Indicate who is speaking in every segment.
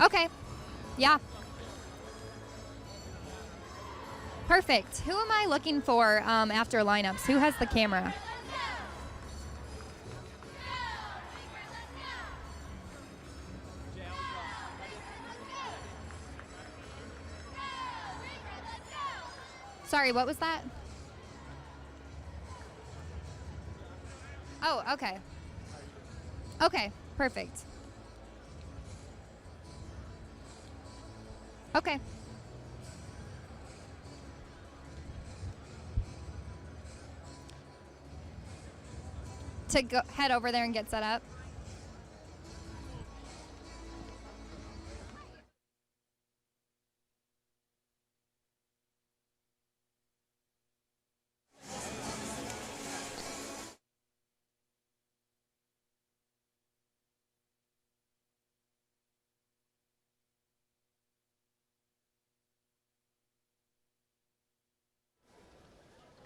Speaker 1: Okay. Yeah. Perfect. Who am I looking for after lineups? Who has the camera? Sorry, what was that? Oh, okay. Okay, perfect. Okay. To go head over there and get set up.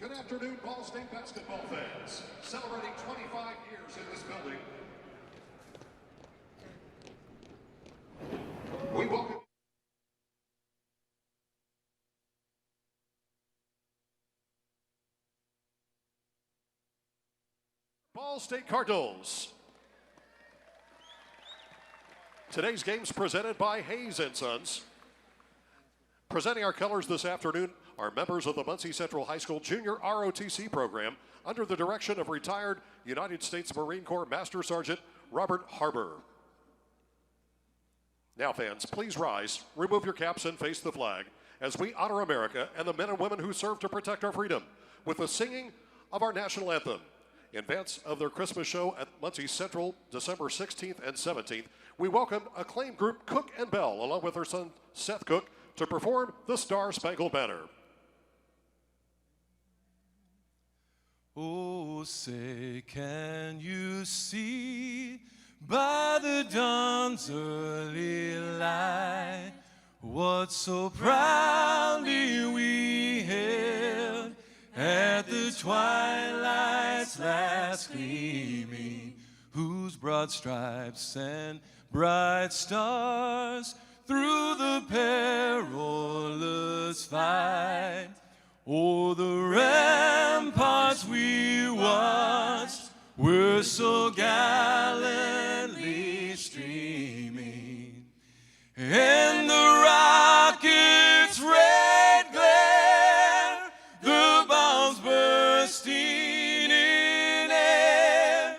Speaker 2: Good afternoon, Ball State basketball fans. Celebrating 25 years in this building. We welcome Ball State Cardinals. Today's game's presented by Hayes & Sons. Presenting our colors this afternoon are members of the Muncie Central High School Junior ROTC program under the direction of retired United States Marine Corps Master Sergeant Robert Harbour. Now, fans, please rise, remove your caps, and face the flag as we honor America and the men and women who serve to protect our freedom with the singing of our national anthem. In advance of their Christmas show at Muncie Central, December 16th and 17th, we welcome acclaimed group Cook and Bell, along with their son Seth Cook, to perform the Star Spangled Banner.
Speaker 3: Oh, say, can you see by the dawn's early light what so proudly we hailed at the twilight's last gleaming, whose broad stripes and bright stars through the perilous fight, o'er the ramparts we watched, were so gallantly streaming, and the rocket's red glare, the bombs bursting in air,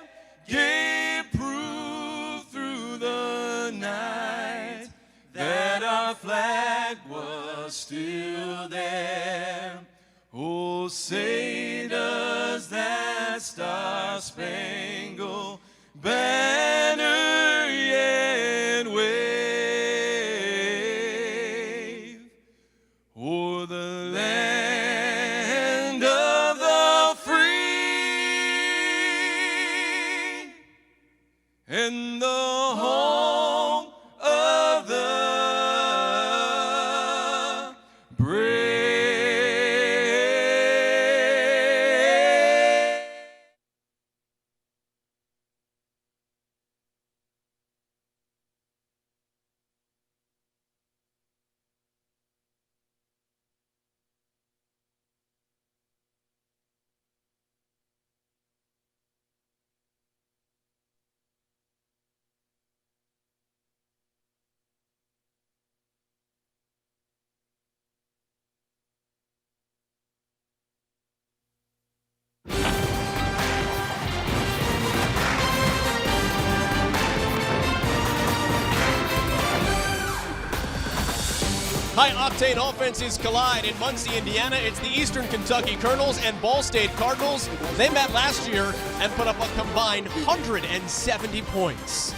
Speaker 3: gave proof through the night that our flag was still there. Oh, say does that star-spangled banner yet wave o'er the land of the free and the home of the brave.
Speaker 4: High-octane offenses collide in Muncie, Indiana. It's the Eastern Kentucky Colonels and Ball State Cardinals. They met last year and put up a combined 170 points.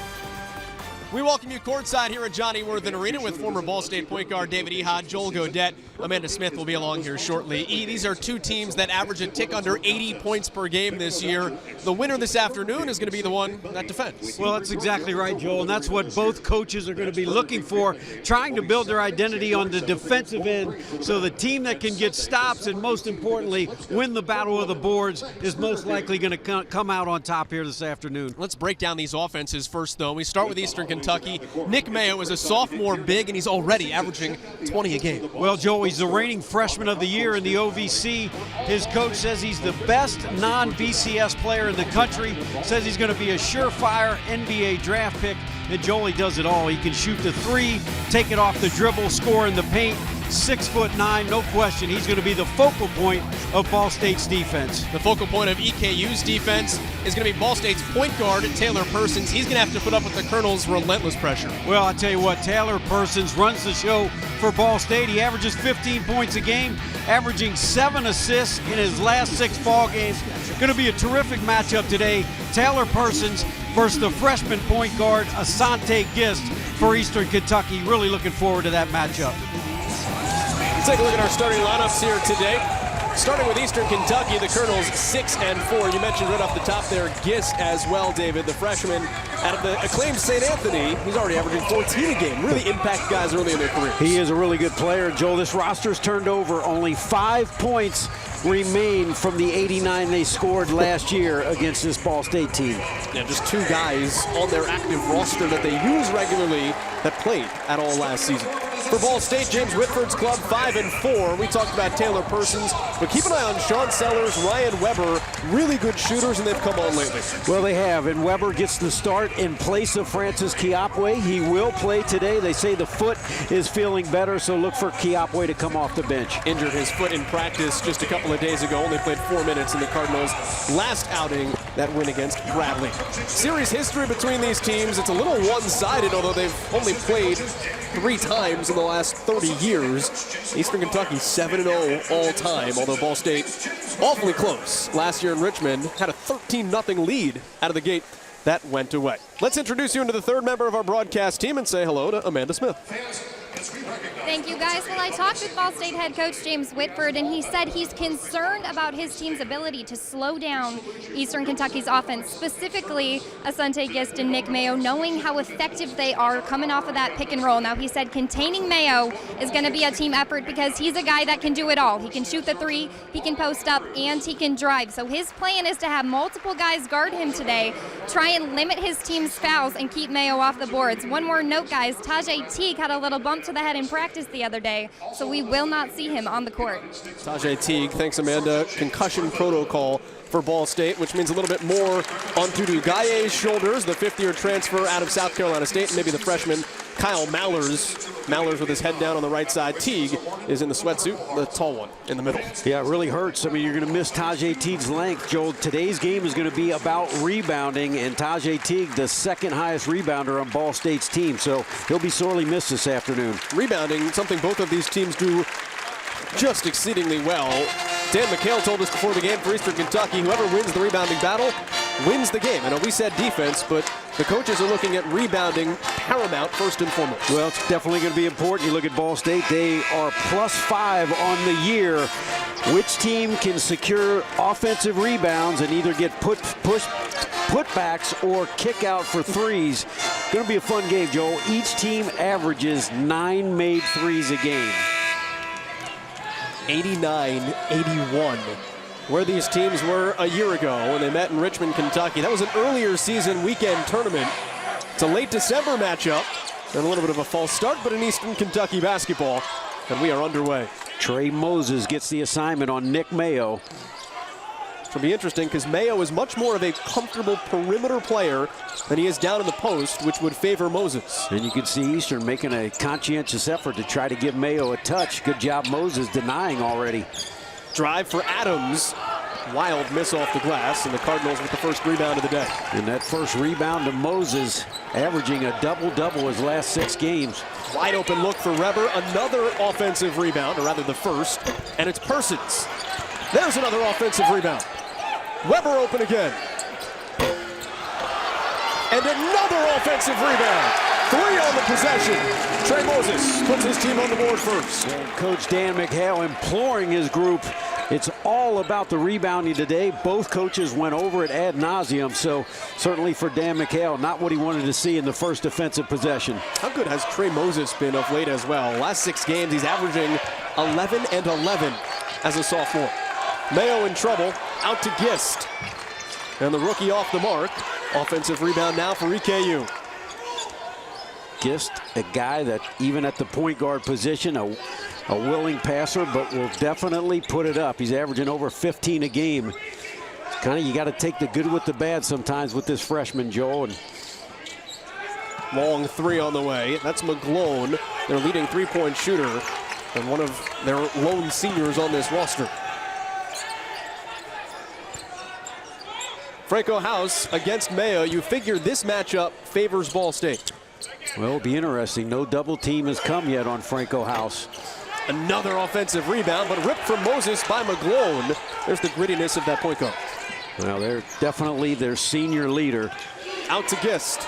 Speaker 4: We welcome you courtside here at Johnny Worthen Arena with former Ball State point guard David Ehad, Joel Godette. Amanda Smith will be along here shortly. These are two teams that average a tick under 80 points per game this year. The winner this afternoon is going to be the one that defends.
Speaker 5: Well, that's exactly right, Joel, and that's what both coaches are going to be looking for, trying to build their identity on the defensive end, so the team that can get stops and, most importantly, win the battle of the boards is most likely going to come out on top here this afternoon.
Speaker 4: Let's break down these offenses first, though. We start with Eastern Kentucky. Kentucky. Nick Mayo is a sophomore big, and he's already averaging 20 a game.
Speaker 5: Well, Joe, he's the reigning freshman of the year in the OVC. His coach says he's the best non-BCS player in the country, says he's going to be a surefire NBA draft pick. And Joel, he does it all. He can shoot the three, take it off the dribble, score in the paint. 6'9", no question. He's going to be the focal point of Ball State's defense.
Speaker 4: The focal point of EKU's defense is going to be Ball State's point guard, Taylor Persons. He's going to have to put up with the Colonel's relentless pressure.
Speaker 5: Well, I tell you what, Taylor Persons runs the show for Ball State. He averages 15 points a game, averaging 7 assists in his last 6 ball games. Going to be a terrific matchup today. Taylor Persons versus the freshman point guard, Asante Gist for Eastern Kentucky. Really looking forward to that matchup.
Speaker 4: Let's take a look at our starting lineups here today. Starting with Eastern Kentucky, the Colonels 6-4. You mentioned right off the top there, Gist as well, David, the freshman out of the acclaimed St. Anthony. He's already averaging 14 a game. Really impact guys early in their careers.
Speaker 5: He is a really good player, Joel. This roster's turned over. Only 5 points remain from the 89 they scored last year against this Ball State team.
Speaker 4: Yeah, just 2 guys on their active roster that they use regularly that played at all last season. For Ball State, James Whitford's club 5-4. We talked about Taylor Persons, but keep an eye on Sean Sellers, Ryan Weber, really good shooters, and they've come on lately.
Speaker 5: Well, they have, and Weber gets the start in place of Francis Kiapwe. He will play today. They say the foot is feeling better, so look for Kiapwe to come off the bench.
Speaker 4: Injured his foot in practice just a couple of days ago. Only played 4 minutes in the Cardinals' last outing, that win against Bradley. Series history between these teams, it's a little one-sided, although they've only played 3 times in the last 30 years. Eastern Kentucky 7-0 all time, although Ball State awfully close. Last year in Richmond had a 13-0 lead out of the gate. That went away. Let's introduce you into the third member of our broadcast team and say hello to Amanda Smith.
Speaker 1: Thank you, guys. Well, I talked with Ball State head coach James Whitford, and he said he's concerned about his team's ability to slow down Eastern Kentucky's offense, specifically Asante Gist and Nick Mayo, knowing how effective they are coming off of that pick and roll. Now, he said containing Mayo is going to be a team effort because he's a guy that can do it all. He can shoot the three, he can post up, and he can drive. So his plan is to have multiple guys guard him today, try and limit his team's fouls and keep Mayo off the boards. One more note, guys, Tajay Teague had a little bump to the head in practice the other day, so we will not see him on the court.
Speaker 4: Tajay Teague, thanks Amanda, concussion protocol for Ball State, which means a little bit more on Dudu Gaye's shoulders, the 5th-year transfer out of South Carolina State, and maybe the freshman Kyle Mallers. Mallers with his head down on the right side. Teague is in the sweatsuit, the tall one in the middle.
Speaker 5: Yeah, it really hurts. I mean, you're going to miss Tajay Teague's length. Joel, today's game is going to be about rebounding, and Tajay Teague, the 2nd highest rebounder on Ball State's team, so he'll be sorely missed this afternoon.
Speaker 4: Rebounding, something both of these teams do just exceedingly well. Dan McHale told us before the game for Eastern Kentucky, whoever wins the rebounding battle wins the game. I know we said defense, but the coaches are looking at rebounding paramount first and foremost.
Speaker 5: Well, it's definitely going to be important. You look at Ball State, they are +5 on the year. Which team can secure offensive rebounds and either get putbacks or kick out for threes? Going to be a fun game, Joel. Each team averages 9 made threes a game.
Speaker 4: 89-81, where these teams were a year ago when they met in Richmond, Kentucky. That was an earlier season weekend tournament. It's a late December matchup and a little bit of a false start, but in Eastern Kentucky basketball, and we are underway.
Speaker 5: Trey Moses gets the assignment on Nick Mayo.
Speaker 4: It'll be interesting because Mayo is much more of a comfortable perimeter player than he is down in the post, which would favor Moses.
Speaker 5: And you can see Eastern making a conscientious effort to try to give Mayo a touch. Good job Moses denying already.
Speaker 4: Drive for Adams. Wild miss off the glass, and the Cardinals with the first rebound of the day.
Speaker 5: And that first rebound to Moses, averaging a double-double his last 6 games.
Speaker 4: Wide open look for Weber. Another offensive rebound, or rather the first, and it's Persons. There's another offensive rebound. Weber open again. And another offensive rebound. 3 on the possession. Trey Moses puts his team on the board first.
Speaker 5: Coach Dan McHale imploring his group. It's all about the rebounding today. Both coaches went over it ad nauseum, so certainly for Dan McHale, not what he wanted to see in the first defensive possession.
Speaker 4: How good has Trey Moses been of late as well? Last 6 games, he's averaging 11 and 11 as a sophomore. Mayo in trouble, out to Gist. And the rookie off the mark. Offensive rebound now for EKU.
Speaker 5: Gist, a guy that even at the point guard position, a willing passer, but will definitely put it up. He's averaging over 15 a game. Kind of, you got to take the good with the bad sometimes with this freshman, Joel. And
Speaker 4: long three on the way. That's McGlone, their leading three-point shooter, and one of their lone seniors on this roster. Franco House against Mayo. You figure this matchup favors Ball State.
Speaker 5: well, it'll be interesting. No double team has come yet on Franco House.
Speaker 4: Another offensive rebound, but ripped from Moses by McGlone. There's the grittiness of that point guard.
Speaker 5: Well, they're definitely their senior leader.
Speaker 4: Out to Gist.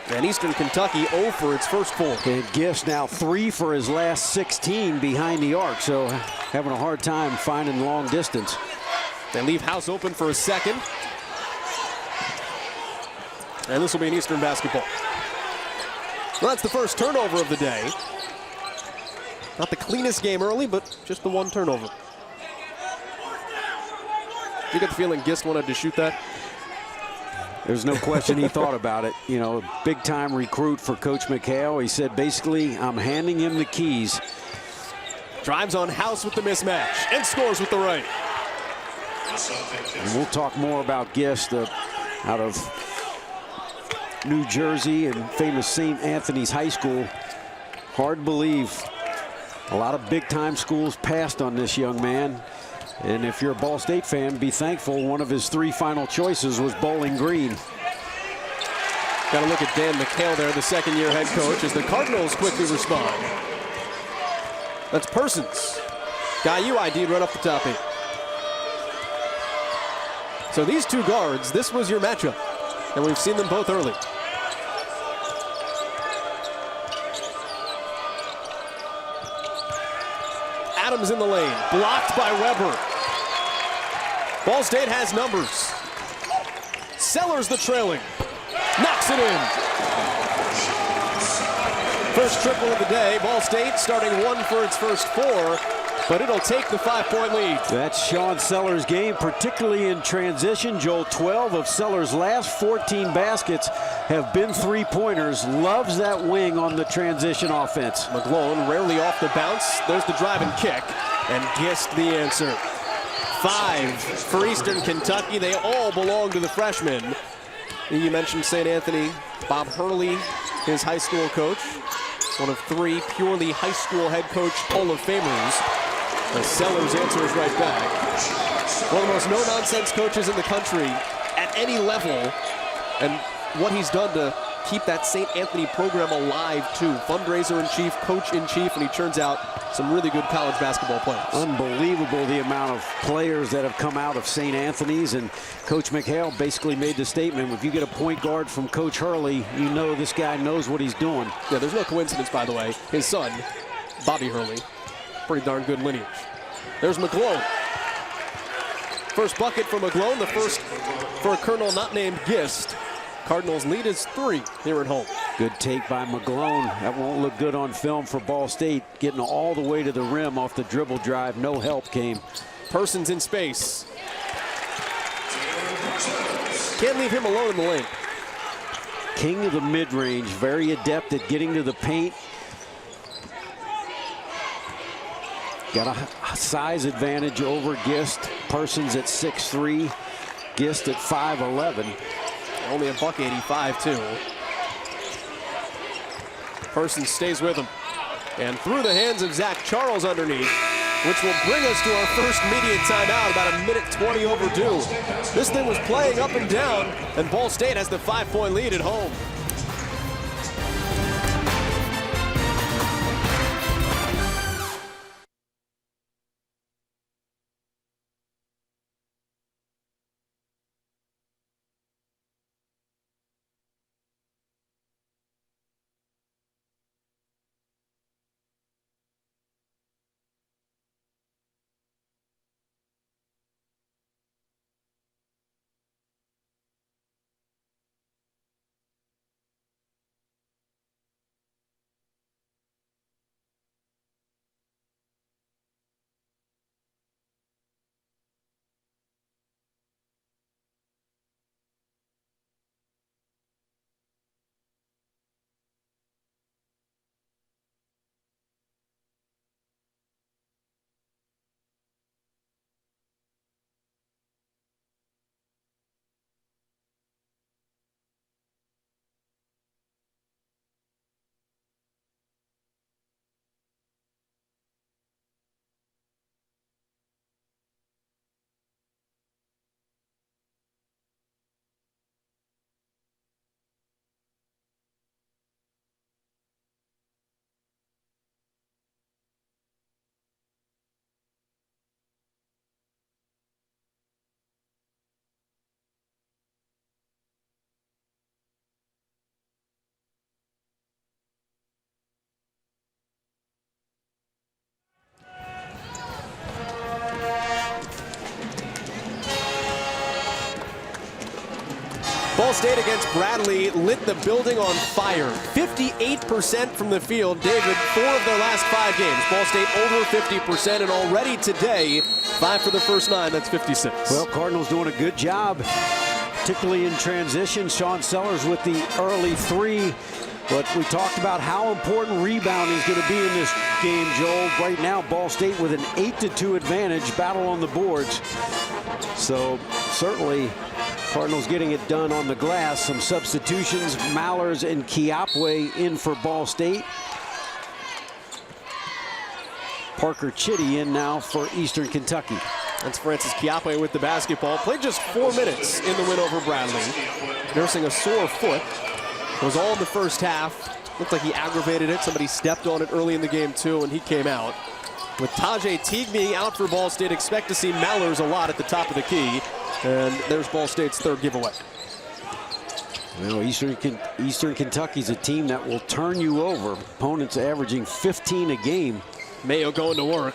Speaker 4: And Eastern Kentucky 0 for its first 4.
Speaker 5: And Gist now 3 for his last 16 behind the arc, so having a hard time finding long distance.
Speaker 4: They leave House open for a second. And this will be an Eastern basketball. Well, that's the first turnover of the day. Not the cleanest game early, but just the one turnover. You get the feeling Gist wanted to shoot that?
Speaker 5: There's no question he thought about it. You know, big-time recruit for Coach McHale. He said, basically, I'm handing him the keys.
Speaker 4: Drives on House with the mismatch and scores with the right.
Speaker 5: And we'll talk more about Gist out of New Jersey and famous St. Anthony's High School. Hard to believe. A lot of big-time schools passed on this young man. And if you're a Ball State fan, be thankful one of his 3 final choices was Bowling Green.
Speaker 4: Got to look at Dan McHale there, the second-year head coach, as the Cardinals quickly respond. That's Persons. Guy you ID'd right off the top 8. So these two guards, this was your matchup. And we've seen them both early. Adams in the lane, blocked by Weber. Ball State has numbers. Sellers the trailing, knocks it in. First triple of the day. Ball State starting 1 for its first 4, but it'll take the 5-point lead.
Speaker 5: That's Sean Sellers' game, particularly in transition. Joel, 12 of Sellers' last 14 baskets have been 3-pointers. Loves that wing on the transition offense.
Speaker 4: McGlone rarely off the bounce. There's the drive and kick, and Gist the answer. 5 for Eastern Kentucky. They all belong to the freshmen. You mentioned St. Anthony. Bob Hurley, his high school coach. One of 3 purely high school head coach Hall of Famers. The Sellers answers right back. One of the most no-nonsense coaches in the country at any level. And what he's done to keep that St. Anthony program alive, too. Fundraiser-in-chief, coach-in-chief, and he turns out some really good college basketball players.
Speaker 5: Unbelievable the amount of players that have come out of St. Anthony's, and Coach McHale basically made the statement, if you get a point guard from Coach Hurley, you know this guy knows what he's doing.
Speaker 4: Yeah, there's no coincidence, by the way. His son, Bobby Hurley, pretty darn good lineage. There's McGlone. First bucket for McGlone, the first for a colonel not named Gist. Cardinals lead is 3 here at home.
Speaker 5: Good take by McGlone. That won't look good on film for Ball State. Getting all the way to the rim off the dribble drive. No help came.
Speaker 4: Persons in space. Can't leave him alone in the lane.
Speaker 5: King of the mid-range. Very adept at getting to the paint. Got a size advantage over Gist. Persons at 6'3". Gist at 5'11".
Speaker 4: Only a $185 too. Persons stays with him. And through the hands of Zach Charles underneath, which will bring us to our first immediate timeout, about 1:20 overdue. This thing was playing up and down, and Ball State has the 5-point lead at home. State against Bradley lit the building on fire. 58% from the field. David, 4 of their last 5 games. Ball State over 50%, and already today, 5 for the first 9. That's 56.
Speaker 5: Well, Cardinals doing a good job, particularly in transition. Sean Sellers with the early 3. But we talked about how important rebounding is going to be in this game, Joel. Right now, Ball State with an 8-2 advantage, battle on the boards. So certainly, Cardinals getting it done on the glass. Some substitutions, Mallers and Kiapwe in for Ball State. Parker Chitty in now for Eastern Kentucky.
Speaker 4: That's Francis Kiapwe with the basketball. Played just 4 minutes in the win over Bradley. Nursing a sore foot. It was all in the first half. Looked like he aggravated it. Somebody stepped on it early in the game, too, and he came out. With Tajay Teague being out for Ball State, expect to see Mallers a lot at the top of the key. And there's Ball State's 3rd giveaway.
Speaker 5: Well, Eastern Kentucky's a team that will turn you over. Opponents averaging 15 a game.
Speaker 4: Mayo going to work,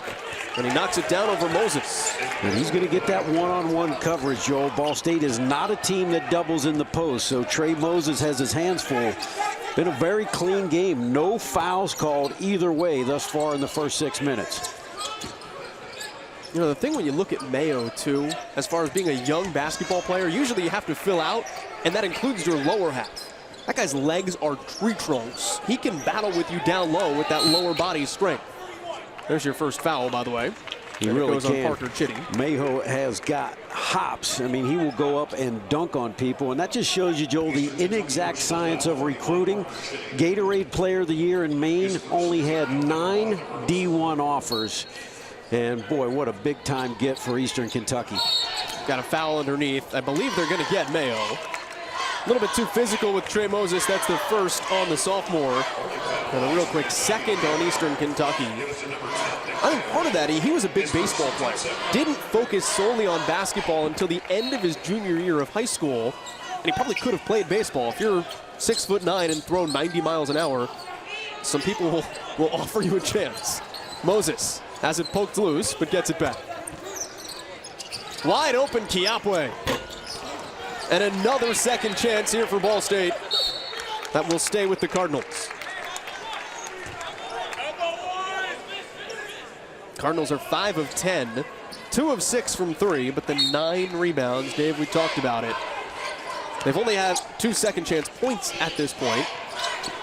Speaker 4: and he knocks it down over Moses.
Speaker 5: And he's going to get that one-on-one coverage, Joel. Ball State is not a team that doubles in the post, so Trey Moses has his hands full. Been a very clean game. No fouls called either way thus far in the first 6 minutes.
Speaker 4: You know, the thing when you look at Mayo, too, as far as being a young basketball player, usually you have to fill out, and that includes your lower half. That guy's legs are tree trunks. He can battle with you down low with that lower body strength. There's your first foul, by the way.
Speaker 5: He really
Speaker 4: goes
Speaker 5: can.
Speaker 4: On Parker Chitty.
Speaker 5: Mayo has got hops. I mean, he will go up and dunk on people, and that just shows you, Joel, the inexact science of recruiting. Gatorade Player of the Year in Maine only had 9 D1 offers. And boy, what a big time get for Eastern Kentucky.
Speaker 4: Got a foul underneath. I believe they're going to get Mayo. A little bit too physical with Trey Moses. That's the first on the sophomore. And a real quick second on Eastern Kentucky. I think part of that, he was a big baseball player. Didn't focus solely on basketball until the end of his junior year of high school. And he probably could have played baseball. If you're 6'9" and throw 90 miles an hour, some people will offer you a chance. Moses has it poked loose, but gets it back. Wide open Kiapwe. And another second chance here for Ball State that will stay with the Cardinals. Cardinals are 5 of 10, 2 of 6 from 3, but the 9 rebounds. Dave, we talked about it. They've only had 2 second chance points at this point,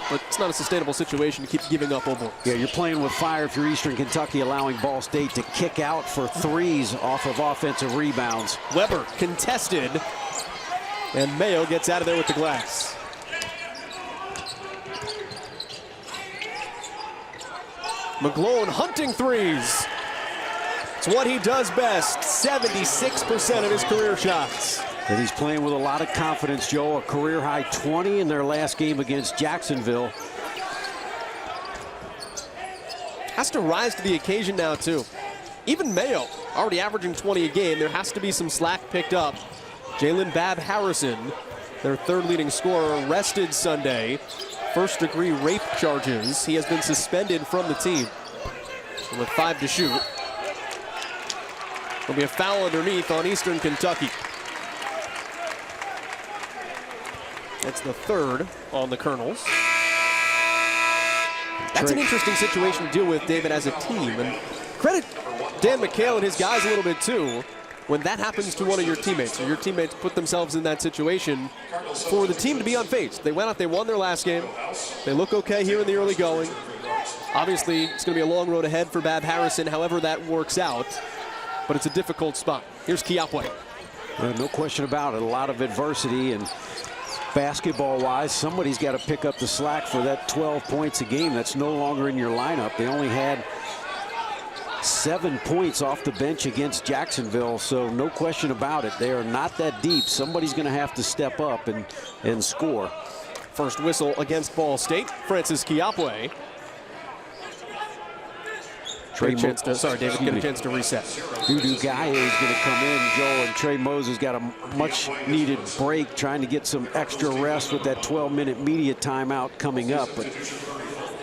Speaker 4: but it's not a sustainable situation to keep giving up over.
Speaker 5: Yeah, you're playing with fire if you're Eastern Kentucky, allowing Ball State to kick out for 3s off of offensive rebounds.
Speaker 4: Weber contested, and Mayo gets out of there with the glass. McGlone hunting 3s. It's what he does best. 76% of his career shots.
Speaker 5: And he's playing with a lot of confidence, Joe. A career high 20 in their last game against Jacksonville.
Speaker 4: Has to rise to the occasion now, too. Even Mayo, already averaging 20 a game. There has to be some slack picked up. Jalen Bab Harrison, their 3rd leading scorer, arrested Sunday. First-degree rape charges. He has been suspended from the team. And with 5 to shoot, there'll be a foul underneath on Eastern Kentucky. That's the 3rd on the Colonels. That's an interesting situation to deal with, David, as a team. And credit Dan McHale and his guys a little bit, too, when that happens to one of your teammates, or your teammates put themselves in that situation, for the team to be unfazed. They went out, they won their last game. They look okay here in the early going. Obviously, it's going to be a long road ahead for Bab Harrison, however that works out. But it's a difficult spot. Here's Kiapwe.
Speaker 5: No question about it. A lot of adversity, and basketball-wise, somebody's got to pick up the slack for that 12 points a game that's no longer in your lineup. They only had 7 points off the bench against Jacksonville, so no question about it. They are not that deep. Somebody's going to have to step up and score.
Speaker 4: First whistle against Ball State. Francis Kiapwe. David, get a chance to reset.
Speaker 5: Dudu Gaye is going to come in, Joe, and Trey Moses got a much-needed break, trying to get some extra rest with that 12-minute media timeout coming up. But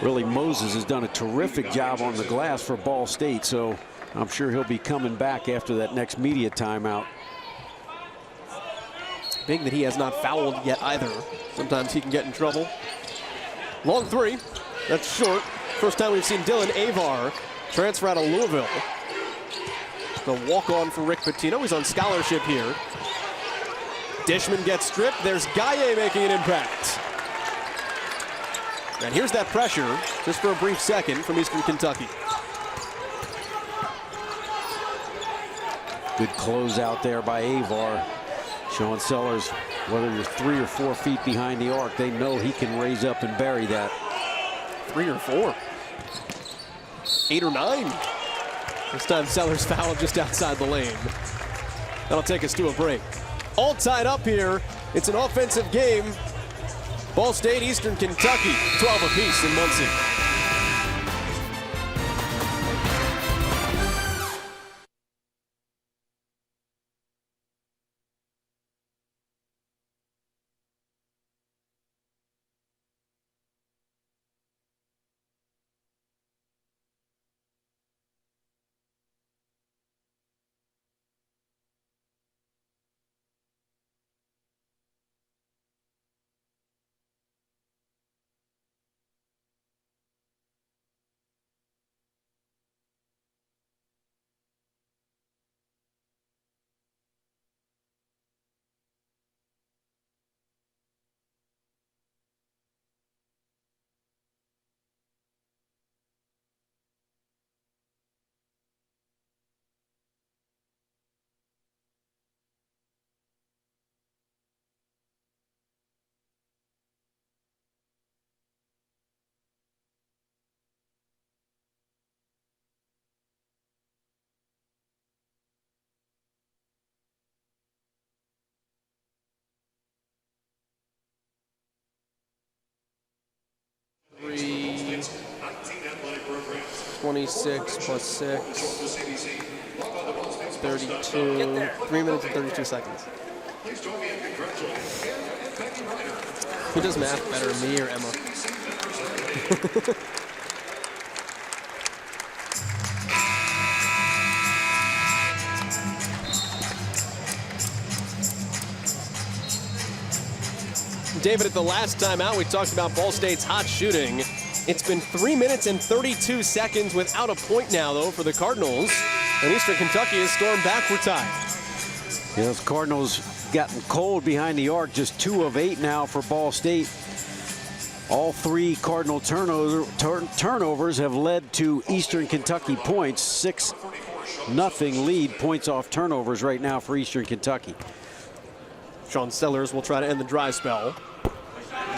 Speaker 5: really, Moses has done a terrific job on the glass for Ball State, so I'm sure he'll be coming back after that next media timeout.
Speaker 4: Big that he has not fouled yet either. Sometimes he can get in trouble. Long three. That's short. First time we've seen Dylan Avar transfer out of Louisville. The walk-on for Rick Pitino. He's on scholarship here. Dishman gets stripped. There's Gaye making an impact. And here's that pressure, just for a brief second, from Eastern Kentucky.
Speaker 5: Good close out there by Avar. Sean Sellers, whether you're 3 or 4 feet behind the arc, they know he can raise up and bury that.
Speaker 4: 3 or 4. 8 or 9. This time Sellers fouled just outside the lane. That'll take us to a break. All tied up here. It's an offensive game. Ball State, Eastern Kentucky, 12 apiece in Muncie. Three, 26 plus 6, 32, 3 minutes and 32 seconds. Who does math better, me or Emma? David, at the last time out, we talked about Ball State's hot shooting. It's been 3 minutes and 32 seconds without a point now, though, for the Cardinals. And Eastern Kentucky has stormed back for time.
Speaker 5: Yeah, those Cardinals gotten cold behind the arc, just 2 of 8 now for Ball State. All 3 Cardinal turnovers have led to Eastern Kentucky points. 6-0 lead, points off turnovers right now for Eastern Kentucky.
Speaker 4: Sean Sellers will try to end the dry spell.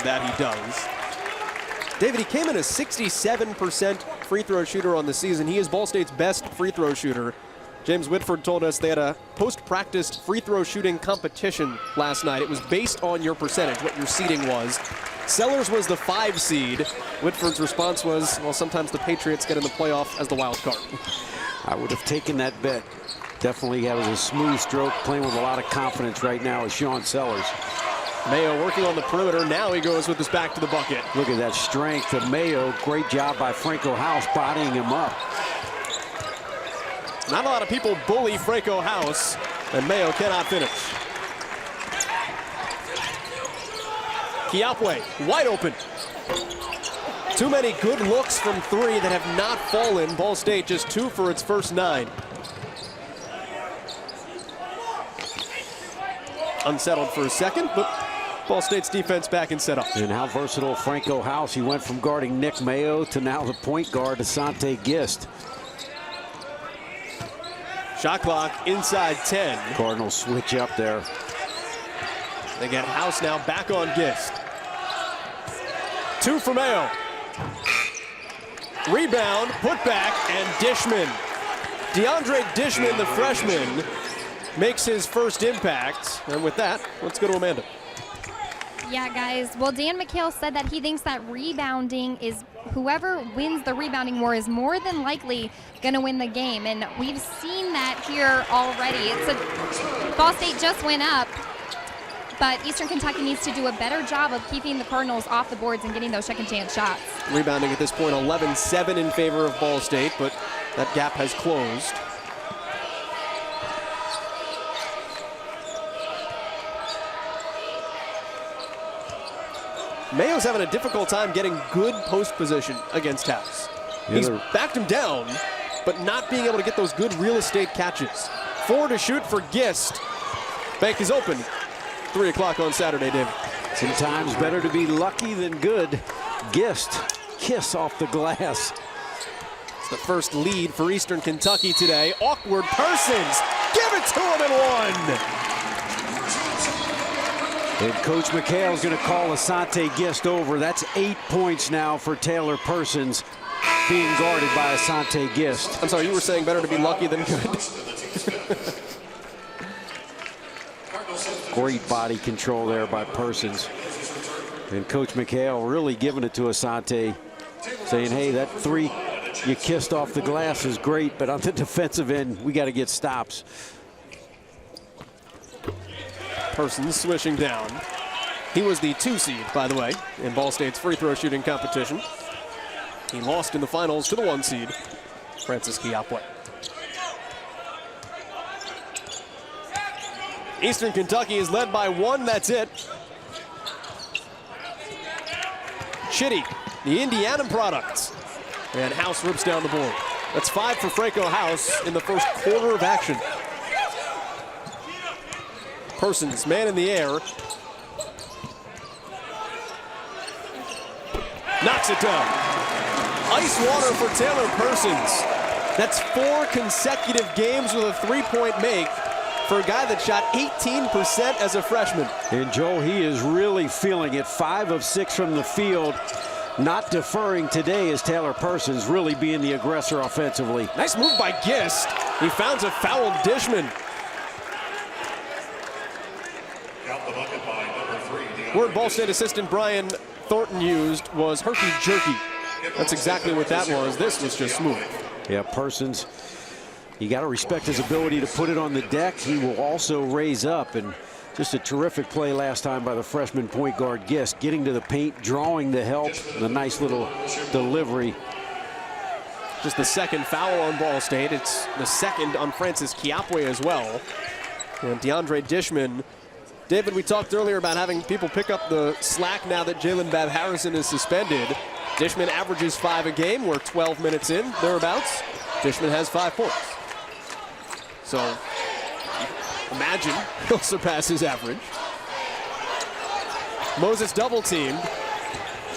Speaker 4: That he does. David, he came in a 67% free throw shooter on the season. He is Ball State's best free throw shooter. James Whitford told us they had a post-practice free throw shooting competition last night. It was based on your percentage, what your seeding was. Sellers was the 5 seed. Whitford's response was, well, sometimes the Patriots get in the playoff as the wild card.
Speaker 5: I would have taken that bet. Definitely has a smooth stroke, playing with a lot of confidence right now is Sean Sellers.
Speaker 4: Mayo working on the perimeter. Now he goes with his back to the bucket.
Speaker 5: Look at that strength of Mayo. Great job by Franco House bodying him up.
Speaker 4: Not a lot of people bully Franco House, and Mayo cannot finish. Kiapwe, wide open. Too many good looks from 3 that have not fallen. Ball State just 2 for its first 9. Unsettled for a second, but Ball State's defense back and set up.
Speaker 5: And how versatile Franco House. He went from guarding Nick Mayo to now the point guard, Asante Gist.
Speaker 4: Shot clock inside 10.
Speaker 5: Cardinals switch up there.
Speaker 4: They get House now back on Gist. 2 for Mayo. Rebound, put back, and Dishman. DeAndre Dishman, the freshman, makes his first impact. And with that, let's go to Amanda.
Speaker 1: Yeah, guys. Well, Dan McHale said that he thinks that rebounding is whoever wins the rebounding war is more than likely going to win the game. And we've seen that here already. Ball State just went up, but Eastern Kentucky needs to do a better job of keeping the Cardinals off the boards and getting those second chance shots.
Speaker 4: Rebounding at this point, 11-7 in favor of Ball State, but that gap has closed. Mayo's having a difficult time getting good post position against House. He's backed him down, but not being able to get those good real estate catches. 4 to shoot for Gist. Bank is open. 3 o'clock on Saturday, David.
Speaker 5: Sometimes better to be lucky than good. Gist, kiss off the glass.
Speaker 4: It's the first lead for Eastern Kentucky today. Awkward Persons. Give it to him and one.
Speaker 5: And Coach McHale's going to call Asante Gist over. That's 8 points now for Taylor Persons, being guarded by Asante Gist.
Speaker 4: I'm sorry, you were saying better to be lucky than good.
Speaker 5: Great body control there by Persons. And Coach McHale really giving it to Asante, saying, hey, that 3 you kissed off the glass is great, but on the defensive end, we got to get stops.
Speaker 4: Persons swishing down. He was the 2 seed, by the way, in Ball State's free throw shooting competition. He lost in the finals to the 1 seed, Francis Kiapwe. Eastern Kentucky is led by 1, that's it. Chitty, the Indiana product. And House rips down the board. That's 5 for Franco House in the first quarter of action. Persons, man in the air. Knocks it down. Ice water for Taylor Persons. That's 4 consecutive games with a 3-point make for a guy that shot 18% as a freshman.
Speaker 5: And Joe, he is really feeling it. 5 of 6 from the field. Not deferring today is Taylor Persons, really being the aggressor offensively.
Speaker 4: Nice move by Gist. He founds a foul Dishman. Word Ball State assistant Brian Thornton used was herky-jerky. That's exactly what that was. This was just smooth.
Speaker 5: Yeah, Persons, you got to respect his ability to put it on the deck. He will also raise up, and just a terrific play last time by the freshman point guard Gist, getting to the paint, drawing the help, and a nice little delivery.
Speaker 4: Just the 2nd foul on Ball State. It's the 2nd on Francis Kiapwe as well. And DeAndre Dishman. David, we talked earlier about having people pick up the slack now that Jalen Babb Harrison is suspended. Dishman averages 5 a game. We're 12 minutes in, thereabouts. Dishman has 5 points. So imagine he'll surpass his average. Moses double teamed,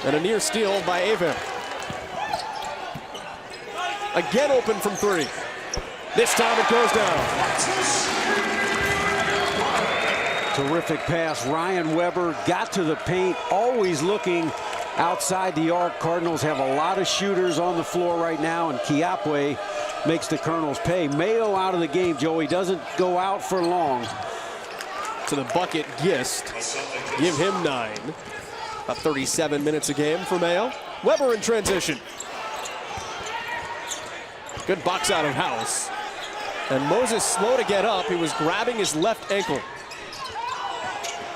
Speaker 4: and a near steal by Aver. Again open from 3. This time it goes down.
Speaker 5: Terrific pass. Ryan Weber got to the paint, always looking outside the arc. Cardinals have a lot of shooters on the floor right now, and Kiapwe makes the Colonels pay. Mayo out of the game, Joey. Doesn't go out for long.
Speaker 4: To the bucket, Gist. Give him 9. About 37 minutes a game for Mayo. Weber in transition. Good box out of House. And Moses slow to get up. He was grabbing his left ankle.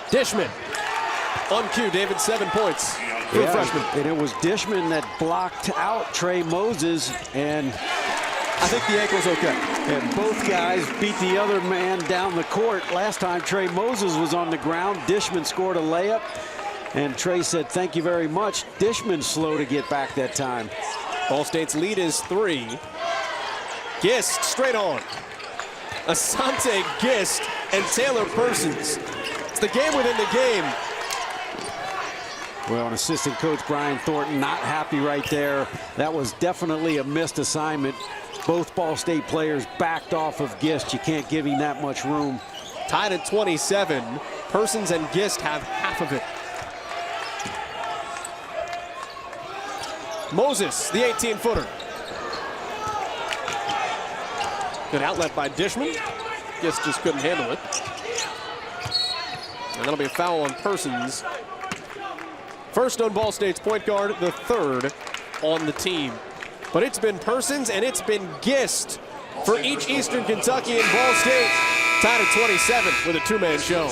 Speaker 4: Dishman. On cue, David, 7 points for the freshman.
Speaker 5: And it was Dishman that blocked out Trey Moses, and
Speaker 4: I think the ankle's okay.
Speaker 5: And both guys beat the other man down the court. Last time Trey Moses was on the ground, Dishman scored a layup, and Trey said, thank you very much. Dishman slow to get back that time.
Speaker 4: Ball State's lead is 3. Gist straight on. Asante Gist and Taylor Persons. It's the game within the game.
Speaker 5: Well, an assistant coach, Brian Thornton, not happy right there. That was definitely a missed assignment. Both Ball State players backed off of Gist. You can't give him that much room.
Speaker 4: Tied at 27. Persons and Gist have half of it. Moses, the 18-footer. Good outlet by Dishman. Gist just couldn't handle it. And that'll be a foul on Persons. First on Ball State's point guard, the 3rd on the team. But it's been Persons and it's been Gist for each Eastern Kentucky and Ball State. Tied at 27 with a 2-man show.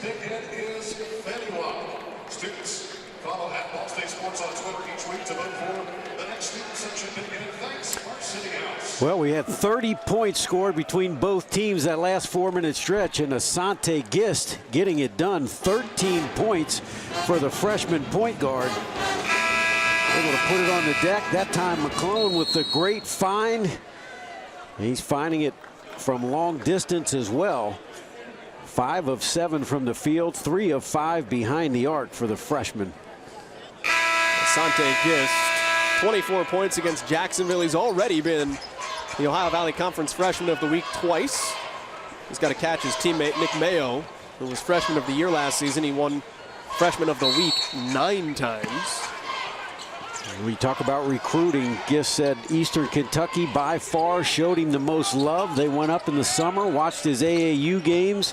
Speaker 2: pick in is anyone. Students, follow at Ball State Sports on Twitter each week to vote for the next student section pick in. Thanks, Varsity House.
Speaker 5: Well, we had 30 points scored between both teams that last 4-minute stretch, and Asante Gist getting it done. 13 points for the freshman point guard. Able to put it on the deck. That time McClone with the great find. He's finding it from long distance as well. 5 of 7 from the field, 3 of 5 behind the arc for the freshman.
Speaker 4: Asante Gist, 24 points against Jacksonville. He's already been the Ohio Valley Conference Freshman of the Week twice. He's got to catch his teammate Nick Mayo, who was Freshman of the Year last season. He won Freshman of the Week 9 times.
Speaker 5: We talk about recruiting. Gist said Eastern Kentucky by far showed him the most love. They went up in the summer, watched his AAU games.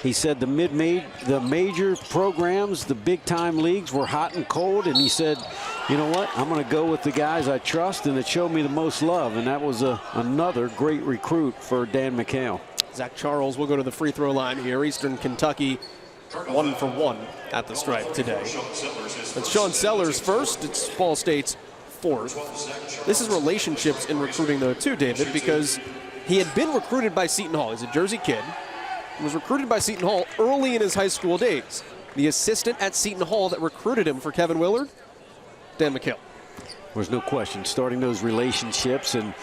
Speaker 5: He said the major programs, the big-time leagues were hot and cold, and he said, you know what, I'm going to go with the guys I trust and that showed me the most love, and that was another great recruit for Dan McHale.
Speaker 4: Zach Charles will go to the free throw line here. Eastern Kentucky 1 for 1 at the stripe today. It's Sean Sellers first. It's Ball State's fourth. This is relationships in recruiting, though, too, David, because he had been recruited by Seton Hall. He's a Jersey kid. He was recruited by Seton Hall early in his high school days. The assistant at Seton Hall that recruited him for Kevin Willard, Dan McHale.
Speaker 5: There's no question, starting those relationships, and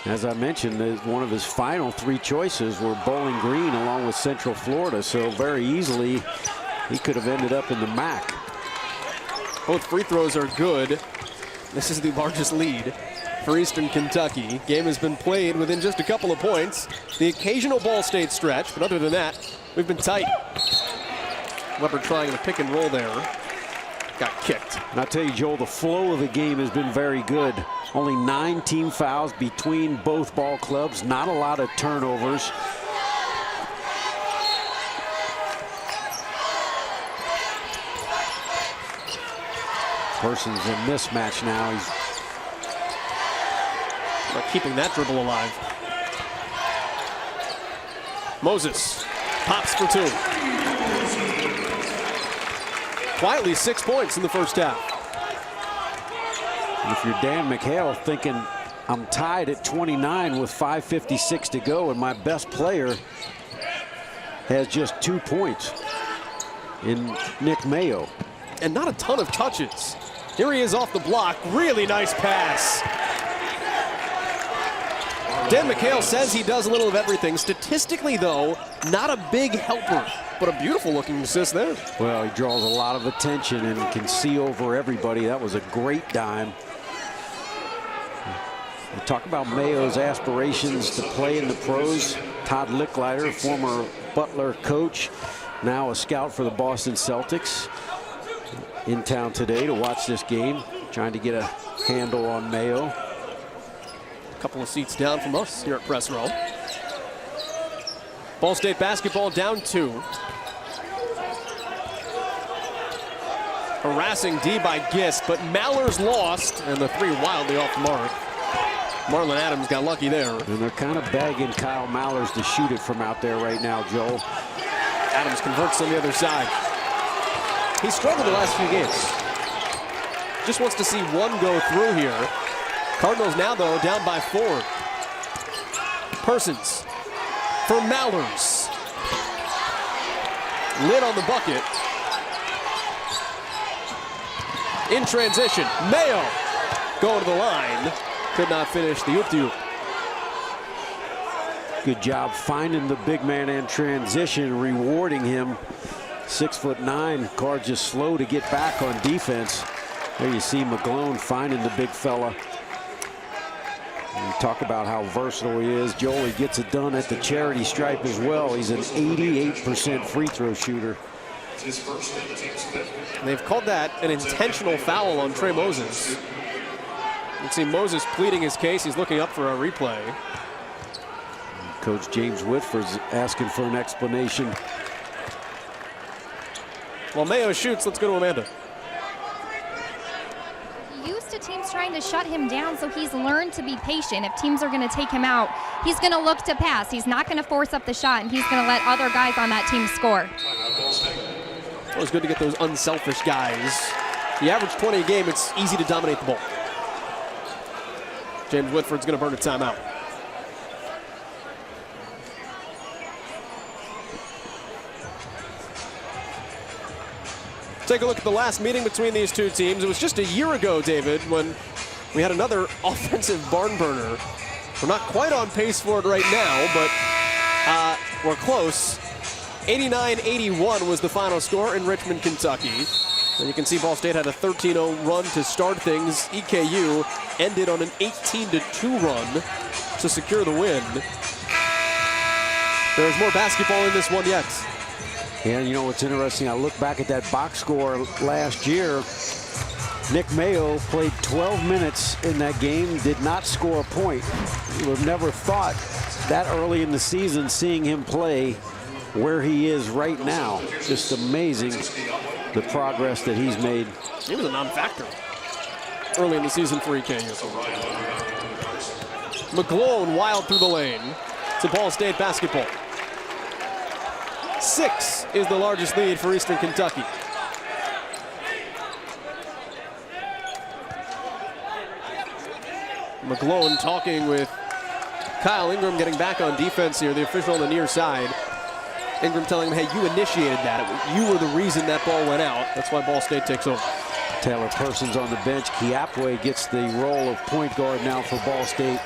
Speaker 5: as I mentioned, one of his final 3 choices were Bowling Green along with Central Florida, so very easily he could have ended up in the MAC.
Speaker 4: Both free throws are good. This is the largest lead for Eastern Kentucky. Game has been played within just a couple of points. The occasional Ball State stretch, but other than that, we've been tight. Weber trying to pick and roll there. Got kicked.
Speaker 5: And I'll tell you, Joel, the flow of the game has been very good. Only 9 team fouls between both ball clubs. Not a lot of turnovers. Person's a mismatch now. He's
Speaker 4: keeping that dribble alive. Moses pops for 2. Quietly 6 points in the first half.
Speaker 5: And if you're Dan McHale thinking, I'm tied at 29 with 5:56 to go and my best player has just 2 points in Nick Mayo.
Speaker 4: And not a ton of touches. Here he is off the block. Really nice pass. Dan McHale says he does a little of everything. Statistically, though, not a big helper, but a beautiful looking assist there.
Speaker 5: Well, he draws a lot of attention and can see over everybody. That was a great dime. We talk about Mayo's aspirations to play in the pros. Todd Licklider, former Butler coach, now a scout for the Boston Celtics, in town today to watch this game, trying to get a handle on Mayo.
Speaker 4: A couple of seats down from us here at Press Row. Ball State basketball down 2. Harassing D by Gist, but Maller's lost, and the 3 wildly off the mark. Marlon Adams got lucky there.
Speaker 5: And they're kind of begging Kyle Mallers to shoot it from out there right now, Joel.
Speaker 4: Adams converts on the other side. He's struggled the last few games. Just wants to see one go through here. Cardinals now, though, down by 4. Persons for Mallers. Lid on the bucket. In transition, Mayo going to the line. Could not finish the oop-de-oop.
Speaker 5: Good job finding the big man in transition, rewarding him. 6'9", Card just slow to get back on defense. There you see McClone finding the big fella. And you talk about how versatile he is. Joel, he gets it done at the charity stripe as well. He's an 88% free throw shooter.
Speaker 4: They've called that an intentional foul on Trey Moses. You can see Moses pleading his case. He's looking up for a replay.
Speaker 5: Coach James Whitford's asking for an explanation.
Speaker 4: While Mayo shoots, let's go to Amanda.
Speaker 1: Used to teams trying to shut him down, so he's learned to be patient. If teams are going to take him out, he's going to look to pass. He's not going to force up the shot, and he's going to let other guys on that team score.
Speaker 4: Always good to get those unselfish guys. The average 20 a game, it's easy to dominate the ball. James Whitford's going to burn a timeout. Take a look at the last meeting between these two teams. It was just a year ago, David, when we had another offensive barn burner. We're not quite on pace for it right now, but we're close. 89-81 was the final score in Richmond, Kentucky. And you can see Ball State had a 13-0 run to start things. EKU ended on an 18-2 run to secure the win. There's more basketball in this one yet.
Speaker 5: Yeah, you know what's interesting? I look back at that box score last year. Nick Mayo played 12 minutes in that game, did not score a point. You would have never thought that early in the season, seeing him play where he is right now. Just amazing the progress that he's made.
Speaker 4: He was a non-factor early in the season for EKU. McGlone wild through the lane to Ball State basketball. 6 is the largest lead for Eastern Kentucky. McGlone talking with Kyle Ingram, getting back on defense here, the official on the near side. Ingram telling him, hey, you initiated that. You were the reason that ball went out. That's why Ball State takes over.
Speaker 5: Taylor Persons on the bench. Kiapwe gets the role of point guard now for Ball State.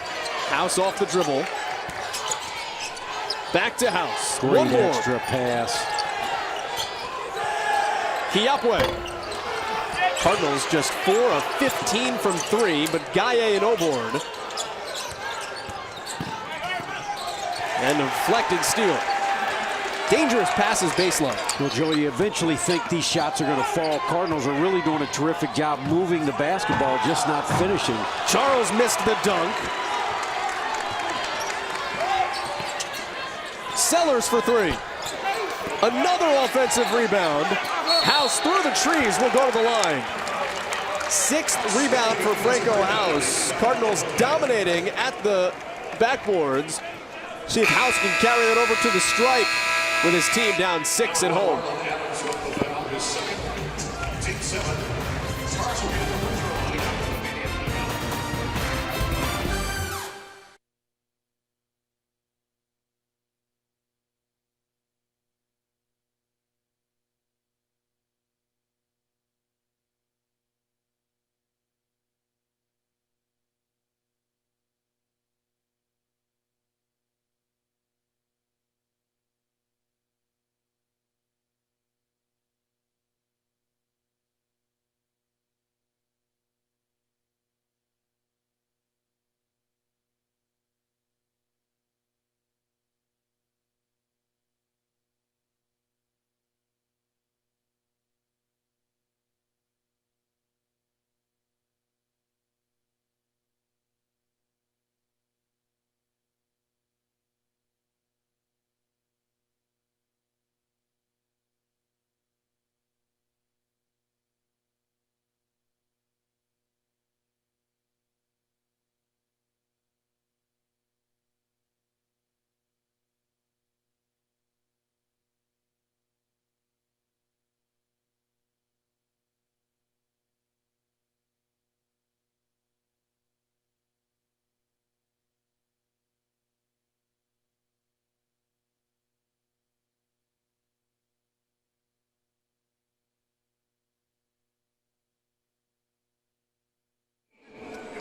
Speaker 4: House off the dribble. Back to House.
Speaker 5: Great
Speaker 4: One more.
Speaker 5: Extra pass.
Speaker 4: Kiapwe. Cardinals just 4 of 15 from 3, but Gaye and Oborn. And a deflected steal. Dangerous passes baseline.
Speaker 5: Well, Joey, you eventually think these shots are going to fall. Cardinals are really doing a terrific job moving the basketball, just not finishing.
Speaker 4: Charles missed the dunk. Sellers for 3. Another offensive rebound. House through the trees will go to the line. 6th rebound for Franco House. Cardinals dominating at the backboards. See if House can carry that over to the stripe with his team down 6 at home.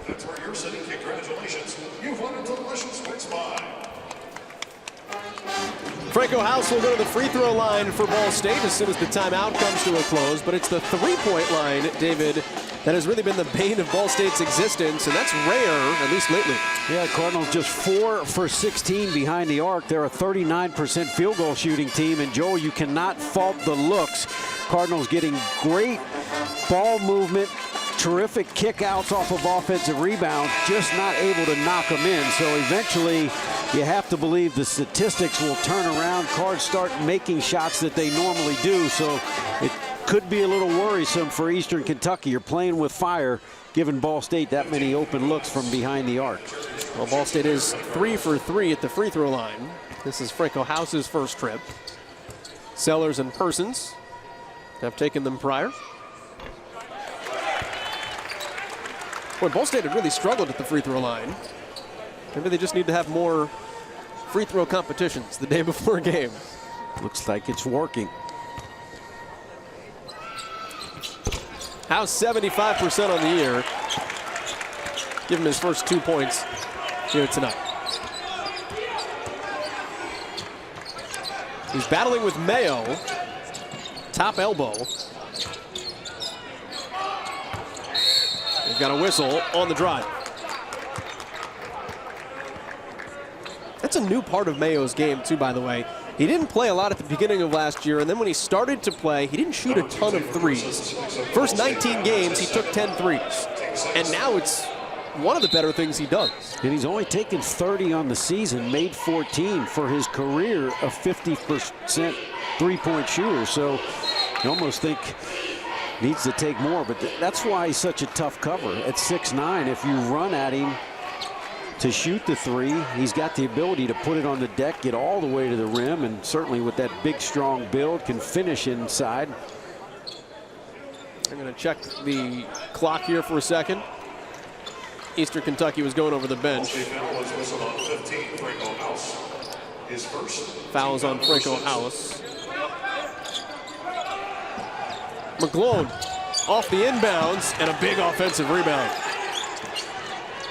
Speaker 2: That's where you're sitting. Congratulations. You've won a delicious Twix pie.
Speaker 4: Franco House will go to the free throw line for Ball State as soon as the timeout comes to a close. But it's the three-point line, David, that has really been the bane of Ball State's existence, and that's rare, at least lately.
Speaker 5: Yeah, Cardinals just 4 for 16 behind the arc. They're a 39% field goal shooting team, and Joel, you cannot fault the looks. Cardinals getting great ball movement, terrific kickouts off of offensive rebounds, just not able to knock them in. So eventually, you have to believe the statistics will turn around. Cards start making shots that they normally do. So it could be a little worrisome for Eastern Kentucky. You're playing with fire, giving Ball State that many open looks from behind the arc.
Speaker 4: Well, Ball State is 3 for 3 at the free throw line. This is Franco House's first trip. Sellers and Persons have taken them prior. Boy, Ball State had really struggled at the free throw line. Maybe they just need to have more free throw competitions the day before a game.
Speaker 5: Looks like it's working.
Speaker 4: House 75% on the year. Give him his first 2 points here tonight. He's battling with Mayo. Top elbow. They've got a whistle on the drive. That's a new part of Mayo's game, too, by the way. He didn't play a lot at the beginning of last year, and then when he started to play, he didn't shoot a ton of threes. First 19 games, he took 10 threes. And now it's one of the better things he does.
Speaker 5: And he's only taken 30 on the season, made 14 for his career, a 50% three-point shooter. So you almost think needs to take more, but that's why he's such a tough cover. At 6'9", if you run at him to shoot the three, he's got the ability to put it on the deck, get all the way to the rim, and certainly with that big, strong build, can finish inside.
Speaker 4: I'm going to check the clock here for a second. Eastern Kentucky was going over the bench. Fouls on Franco House. McGlone off the inbounds and a big offensive rebound.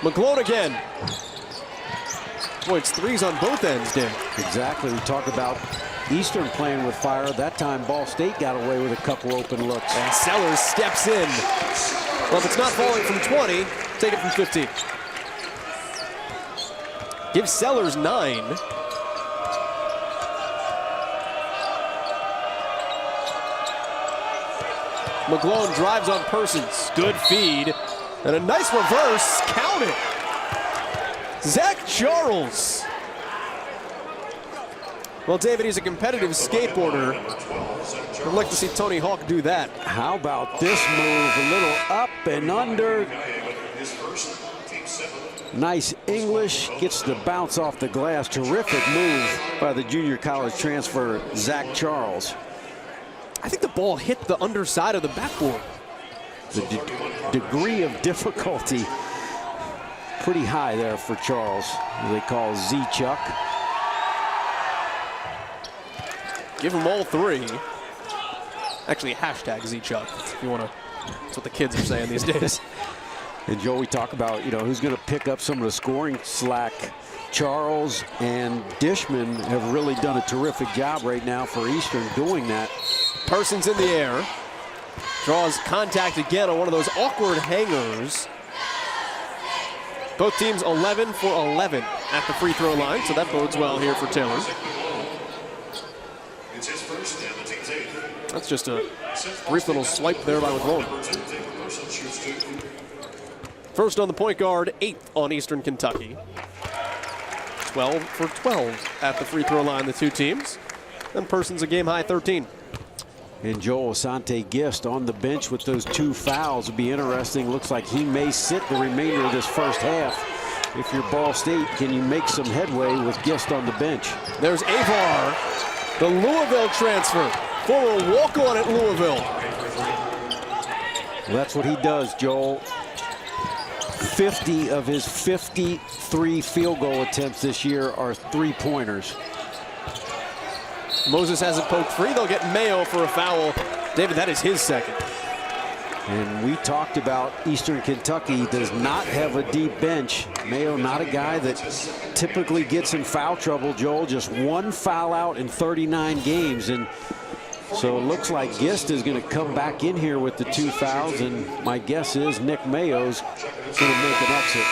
Speaker 4: McGlone again. Boy, it's threes on both ends, Dan.
Speaker 5: Exactly. We talk about Eastern playing with fire. That time Ball State got away with a couple open looks.
Speaker 4: And Sellers steps in. Well, if it's not falling from 20, take it from 15. Give Sellers 9. McGlone drives on Persons. Good feed. And a nice reverse. Count it. Zach Charles. Well, David, he's a competitive skateboarder. I'd like to see Tony Hawk do that.
Speaker 5: How about this move? A little up and under. Nice English. Gets the bounce off the glass. Terrific move by the junior college transfer, Zach Charles.
Speaker 4: I think the ball hit the underside of the backboard.
Speaker 5: The degree of difficulty pretty high there for Charles, who they call Z-Chuck.
Speaker 4: Give them all three. Actually, hashtag Z-Chuck, if you want to. That's what the kids are saying these days.
Speaker 5: And Joe, we talk about, who's going to pick up some of the scoring slack. Charles and Dishman have really done a terrific job right now for Eastern doing that.
Speaker 4: Persons in the air. Draws contact again on one of those awkward hangers. Both teams 11 for 11 at the free throw line, so that bodes well here for Taylor. That's just a brief little swipe there by McGlone. First on the point guard, 8th on Eastern Kentucky. 12 for 12 at the free throw line, the two teams. And Persons a game high 13.
Speaker 5: And Joel Asante Gist on the bench with those 2 fouls. Would be interesting. Looks like he may sit the remainder of this first half. If you're Ball State, can you make some headway with Gist on the bench?
Speaker 4: There's Avar, the Louisville transfer. Former walk-on at Louisville.
Speaker 5: Well, that's what he does, Joel. 50 of his 53 field goal attempts this year are three-pointers.
Speaker 4: Moses has it poked free. They'll get Mayo for a foul. David, that is his second.
Speaker 5: And we talked about Eastern Kentucky does not have a deep bench. Mayo, not a guy that typically gets in foul trouble, Joel. Just 1 foul out in 39 games. And so it looks like Gist is going to come back in here with the 2 fouls. And my guess is Nick Mayo's going to make an exit.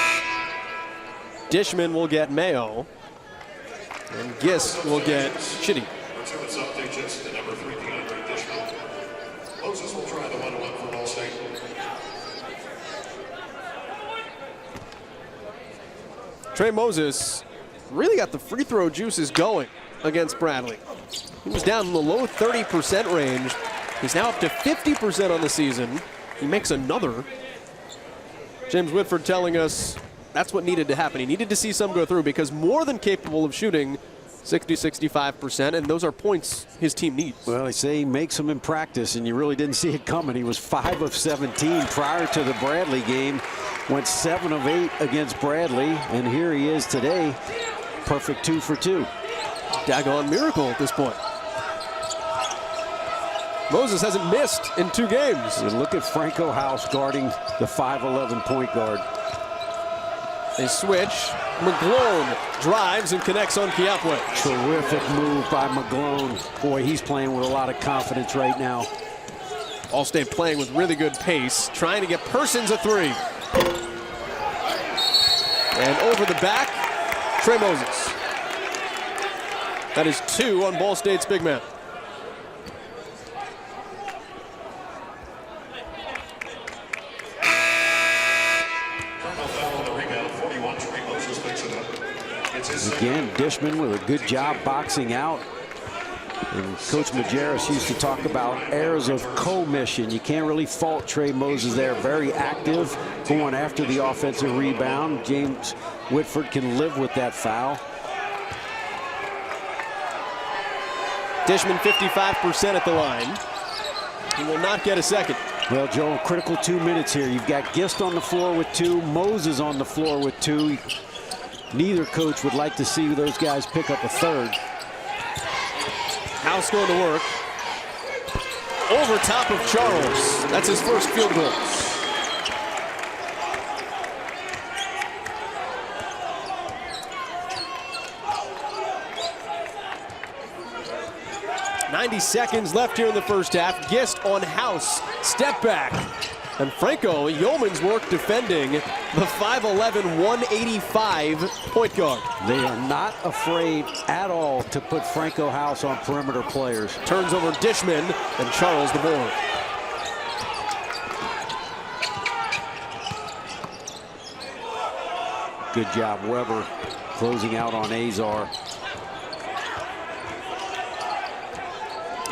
Speaker 4: Dishman will get Mayo. And Gist will get Chitty.
Speaker 2: Moses will try the 1-1 for Ball State.
Speaker 4: Trey Moses really got the free throw juices going against Bradley. He was down in the low 30% range. He's now up to 50% on the season. He makes another. James Whitford telling us that's what needed to happen. He needed to see some go through because more than capable of shooting 60-65%, and those are points his team needs.
Speaker 5: Well, they say he makes them in practice, and you really didn't see it coming. He was 5 of 17 prior to the Bradley game, went 7 of 8 against Bradley, and here he is today, perfect 2 for 2.
Speaker 4: Daggone miracle at this point. Moses hasn't missed in 2 games.
Speaker 5: And look at Franco House guarding the 5'11" point guard.
Speaker 4: They switch. McGlone drives and connects on Kiapwe.
Speaker 5: Terrific move by McGlone. Boy, he's playing with a lot of confidence right now.
Speaker 4: All-State playing with really good pace, trying to get Persons a 3. And over the back, Trey Moses. That is 2 on Ball State's big man.
Speaker 5: Again, Dishman with a good job boxing out. And Coach Majerus used to talk about errors of commission. You can't really fault Trey Moses there. Very active, going after the offensive rebound. James Whitford can live with that foul.
Speaker 4: Dishman 55% at the line. He will not get a second.
Speaker 5: Well, Joe, critical 2 minutes here. You've got Gist on the floor with 2, Moses on the floor with 2. Neither coach would like to see those guys pick up a 3rd.
Speaker 4: House going to work. Over top of Charles. That's his first field goal. .90 seconds left here in the first half. Gist on House. Step back. And Franco, yeoman's work defending the 5'11", 185 point guard.
Speaker 5: They are not afraid at all to put Franco House on perimeter players.
Speaker 4: Turns over Dishman, and Charles the board.
Speaker 5: Good job, Weber, closing out on Azar.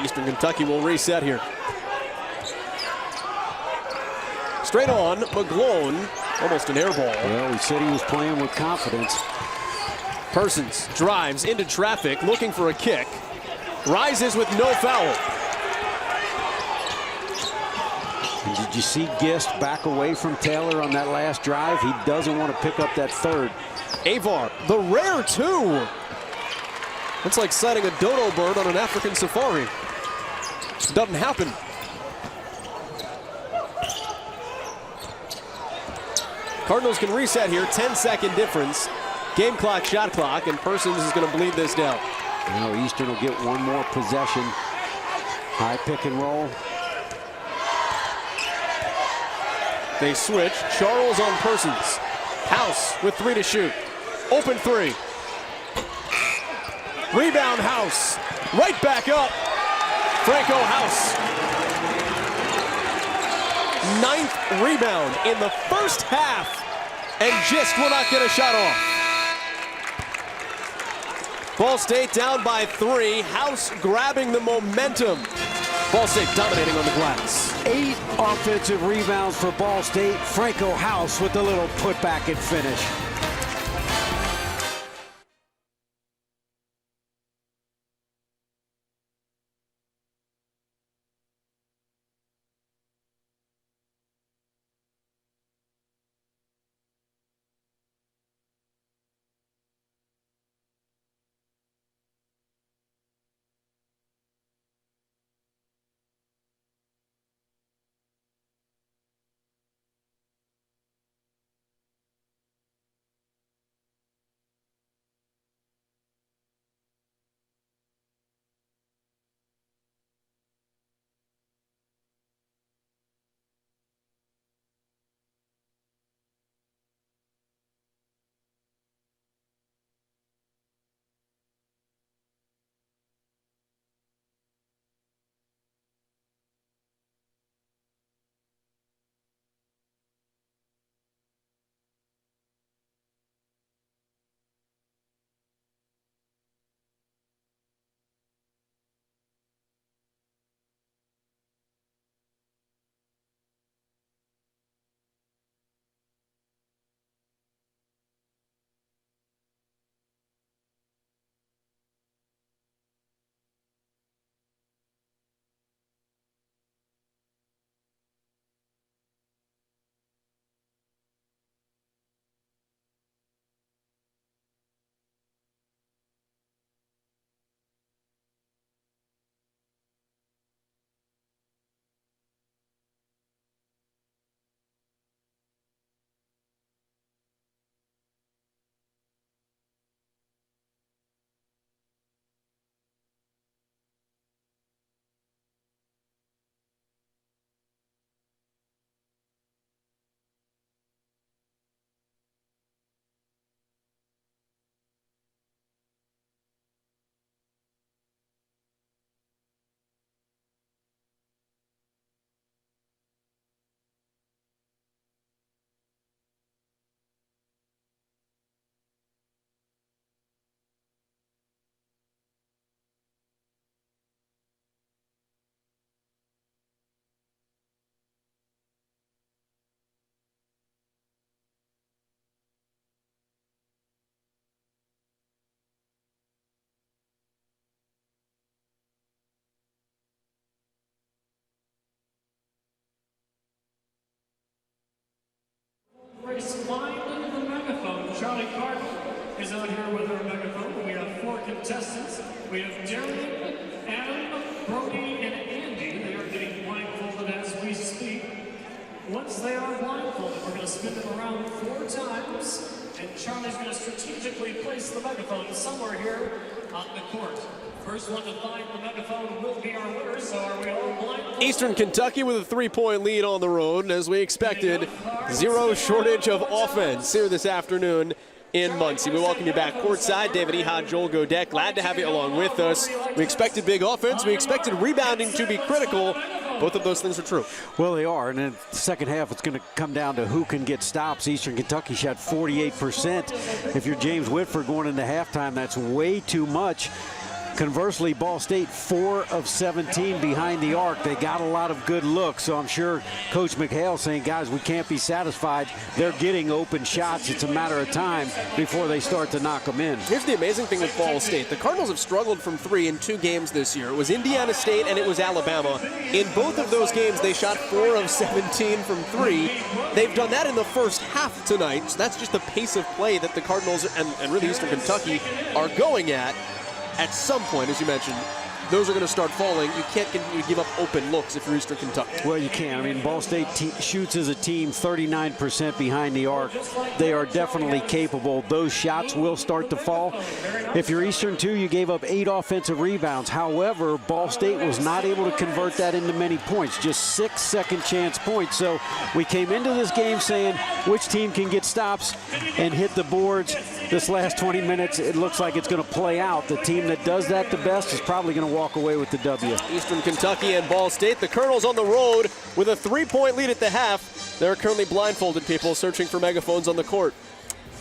Speaker 4: Eastern Kentucky will reset here. Straight on, McGlone, almost an air ball.
Speaker 5: Well, he said he was playing with confidence.
Speaker 4: Persons drives into traffic, looking for a kick. Rises with no foul.
Speaker 5: And did you see Gist back away from Taylor on that last drive? He doesn't want to pick up that 3rd.
Speaker 4: Avar, the rare 2. It's like sighting a dodo bird on an African safari. Doesn't happen. Cardinals can reset here, 10-second difference. Game clock, shot clock, and Persons is going to bleed this down.
Speaker 5: Now Eastern will get one more possession. High pick and roll.
Speaker 4: They switch. Charles on Persons. House with 3 to shoot. Open 3. Rebound House. Right back up. Franco House. 9th rebound in the first half. And Gist will not get a shot off. Ball State down by 3. House grabbing the momentum. Ball State dominating on the glass.
Speaker 5: 8 offensive rebounds for Ball State. Franco House with a little putback and finish.
Speaker 6: viewers, find the megaphone. Charlie Cardinal is out here with our megaphone. We have 4 contestants. We have Darian, Adam, Brody, and Andy. They are getting blindfolded as we speak. Once they are blindfolded, we're going to spin them around 4 times, and Charlie's going to strategically place the megaphone somewhere here on the court. First one to find the megaphone will be our winner, so are we all blindfolded?
Speaker 4: Eastern Kentucky with a 3-point lead on the road, and as we expected, zero shortage of offense here this afternoon in Muncie. We welcome you back courtside. David Ehad, Joel Godek, glad to have you along with us. We expected big offense. We expected rebounding to be critical. Both of those things are true.
Speaker 5: Well, they are, and in the second half, it's going to come down to who can get stops. Eastern Kentucky shot 48%. If you're James Whitford going into halftime, that's way too much. Conversely, Ball State 4 of 17 behind the arc. They got a lot of good looks, so I'm sure Coach McHale saying, guys, we can't be satisfied. They're getting open shots. It's a matter of time before they start to knock them in.
Speaker 4: Here's the amazing thing with Ball State. The Cardinals have struggled from 3 in 2 games this year. It was Indiana State and it was Alabama. In both of those games, they shot 4 of 17 from 3. They've done that in the first half tonight, so that's just the pace of play that the Cardinals and really Eastern Kentucky are going at. At some point, as you mentioned, those are going to start falling. You can't continue to give up open looks if you're Eastern Kentucky.
Speaker 5: Well, you can. I mean, Ball State shoots as a team 39% behind the arc. They are definitely capable. Those shots will start to fall. If you're Eastern, too, you gave up 8 offensive rebounds. However, Ball State was not able to convert that into many points, just 6 second-chance points. So we came into this game saying which team can get stops and hit the boards. This last 20 minutes, it looks like it's going to play out. The team that does that the best is probably going to walk away with the W.
Speaker 4: Eastern Kentucky and Ball State. The Colonels on the road with a 3-point lead at the half. They're currently blindfolded, people searching for megaphones on the court.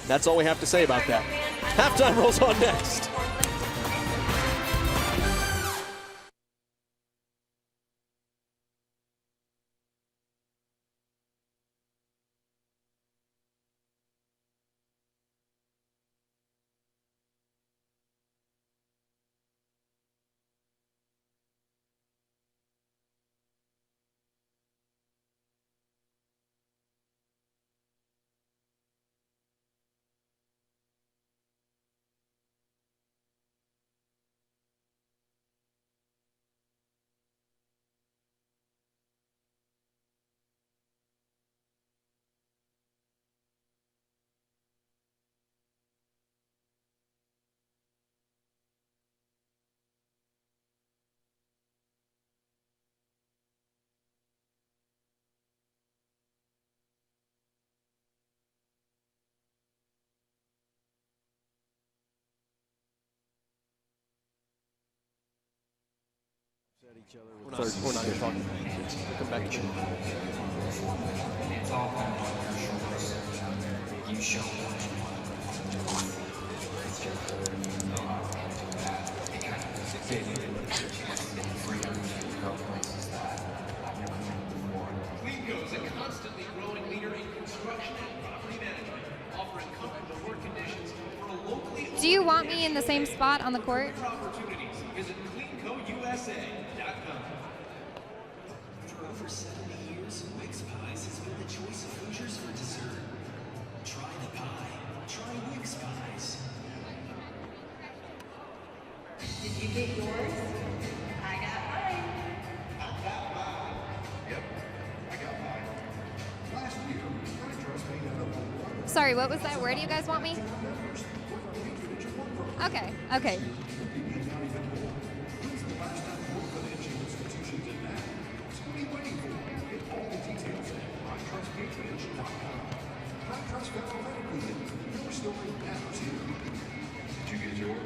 Speaker 4: That's all we have to say about that. Halftime rolls on next. We're not going to talk about it. We'll come back to it.
Speaker 7: It's all kind of on your shoulders. You show them. It's just it kind of succeeded. Freedom to go places that I've never been before.
Speaker 8: Cleanco is a constantly growing leader in construction and property management, offering comfortable work conditions for a locally.
Speaker 1: Do you want me in the same spot on the court?
Speaker 8: Opportunities. Visit cleancousa.com.
Speaker 7: For over 70 years, Wix Pies has been the choice of Hoosiers for dessert. Try the pie. Try Wix Pies.
Speaker 9: Did you get yours? I got mine.
Speaker 2: Yep, I got mine. Last year, I trust me to
Speaker 1: Sorry, what was that? Where do you guys want me? Okay, okay.
Speaker 2: Did you get yours?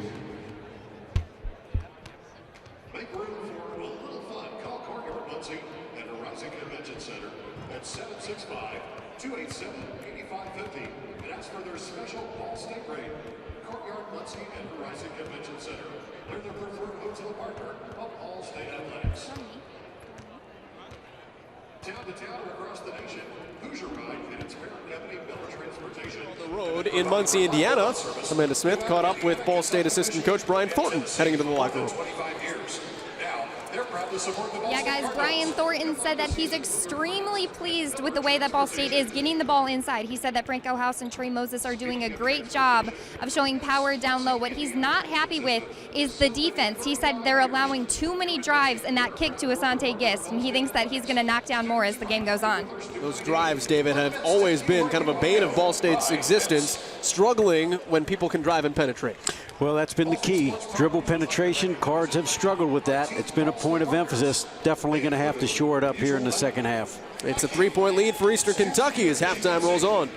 Speaker 2: Make room for a little fun. Call Courtyard Muncie at Horizon Convention Center at 765-287-8550 and ask for their special Ball State rate. Courtyard Muncie and Horizon Convention Center. They're the preferred hotel partner of All State Athletics. Town to town or across the nation, Hoosier Ride and its parent company, Miller Transportation.
Speaker 4: On the road in Muncie, Indiana, Amanda Smith caught up with Ball State assistant coach Brian Thornton heading into the locker room.
Speaker 2: 25 years. Now, they're proud
Speaker 1: Yeah, guys, Brian Thornton said that he's extremely pleased with the way that Ball State is getting the ball inside. He said that Franco House and Trey Moses are doing a great job of showing power down low. What he's not happy with is the defense. He said they're allowing too many drives and that kick to Asante Gist, and he thinks that he's going to knock down more as the game goes on.
Speaker 4: Those drives, David, have always been kind of a bane of Ball State's existence, struggling when people can drive and penetrate.
Speaker 5: Well, that's been the key. Dribble penetration. Cards have struggled with that. It's been a point of emphasis. Definitely going to have to shore it up here in the second half.
Speaker 4: It's a 3-point lead for Eastern Kentucky as halftime rolls on.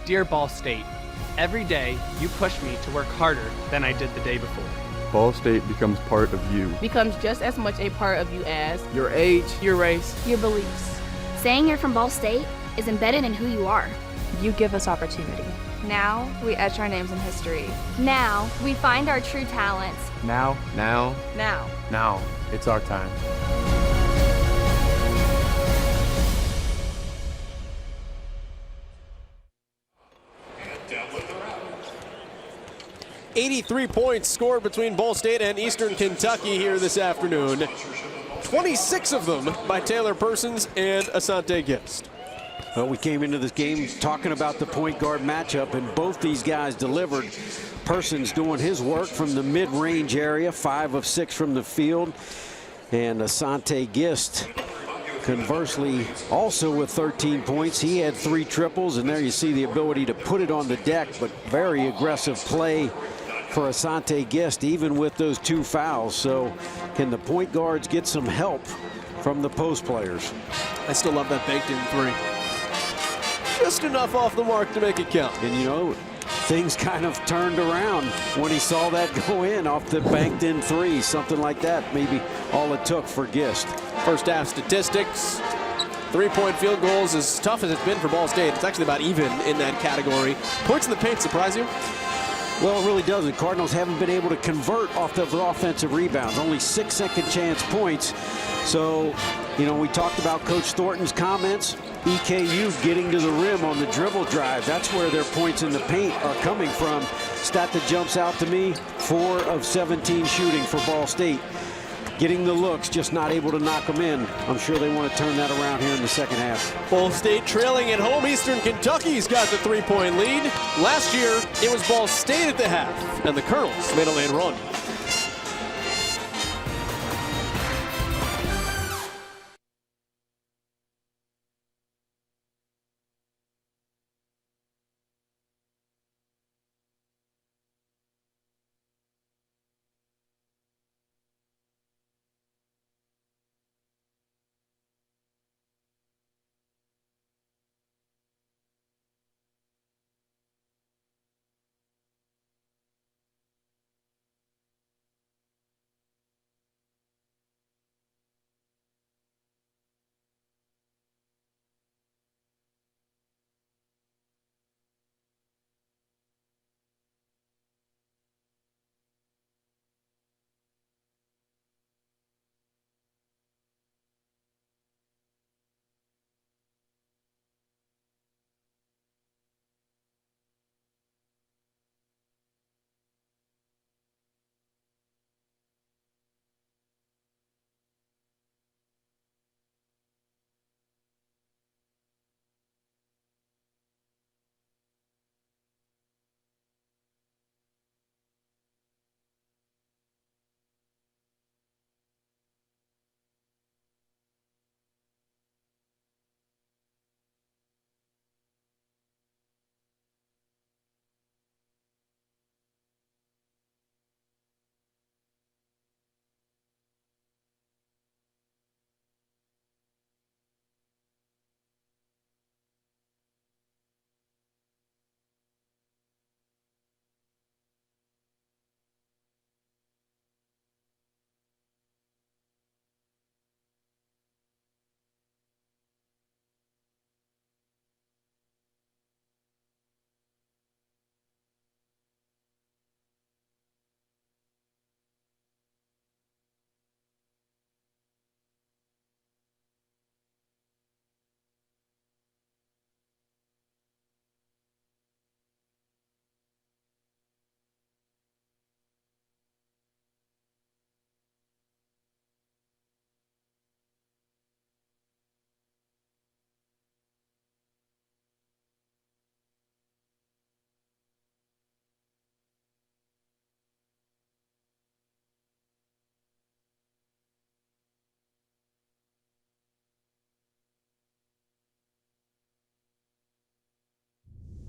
Speaker 10: Dear Ball State, every day you push me to work harder than I did the day before.
Speaker 11: Ball State becomes part of you.
Speaker 12: Becomes just as much a part of you as
Speaker 13: your age, your race,
Speaker 14: your beliefs. Saying you're from Ball State is embedded in who you are.
Speaker 15: You give us opportunity.
Speaker 16: Now we etch our names in history.
Speaker 14: Now we find our true talents.
Speaker 11: Now, it's our time.
Speaker 4: 83 points scored between Ball State and Eastern Kentucky here this afternoon. 26 of them by Taylor Persons and Asante Gist.
Speaker 5: Well, we came into this game talking about the point guard matchup, and both these guys delivered. Persons doing his work from the mid-range area, 5 of 6 from the field. And Asante Gist, conversely, also with 13 points. He had 3 triples, and there you see the ability to put it on the deck, but very aggressive play for Asante Gist, even with those 2 fouls. So can the point guards get some help from the post players?
Speaker 4: I still love that banked in 3. Just enough off the mark to make it count.
Speaker 5: And you know, things kind of turned around when he saw that go in off the banked in 3, something like that. Maybe all it took for Gist.
Speaker 4: First half statistics. 3-point field goals, as tough as it's been for Ball State, it's actually about even in that category. Points in the paint surprise you?
Speaker 5: Well, it really doesn't. Cardinals haven't been able to convert off those offensive rebounds. Only 6 second chance points. So, you know, we talked about Coach Thornton's comments. EKU getting to the rim on the dribble drive. That's where their points in the paint are coming from. Stat that jumps out to me, 4 of 17 shooting for Ball State. Getting the looks, just not able to knock them in. I'm sure they want to turn that around here in the second half.
Speaker 4: Ball State trailing at home. Eastern Kentucky's got the 3-point lead. Last year, it was Ball State at the half, and the Colonels made a late run.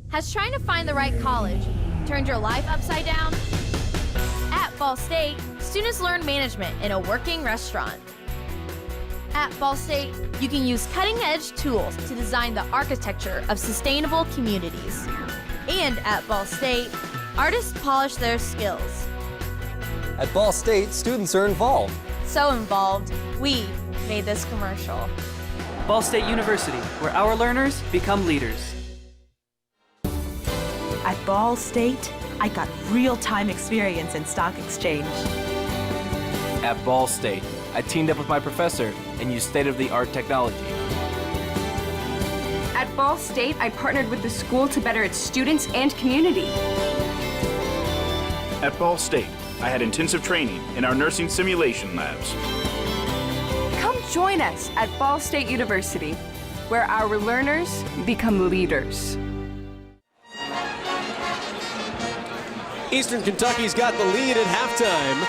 Speaker 13: Has trying to find the right college turned your life upside down? At Ball State, students learn management in a working restaurant. At Ball State, you can use cutting-edge tools to design the architecture of sustainable communities. And at Ball State, artists polish their skills.
Speaker 15: At Ball State, students are involved.
Speaker 13: So involved, we made this commercial.
Speaker 10: Ball State University, where our learners become leaders.
Speaker 17: At Ball State, I got real-time experience in stock exchange.
Speaker 18: At Ball State, I teamed up with my professor and used state-of-the-art technology.
Speaker 16: At Ball State, I partnered with the school to better its students and community.
Speaker 19: At Ball State, I had intensive training in our nursing simulation labs.
Speaker 16: Come join us at Ball State University, where our learners become leaders.
Speaker 4: Eastern Kentucky's got the lead at halftime.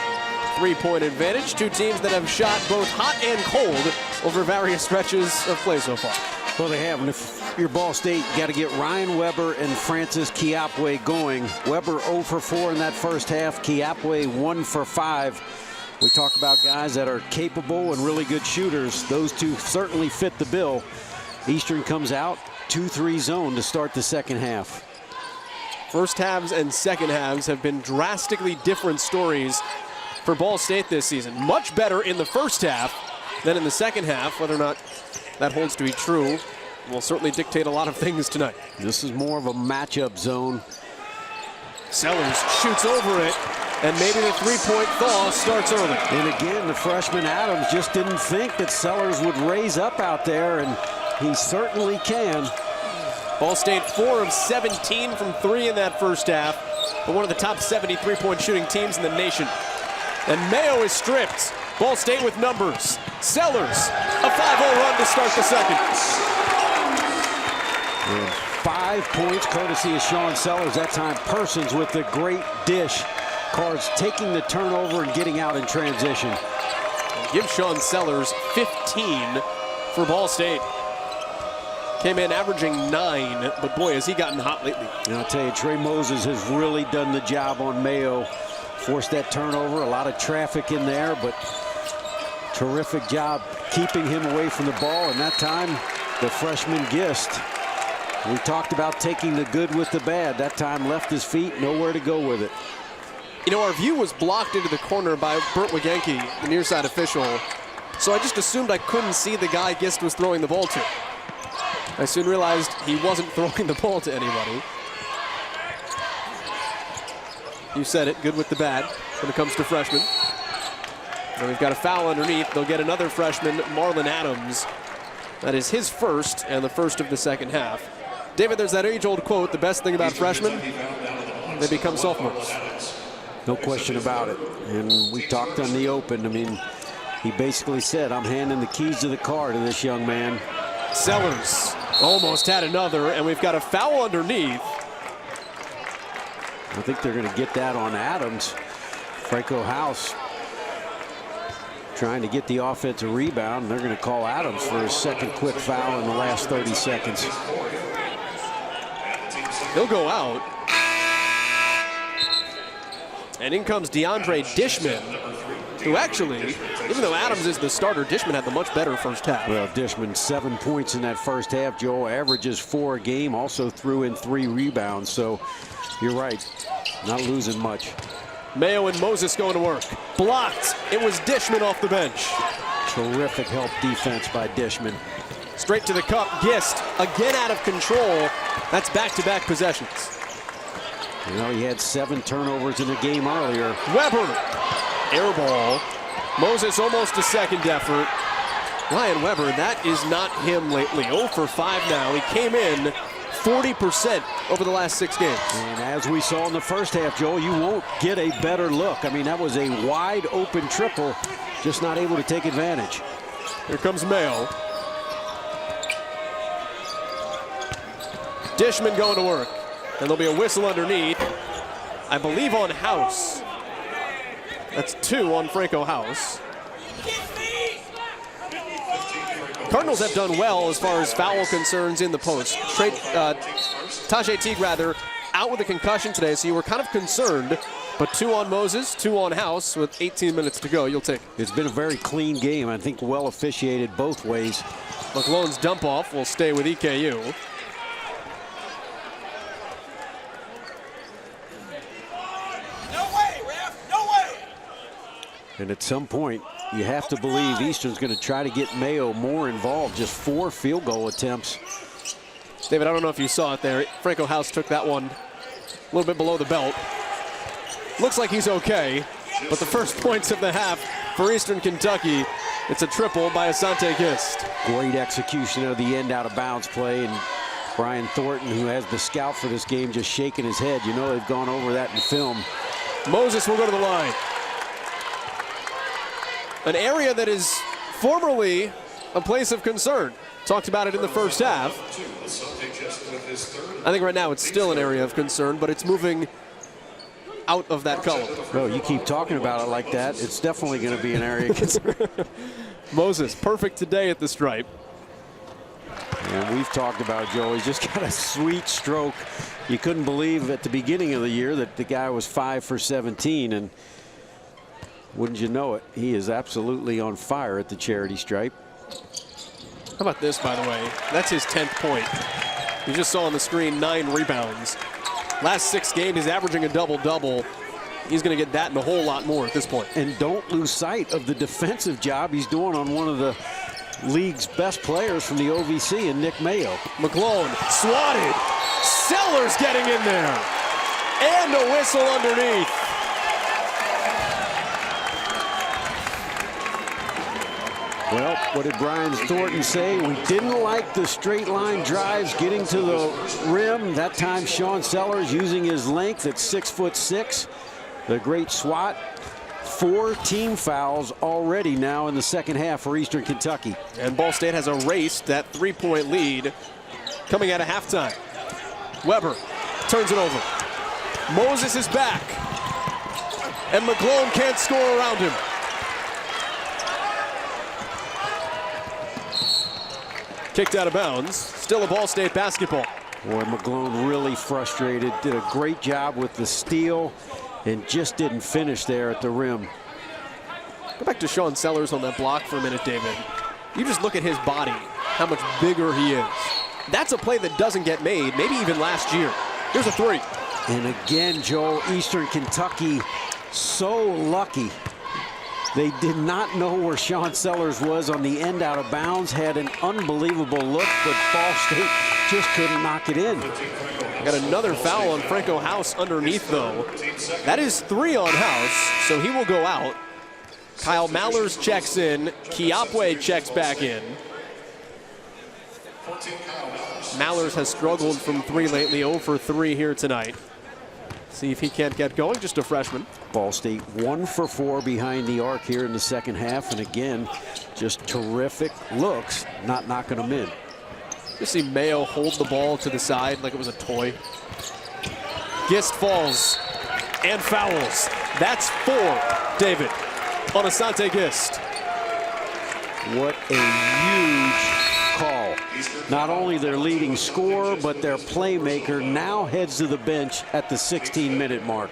Speaker 4: 3-point advantage. Two teams that have shot both hot and cold over various stretches of play so far.
Speaker 5: Well, they have. And if you're Ball State, you got to get Ryan Weber and Francis Kiapwe going. Weber 0 for 4 in that first half. Kiapwe 1 for 5. We talk about guys that are capable and really good shooters. Those two certainly fit the bill. Eastern comes out 2-3 zone to start the second half.
Speaker 4: First halves and second halves have been drastically different stories for Ball State this season. Much better in the first half than in the second half. Whether or not that holds to be true will certainly dictate a lot of things tonight.
Speaker 5: This is more of a matchup zone.
Speaker 4: Sellers shoots over it, and maybe the three-point thaw starts early.
Speaker 5: And again, the freshman Adams just didn't think that Sellers would raise up out there and He certainly can.
Speaker 4: Ball State 4 of 17 from 3 in that first half, but one of the top 73-point shooting teams in the nation. And Mayo is stripped. Ball State with numbers. Sellers, a 5-0 run to start the second.
Speaker 5: And 5 points courtesy of Sean Sellers. That time Persons with the great dish. Cards taking the turnover and getting out in transition.
Speaker 4: Give Sean Sellers 15 for Ball State. Came in averaging 9, but boy, has he gotten hot lately.
Speaker 5: And I'll tell you, Trey Moses has really done the job on Mayo. Forced that turnover, a lot of traffic in there, but terrific job keeping him away from the ball. And that time, the freshman Gist. We talked about taking the good with the bad. That time left his feet, nowhere to go with it.
Speaker 4: You know, our view was blocked into the corner by Burt Wagenke, the near side official. So I just assumed I couldn't see the guy Gist was throwing the ball to. I soon realized he wasn't throwing the ball to anybody. You said it, good with the bad when it comes to freshmen. And we've got a foul underneath. They'll get another freshman, Marlon Adams. That is his first and the first of the second half. David, there's that age-old quote, the best thing about freshmen, they become sophomores.
Speaker 5: No question about it. And we talked on the open. I mean, he basically said, I'm handing the keys to the car to this young man.
Speaker 4: Sellers almost had another, and we've got a foul underneath.
Speaker 5: I think they're going to get that on Adams. Franco House trying to get the offensive rebound, and they're going to call Adams for his second quick foul in the last 30 seconds.
Speaker 4: He'll go out. And in comes DeAndre Dishman, who actually, even though Adams is the starter, Dishman had the much better first half.
Speaker 5: Well, Dishman, 7 points in that first half. Joel averages 4 a game, also threw in 3 rebounds. So you're right, not losing much.
Speaker 4: Mayo and Moses going to work. Blocked. It was Dishman off the bench.
Speaker 5: Terrific help defense by Dishman.
Speaker 4: Straight to the cup. Gist again out of control. That's back-to-back possessions.
Speaker 5: You know, he had 7 turnovers in the game earlier.
Speaker 4: Weber, air ball. Moses almost a second effort. Ryan Weber, that is not him lately. 0 for 5 now. He came in 40% over the last 6 games.
Speaker 5: And as we saw in the first half, Joel, you won't get a better look. I mean, that was a wide open triple, just not able to take advantage.
Speaker 4: Here comes Mayo. Dishman going to work. And there'll be a whistle underneath, I believe on House. That's 2 on Franco House. Cardinals have done well as far as foul concerns in the post. Tajay Teague, rather, out with a concussion today, so you were kind of concerned. But 2 on Moses, 2 on House with 18 minutes to go. You'll take it.
Speaker 5: It's been a very clean game. I think well officiated both ways.
Speaker 4: McClone's dump off will stay with EKU.
Speaker 5: And at some point, you have to believe Eastern's going to try to get Mayo more involved. Just 4 field goal attempts.
Speaker 4: David, I don't know if you saw it there. Franco House took that one a little bit below the belt. Looks like he's okay. But the first points of the half for Eastern Kentucky, it's a triple by Asante Gist.
Speaker 5: Great execution of the end out of bounds play. And Brian Thornton, who has the scout for this game, just shaking his head. You know they've gone over that in film.
Speaker 4: Moses will go to the line. An area that is formerly a place of concern. Talked about it in the first half. I think right now it's still an area of concern, but it's moving out of that column.
Speaker 5: Oh, you keep talking about it like that, it's definitely going to be an area of concern.
Speaker 4: Moses, perfect today at the stripe.
Speaker 5: And we've talked about Joe. He's just got a sweet stroke. You couldn't believe at the beginning of the year that the guy was 5 for 17, and wouldn't you know it, he is absolutely on fire at the charity stripe.
Speaker 4: How about this, by the way? That's his 10th point. You just saw on the screen 9 rebounds. Last 6 games, he's averaging a double-double. He's going to get that and a whole lot more at this point.
Speaker 5: And don't lose sight of the defensive job he's doing on one of the league's best players from the OVC, and Nick Mayo.
Speaker 4: McClone swatted. Sellers getting in there. And a whistle underneath.
Speaker 5: Well, what did Brian Thornton say? We didn't like the straight line drives getting to the rim. That time Sean Sellers using his length at 6'6". The great SWAT. 4 team fouls already now in the second half for Eastern Kentucky.
Speaker 4: And Ball State has erased that 3-point lead coming out of halftime. Weber turns it over. Moses is back. And McGlone can't score around him. Kicked out of bounds. Still a Ball State basketball.
Speaker 5: Boy, McGlone really frustrated. Did a great job with the steal and just didn't finish there at the rim.
Speaker 4: Go back to Sean Sellers on that block for a minute, David. You just look at his body, how much bigger he is. That's a play that doesn't get made, maybe even last year. Here's a 3.
Speaker 5: And again, Joel, Eastern Kentucky so lucky. They did not know where Sean Sellers was on the end out of bounds, had an unbelievable look, but Ball State just couldn't knock it in.
Speaker 4: Got another foul on Franco House underneath, though. That is 3 on House, so he will go out. Kyle Mallers checks in. Kiapwe checks back in. Mallers has struggled from 3 lately, 0 for 3 here tonight. See if he can't get going, just a freshman.
Speaker 5: Ball State 1 for 4 behind the arc here in the second half, and again, just terrific looks, not knocking them in.
Speaker 4: You see Mayo hold the ball to the side like it was a toy. Gist falls and fouls. That's 4, David, on Asante Gist.
Speaker 5: What a huge call. Not only their leading scorer, but their playmaker now heads to the bench at the 16-minute mark.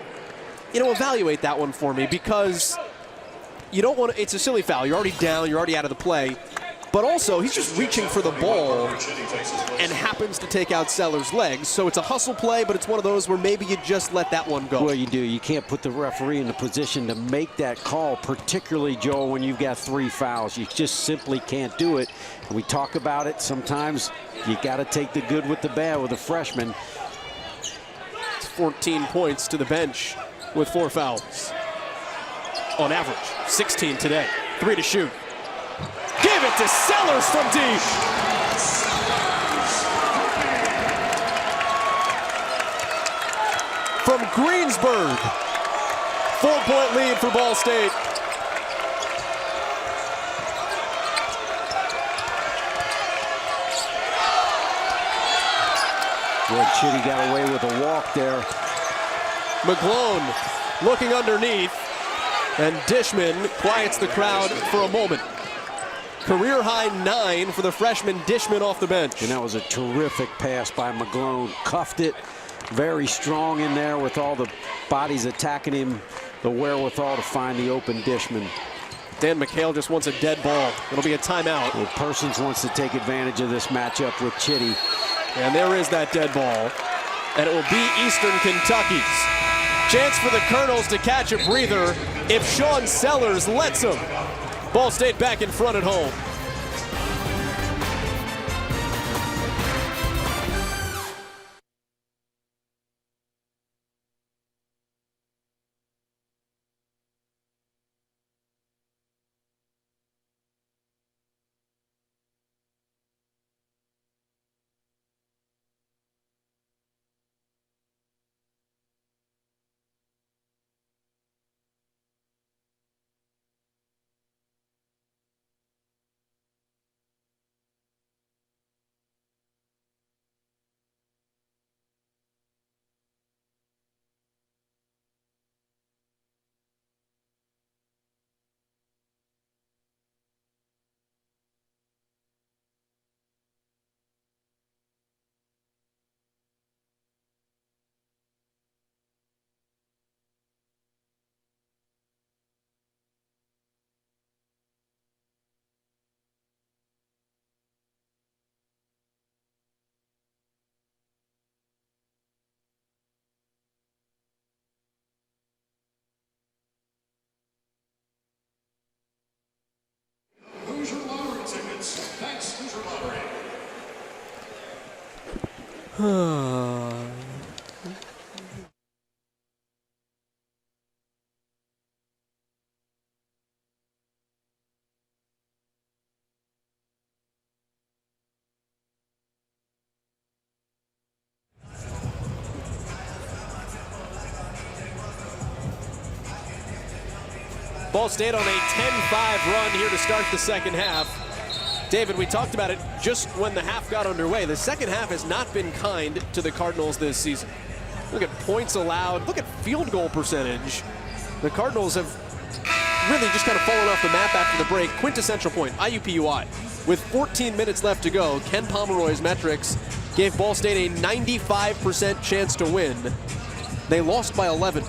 Speaker 4: You know, evaluate that one for me, because you don't want to, it's a silly foul. You're already down, you're already out of the play. But also, he's just reaching for the ball and happens to take out Sellers' legs. So it's a hustle play, but it's one of those where maybe you just let that one go.
Speaker 5: Well, you do. You can't put the referee in the position to make that call, particularly, Joel, when you've got 3 fouls. You just simply can't do it. And we talk about it. Sometimes you got to take the good with the bad with a freshman.
Speaker 4: It's 14 points to the bench with 4 fouls. On average, 16 today. 3 to shoot. Give it to Sellers from deep. From Greensburg. 4-point lead for Ball State.
Speaker 5: Boy, Chitty got away with a walk there.
Speaker 4: McGlone looking underneath, and Dishman quiets the crowd for a moment. Career high 9 for the freshman Dishman off the bench.
Speaker 5: And that was a terrific pass by McGlone. Cuffed it, very strong in there with all the bodies attacking him, the wherewithal to find the open Dishman.
Speaker 4: Dan McHale just wants a dead ball. It'll be a timeout.
Speaker 5: Well, Persons wants to take advantage of this matchup with Chitty.
Speaker 4: And there is that dead ball. And it will be Eastern Kentucky's. Chance for the Colonels to catch a breather if Sean Sellers lets them. Ball State back in front at home.
Speaker 2: Hoosier Lottery tickets. Thanks, Hoosier Lottery.
Speaker 4: Ball State on a 10-5 run here to start the second half. David, we talked about it just when the half got underway. The second half has not been kind to the Cardinals this season. Look at points allowed. Look at field goal percentage. The Cardinals have really just kind of fallen off the map after the break. Quintessential point, IUPUI. With 14 minutes left to go, Ken Pomeroy's metrics gave Ball State a 95% chance to win. They lost by 11.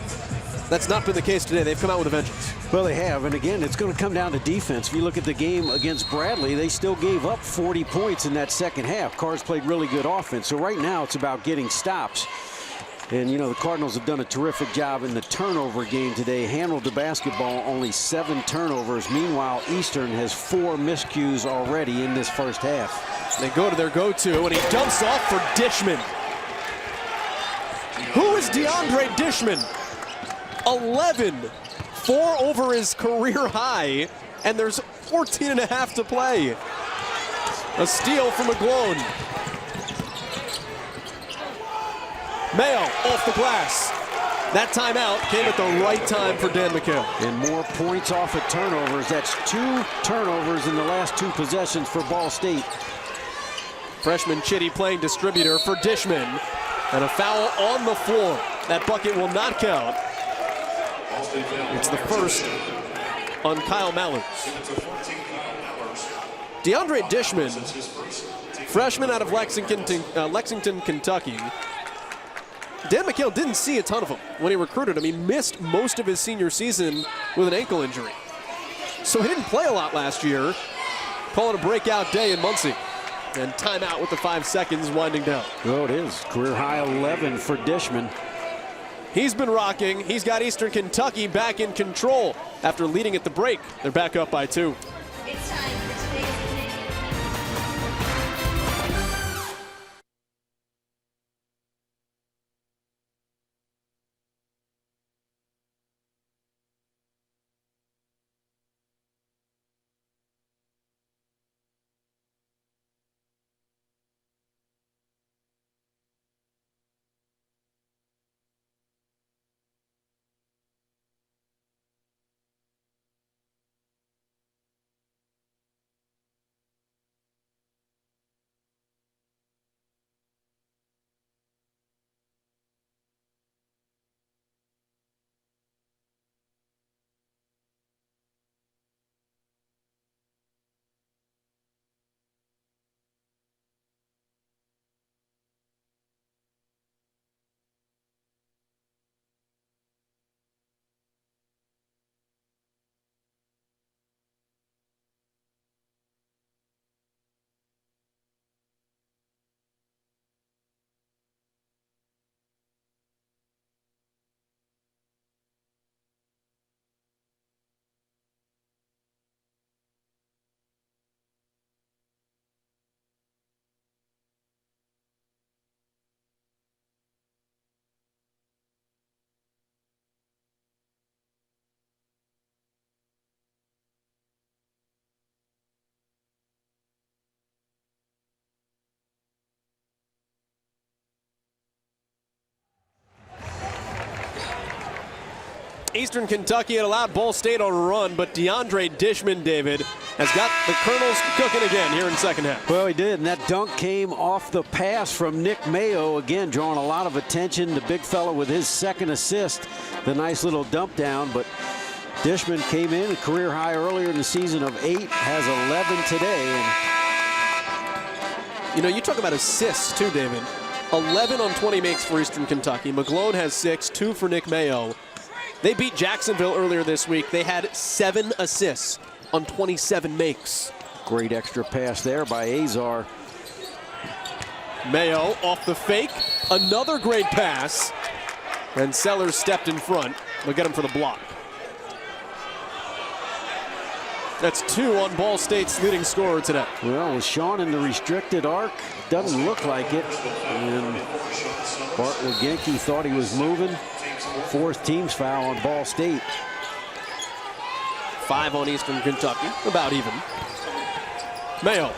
Speaker 4: That's not been the case today. They've come out with a vengeance.
Speaker 5: Well, they have, and again, it's going to come down to defense. If you look at the game against Bradley, they still gave up 40 points in that second half. Cards played really good offense, so right now it's about getting stops. And, you know, the Cardinals have done a terrific job in the turnover game today, handled the basketball, only 7 turnovers. Meanwhile, Eastern has 4 miscues already in this first half.
Speaker 4: They go to their go-to, and he dumps off for Dishman. Who is DeAndre Dishman? 11, 4 over his career high, and there's 14 and a half to play. A steal from McGlone. Mayo off the glass. That timeout came at the right time for Dan McHale.
Speaker 5: And more points off of turnovers. That's 2 turnovers in the last 2 possessions for Ball State.
Speaker 4: Freshman Chitty playing distributor for Dishman. And a foul on the floor. That bucket will not count. It's the first on Kyle Mallers. DeAndre Dishman, freshman out of Lexington, Kentucky. Dan McHale didn't see a ton of him when he recruited him. He missed most of his senior season with an ankle injury. So he didn't play a lot last year. Call it a breakout day in Muncie. And timeout with the 5 seconds winding down.
Speaker 5: Oh, it is. Career high 11 for Dishman.
Speaker 4: He's been rocking. He's got Eastern Kentucky back in control after leading at the break. They're back up by 2.
Speaker 9: It's time for today's
Speaker 4: Eastern Kentucky had allowed Ball State on a run, but DeAndre Dishman, David, has got the Colonels cooking again here in the second half.
Speaker 5: Well, he did, and that dunk came off the pass from Nick Mayo, again drawing a lot of attention. The big fella with his second assist, the nice little dump down, but Dishman came in, a career high earlier in the season of 8, has 11 today. And
Speaker 4: you know, you talk about assists too, David. 11 on 20 makes for Eastern Kentucky. McGlone has 6, 2 for Nick Mayo. They beat Jacksonville earlier this week. They had 7 assists on 27 makes.
Speaker 5: Great extra pass there by Azar.
Speaker 4: Mayo off the fake. Another great pass. And Sellers stepped in front. They'll get him for the block. That's 2 on Ball State's leading scorer today.
Speaker 5: Well, with Sean in the restricted arc, doesn't look like it. And Bart Legenke thought he was moving. 4th team's foul on Ball State.
Speaker 4: 5 on Eastern Kentucky, about even. Mayo.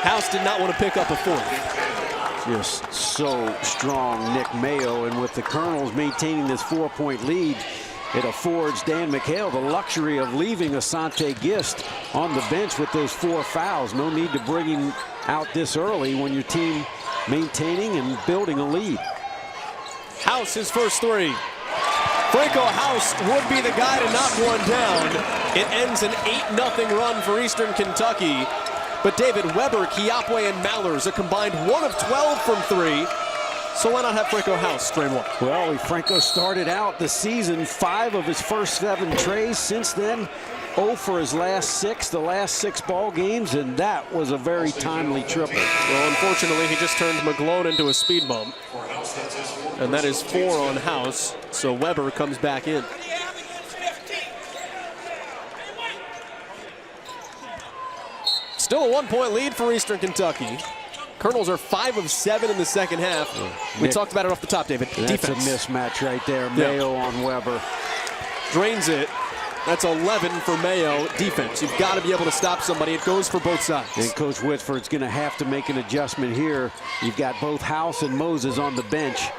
Speaker 4: House did not want to pick up a 4th.
Speaker 5: Just so strong, Nick Mayo. And with the Colonels maintaining this 4-point lead, It affords Dan McHale the luxury of leaving Asante Gist on the bench with those 4 fouls. No need to bring him out this early when your team maintaining and building a lead.
Speaker 4: House his first 3. Franco House would be the guy to knock one down. It ends an 8-0 run for Eastern Kentucky. But David Weber, Kiapwe, and Mallers a combined 1 of 12 from 3. So why not have Franco House strain one?
Speaker 5: Well, Franco started out the season 5 of his first 7 trays. Since then, 0 for his last 6, the last 6 ball games, and that was a very timely triple.
Speaker 4: Well, unfortunately, he just turned McGlone into a speed bump. And that is 4 on House, so Weber comes back in. Still a 1-point lead for Eastern Kentucky. Colonels are 5 of 7 in the second half. We talked about it off the top, David.
Speaker 5: That's
Speaker 4: defense.
Speaker 5: a mismatch right there. Mayo on Weber.
Speaker 4: Drains it. That's 11 for Mayo. Defense. You've got to be able to stop somebody. It goes for both sides.
Speaker 5: And Coach Whitford's going to have to make an adjustment here. You've got both House and Moses on the bench.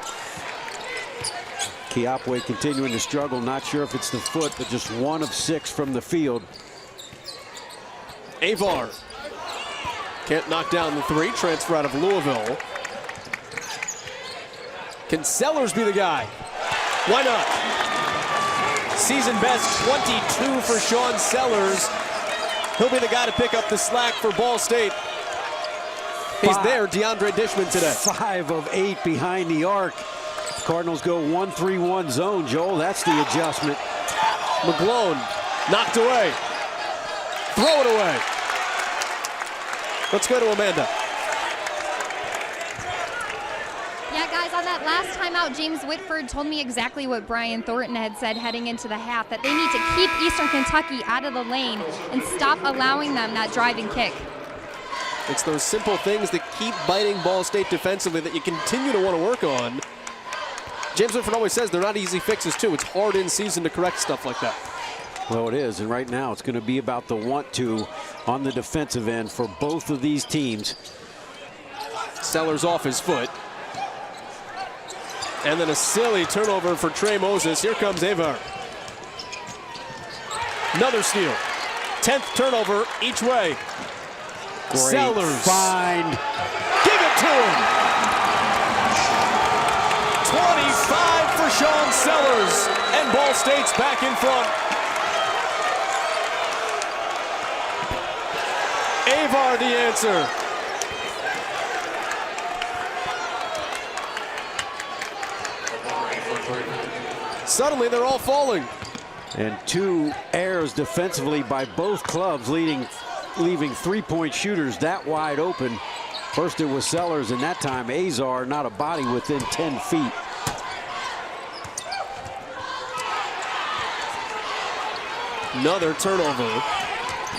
Speaker 5: Kiapwe continuing to struggle. Not sure if it's the foot, but just 1 of 6 from the field.
Speaker 4: Avar can't knock down the 3. Transfer out of Louisville. Can Sellers be the guy? Why not? Season best 22 for Sean Sellers. He'll be the guy to pick up the slack for Ball State. He's there, DeAndre Dishman today.
Speaker 5: 5 of 8 behind the arc. Cardinals go 1-3-1 zone, Joel. That's the adjustment.
Speaker 4: McGlone knocked away. Throw it away. Let's go to Amanda.
Speaker 1: Yeah, guys, on that last timeout, James Whitford told me exactly what Brian Thornton had said heading into the half, that they need to keep Eastern Kentucky out of the lane and stop allowing them that driving kick.
Speaker 4: It's those simple things that keep biting Ball State defensively that you continue to want to work on. James Whitford always says they're not easy fixes, too. It's hard in season to correct stuff like that.
Speaker 5: Well, it is, and right now it's going to be about the want-to on the defensive end for both of these teams.
Speaker 4: Sellers off his foot. And then a silly turnover for Trey Moses. Here comes Avar. Another steal. 10th turnover each way.
Speaker 5: Great
Speaker 4: Sellers.
Speaker 5: Find.
Speaker 4: Give it to him. 25 for Sean Sellers. And Ball State's back in front. Avar the answer. Suddenly they're all falling.
Speaker 5: And 2 errors defensively by both clubs, leaving 3-point shooters that wide open. First it was Sellers, and that time Azar, not a body within 10 feet.
Speaker 4: Another turnover.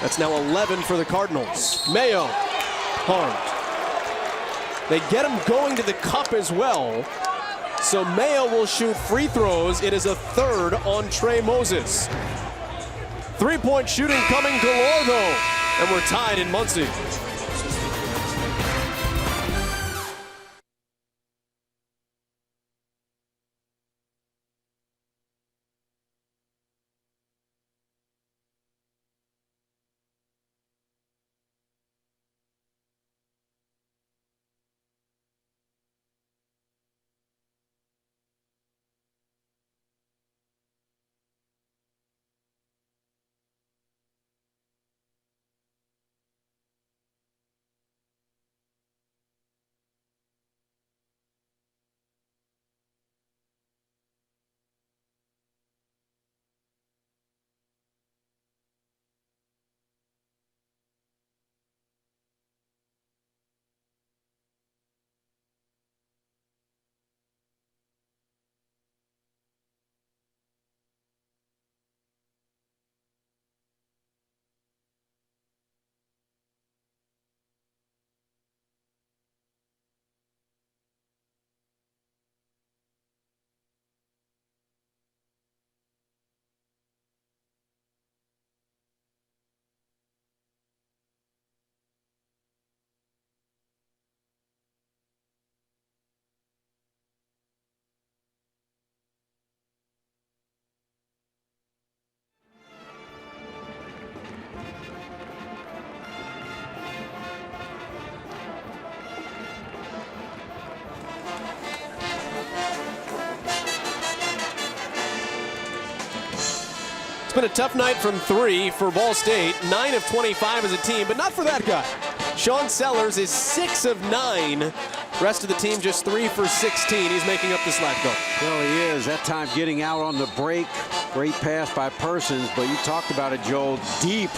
Speaker 4: That's now 11 for the Cardinals. Mayo harmed. They get him going to the cup as well. So Mayo will shoot free throws. It is a 3rd on Trey Moses. 3-point shooting coming galore though. And we're tied in Muncie. been a tough night from 3 for Ball State. 9 of 25 as a team, but not for that guy. Sean Sellers is 6 of 9. Rest of the team just 3 for 16. He's making up the slack though.
Speaker 5: Well, he is. That time getting out on the break. Great pass by Persons, but you talked about it, Joel. Deep.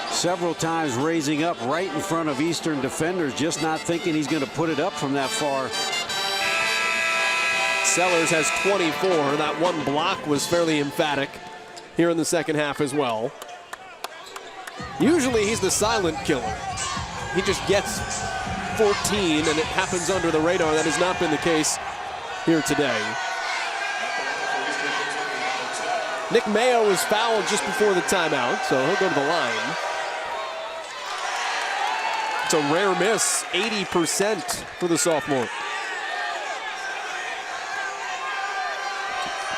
Speaker 5: Several times raising up right in front of Eastern defenders, just not thinking he's going to put it up from that far.
Speaker 4: Sellers has 24. That one block was fairly emphatic here in the second half as well. Usually he's the silent killer. He just gets 14 and it happens under the radar. That has not been the case here today. Nick Mayo was fouled just before the timeout, so he'll go to the line. It's a rare miss, 80% for the sophomore.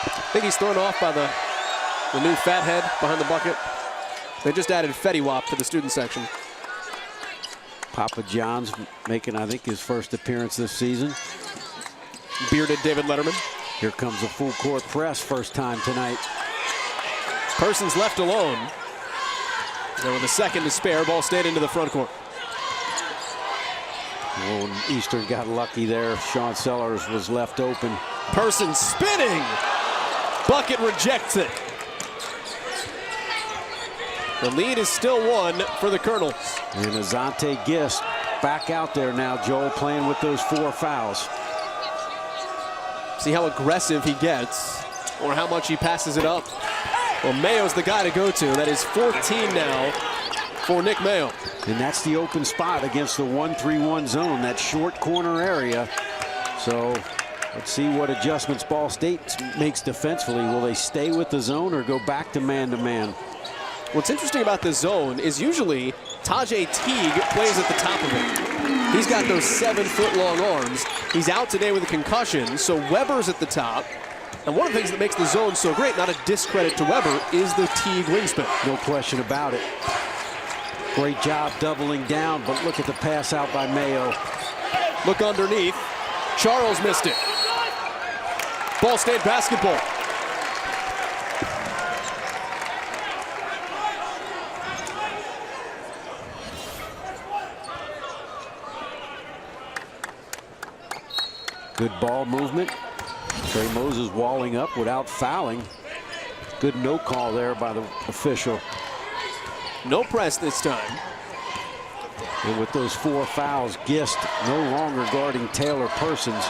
Speaker 4: I think he's thrown off by the new fat head behind the bucket. They just added Fetty Wap to the student section.
Speaker 5: Papa John's making, I think, his first appearance this season.
Speaker 4: Bearded David Letterman.
Speaker 5: Here comes a full court press, first time tonight.
Speaker 4: Persons left alone. Then with a second to spare, Ball State into the front court.
Speaker 5: Well, Eastern got lucky there. Sean Sellers was left open.
Speaker 4: Persons spinning. Bucket rejects it. The lead is still 1 for the Colonels.
Speaker 5: And Azante Gist back out there now, Joel, playing with those 4 fouls.
Speaker 4: See how aggressive he gets or how much he passes it up. Well, Mayo's the guy to go to. That is 14 now for Nick Mayo.
Speaker 5: And that's the open spot against the 1-3-1 zone, that short corner area. So let's see what adjustments Ball State makes defensively. Will they stay with the zone or go back to man-to-man?
Speaker 4: What's interesting about this zone is usually Tajay Teague plays at the top of it. He's got those 7-foot-long arms. He's out today with a concussion, so Weber's at the top. And one of the things that makes the zone so great, not a discredit to Weber, is the Teague wingspan.
Speaker 5: No question about it. Great job doubling down, but look at the pass out by Mayo.
Speaker 4: Look underneath. Charles missed it. Ball State basketball.
Speaker 5: Good ball movement. Trey Moses walling up without fouling. Good no call there by the official.
Speaker 4: No press this time.
Speaker 5: And with those 4 fouls, Gist no longer guarding Taylor Persons.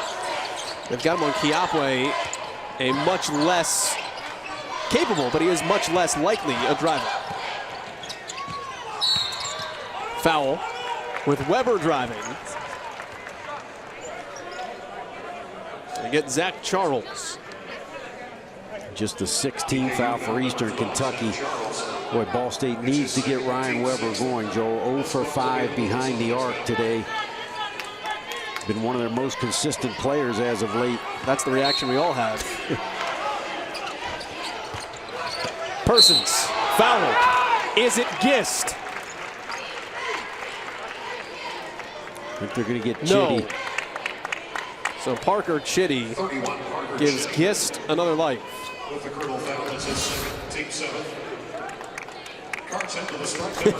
Speaker 4: They've got him on Kiapwe, a much less capable, but he is much less likely a driver. Foul with Weber driving. They get Zach Charles.
Speaker 5: Just the 16th foul for Eastern Kentucky. Boy, Ball State needs to get Ryan Weber going, Joel. 0 for 5 behind the arc today. Been one of their most consistent players as of late.
Speaker 4: That's the reaction we all have. Persons fouled. Is it Gist?
Speaker 5: I think they're going to get Chitty.
Speaker 4: No. So Parker Chitty gives Gist another life.
Speaker 2: With the Colonel foul, it's his second, team 7.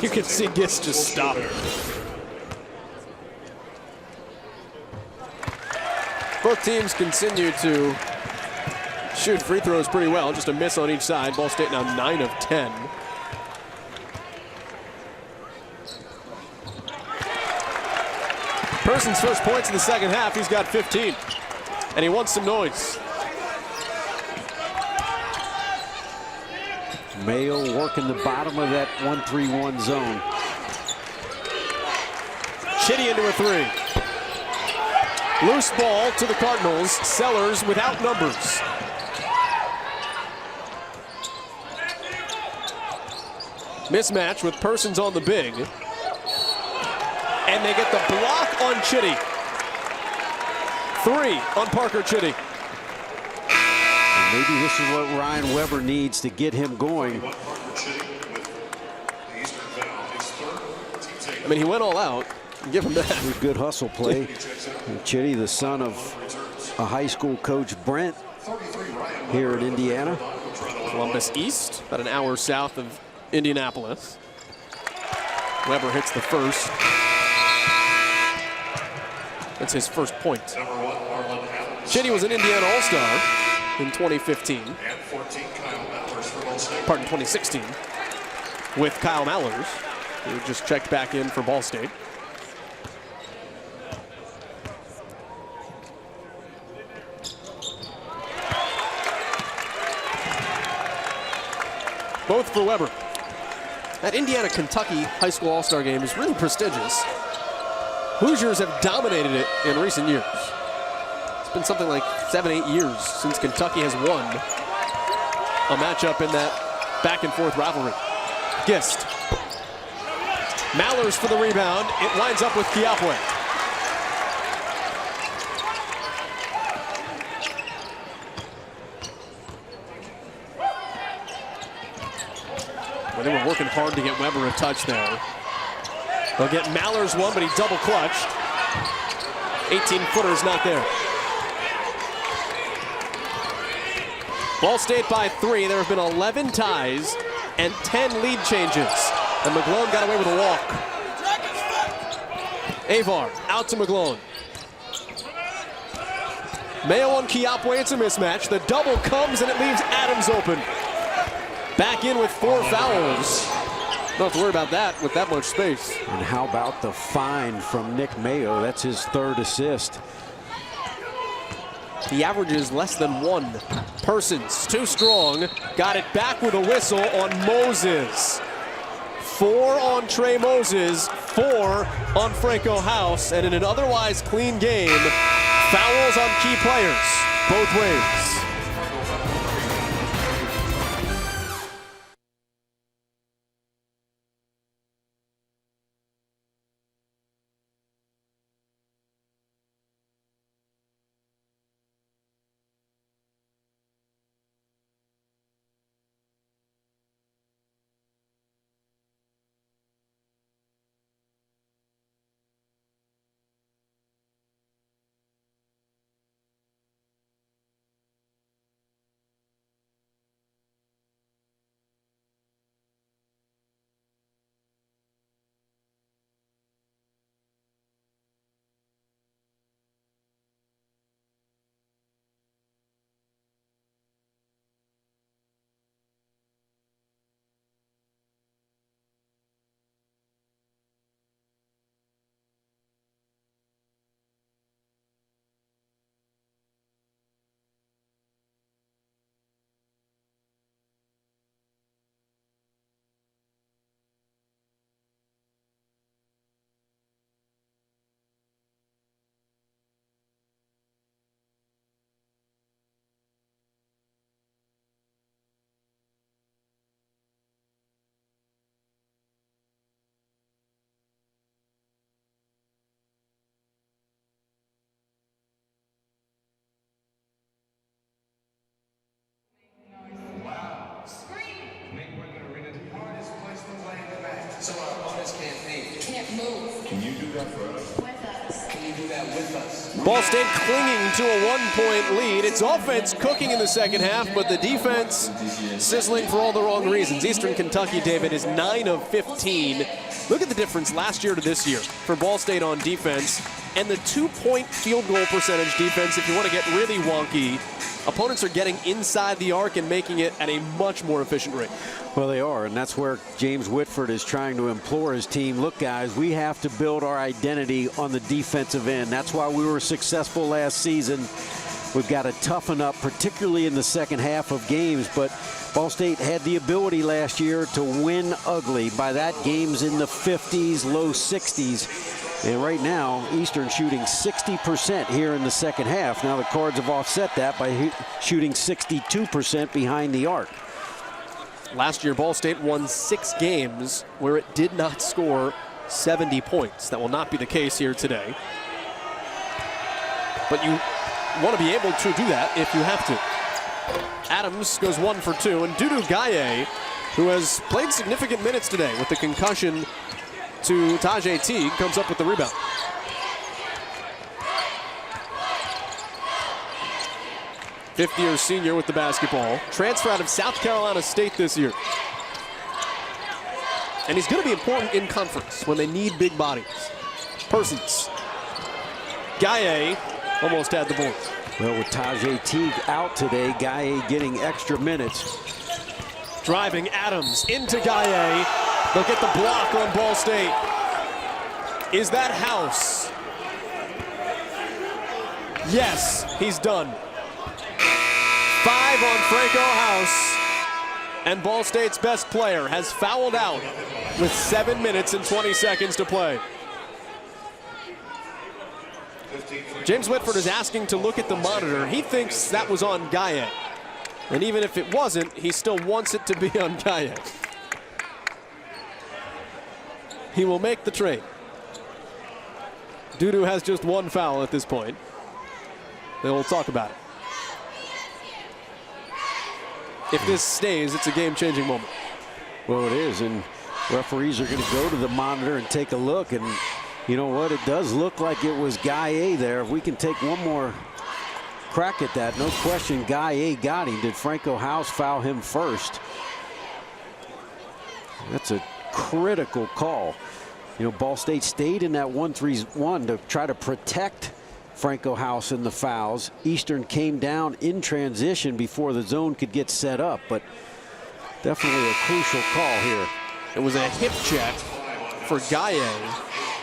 Speaker 4: You can see Gist just stop. Both teams continue to shoot free throws pretty well. Just a miss on each side. Ball State now 9 of 10. Persons' first points in the second half. He's got 15. And he wants some noise.
Speaker 5: Mayo working the bottom of that 1-3-1 zone.
Speaker 4: Chitty into a 3. Loose ball to the Cardinals. Sellers without numbers. Mismatch with Persons on the big. And they get the block on Chitty. 3 on Parker Chitty.
Speaker 5: And maybe this is what Ryan Weber needs to get him going.
Speaker 4: I mean, he went all out. Give him that.
Speaker 5: Good hustle play. And Chitty, the son of a high school coach, Brent, here at Indiana.
Speaker 4: Columbus East, about an hour south of Indianapolis. Weber hits the first. That's his first point. Chitty was an Indiana All-Star in 2015. Pardon, 2016. With Kyle Mallers, who just checked back in for Ball State. Both for Weber. That Indiana-Kentucky high school all-star game is really prestigious. Hoosiers have dominated it in recent years. It's been something like 7-8 years since Kentucky has won a matchup in that back-and-forth rivalry. Gist. Mallers for the rebound. It winds up with Kiapwe. Well, they were working hard to get Weber a touch there. They'll get Mallers one, but he double clutched. 18-footer's not there. Ball State by 3. There have been 11 ties and 10 lead changes. And McGlone got away with a walk. Avar out to McGlone. Mayo on Kiapwe, it's a mismatch. The double comes and it leaves Adams open. Back in with 4 fouls. Don't have to worry about that with that much space.
Speaker 5: And how about the find from Nick Mayo? That's his 3rd assist.
Speaker 4: He averages less than 1. Persons, too strong. Got it back with a whistle on Moses. 4 on Trey Moses, 4 on Franco House. And in an otherwise clean game, fouls on key players, both ways.
Speaker 8: So our opponents can't move. Can you do that for us? With us. Can you do that with us?
Speaker 4: Ball State clinging to a 1-point lead. Its offense cooking in the second half, but the defense sizzling for all the wrong reasons. Eastern Kentucky, David, is 9 of 15. Look at the difference last year to this year for Ball State on defense. And the 2-point field goal percentage defense, if you want to get really wonky, opponents are getting inside the arc and making it at a much more efficient rate.
Speaker 5: Well, they are, and that's where James Whitford is trying to implore his team. Look, guys, we have to build our identity on the defensive end. That's why we were successful last season. We've got to toughen up, particularly in the second half of games. But Ball State had the ability last year to win ugly. By that, games in the 50s, low 60s. And right now, Eastern shooting 60% here in the second half. Now the Cards have offset that by shooting 62% behind the arc.
Speaker 4: Last year, Ball State won 6 games where it did not score 70 points. That will not be the case here today. But you want to be able to do that if you have to. Adams goes 1 for 2, and Dudu Gaye, who has played significant minutes today with the concussion to Tajay Teague, comes up with the rebound. Fifth-year senior with the basketball. Transfer out of South Carolina State this year. And he's going to be important in conference when they need big bodies. Persons. Gaye almost had the board.
Speaker 5: Well, with Tajay Teague out today, Gaye getting extra minutes.
Speaker 4: Driving Adams into Gaye. They'll get the block on Ball State. Is that House? Yes, he's done. 5 on Franco House. And Ball State's best player has fouled out with 7 minutes and 20 seconds to play. James Whitford is asking to look at the monitor. He thinks that was on Gaye. And even if it wasn't, he still wants it to be on Gaye. He will make the trade. Dudu has just 1 foul at this point. They will talk about it. If this stays, it's a game-changing moment.
Speaker 5: Well, it is, and referees are going to go to the monitor and take a look, and you know what? It does look like it was Gaye there. If we can take one more crack at that, no question, Gaye got him. Did Franco House foul him first? That's a critical call. You know, Ball State stayed in that 1-3-1 to try to protect Franco House in the fouls. Eastern came down in transition before the zone could get set up, but definitely a crucial call here.
Speaker 4: It was a hip check for Gaye.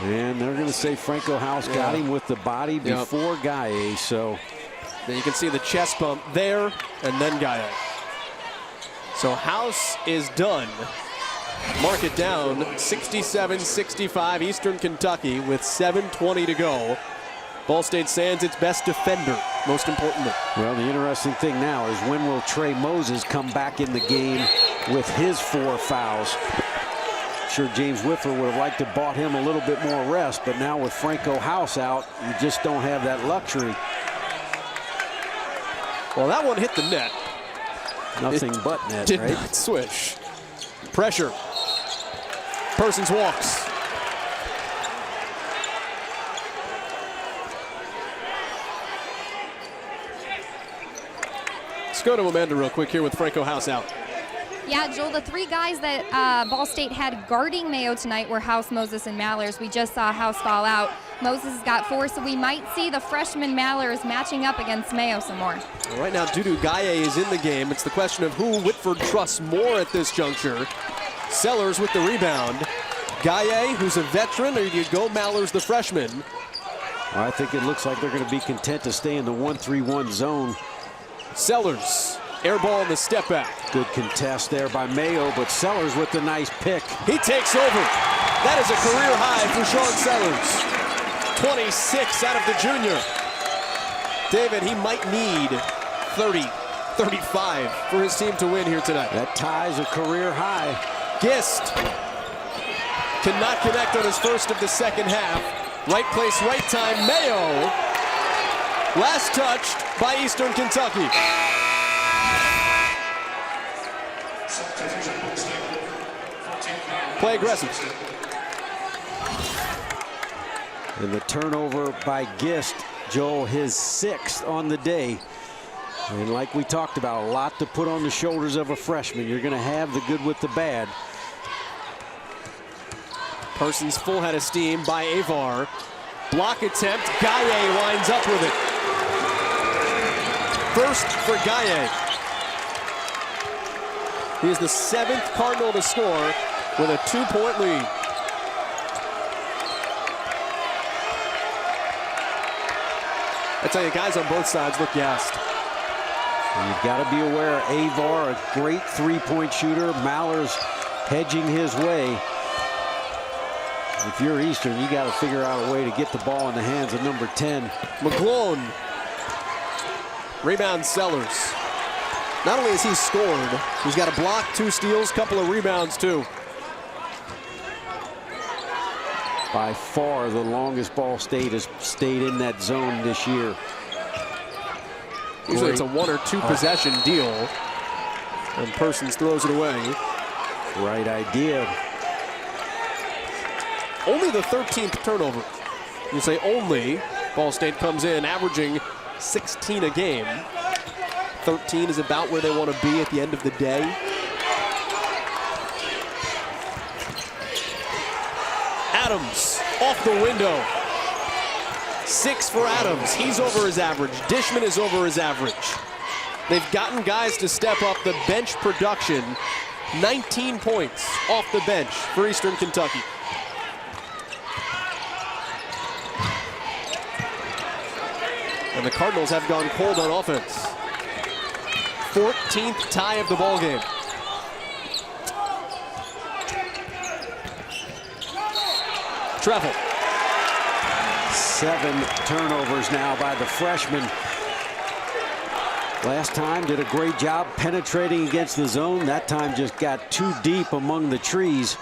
Speaker 5: And they're going to say Franco House got him with the body before Gaye, so.
Speaker 4: Then you can see the chest bump there, and then Gaye. So House is done. Mark it down, 67-65 Eastern Kentucky with 7:20 to go. Ball State sands its best defender, most importantly.
Speaker 5: Well, the interesting thing now is when will Trey Moses come back in the game with his 4 fouls? I'm sure James Whitford would have liked to bought him a little bit more rest, but now with Franco House out, you just don't have that luxury.
Speaker 4: Well, that one hit the net.
Speaker 5: Nothing but net,
Speaker 4: did
Speaker 5: right?
Speaker 4: Not swish. Pressure. Persons walks. Let's go to Amanda real quick here with Franco House out.
Speaker 1: Yeah, Joel, the 3 guys that Ball State had guarding Mayo tonight were House, Moses, and Mallers. We just saw House fall out. Moses has got 4, so we might see the freshman Mallers matching up against Mayo some more.
Speaker 4: Well, right now, Dudu Gaye is in the game. It's the question of who Whitford trusts more at this juncture. Sellers with the rebound. Gaye, who's a veteran, or do you go Mallers, the freshman?
Speaker 5: Well, I think it looks like they're going to be content to stay in the 1-3-1 zone.
Speaker 4: Sellers, air ball in the step back.
Speaker 5: Good contest there by Mayo, but Sellers with the nice pick.
Speaker 4: He takes over. That is a career high for Sean Sellers. 26 out of the junior. David, he might need 30, 35 for his team to win here tonight.
Speaker 5: That ties a career high.
Speaker 4: Gist cannot connect on his first of the second half. Right place, right time. Mayo, last touched by Eastern Kentucky. Play aggressive.
Speaker 5: And the turnover by Gist, Joel, his 6th on the day. And like we talked about, a lot to put on the shoulders of a freshman. You're going to have the good with the bad.
Speaker 4: Persons full head of steam by Avar. Block attempt. Gaye lines up with it. First for Gaye. He is the 7th Cardinal to score with a 2-point lead. I tell you, guys on both sides look gassed.
Speaker 5: And you've got to be aware, Avar, a great 3-point shooter. Mallers hedging his way. If you're Eastern, you got to figure out a way to get the ball in the hands of number 10.
Speaker 4: McGlone. Rebound Sellers. Not only has he scored, he's got a block, 2 steals, couple of rebounds too.
Speaker 5: By far the longest Ball State has stayed in that zone this year.
Speaker 4: Usually it's a 1 or 2 possession deal, and Persons throws it away.
Speaker 5: Right idea.
Speaker 4: Only the 13th turnover. You say only. Ball State comes in averaging 16 a game. 13 is about where they want to be at the end of the day. Adams off the window. 6 for Adams. He's over his average. Dishman is over his average. They've gotten guys to step up the bench production. 19 points off the bench for Eastern Kentucky. And the Cardinals have gone cold on offense. 14th tie of the ball game. Treffel.
Speaker 5: 7 turnovers now by the freshman. Last time did a great job penetrating against the zone. That time just got too deep among the trees.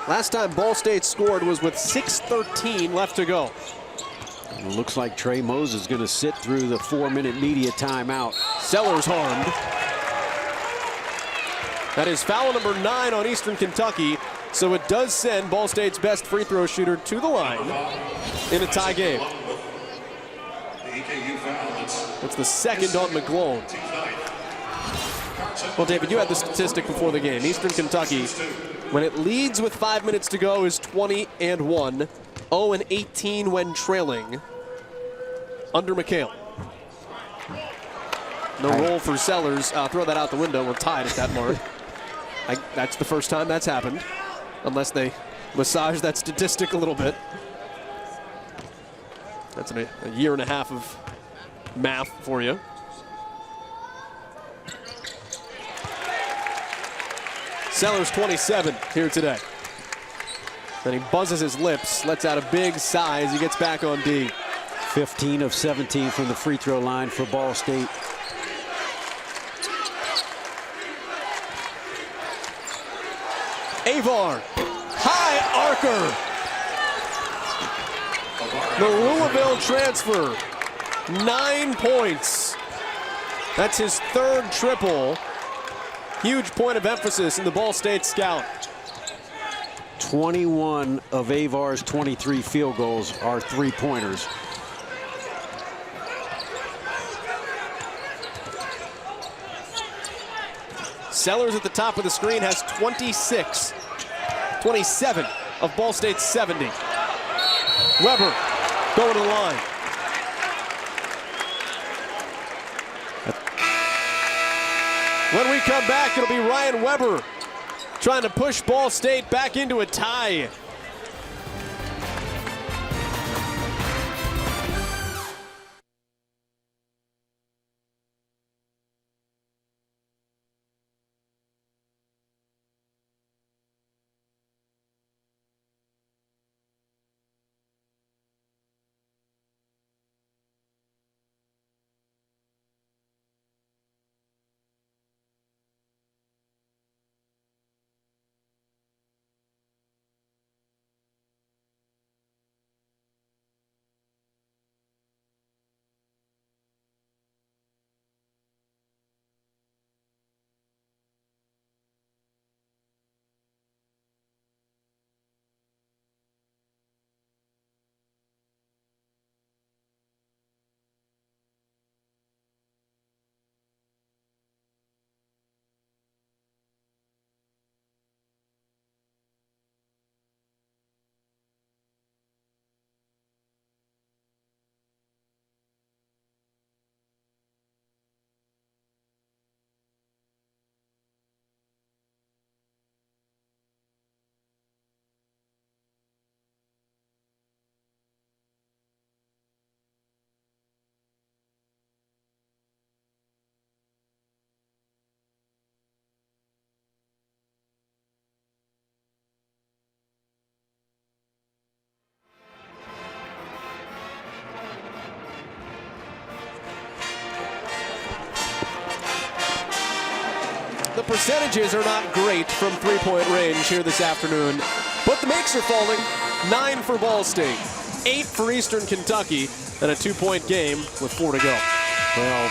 Speaker 4: Last time Ball State scored was with 6:13 left to go.
Speaker 5: It looks like Trey Moses is going to sit through the 4-minute media timeout.
Speaker 4: Sellers harmed. That is foul number 9 on Eastern Kentucky, so it does send Ball State's best free throw shooter to the line in a tie game. That's the second on McGlone. Well, David, you had the statistic before the game. Eastern Kentucky, when it leads with 5 minutes to go, is 20-1, 0-18 when trailing under McHale. No roll for Sellers. Throw that out the window. We're tied at that mark. That's the first time that's happened, unless they massage that statistic a little bit. That's a year and a half of math for you. Sellers 27 here today. Then he buzzes his lips, lets out a big sigh as he gets back on D.
Speaker 5: 15 of 17 from the free throw line for Ball State.
Speaker 4: Avar, high arcer. The Louisville transfer, 9 points. That's his 3rd triple. Huge point of emphasis in the Ball State scout.
Speaker 5: 21 of Avar's 23 field goals are 3-pointers.
Speaker 4: Sellers at the top of the screen has 26. 27 of Ball State's 70. Weber going to the line. When we come back, it'll be Ryan Weber trying to push Ball State back into a tie. The percentages are not great from 3-point range here this afternoon, but the makes are falling. 9 for Ball State, 8 for Eastern Kentucky, and a 2-point game with 4 to go.
Speaker 5: Well,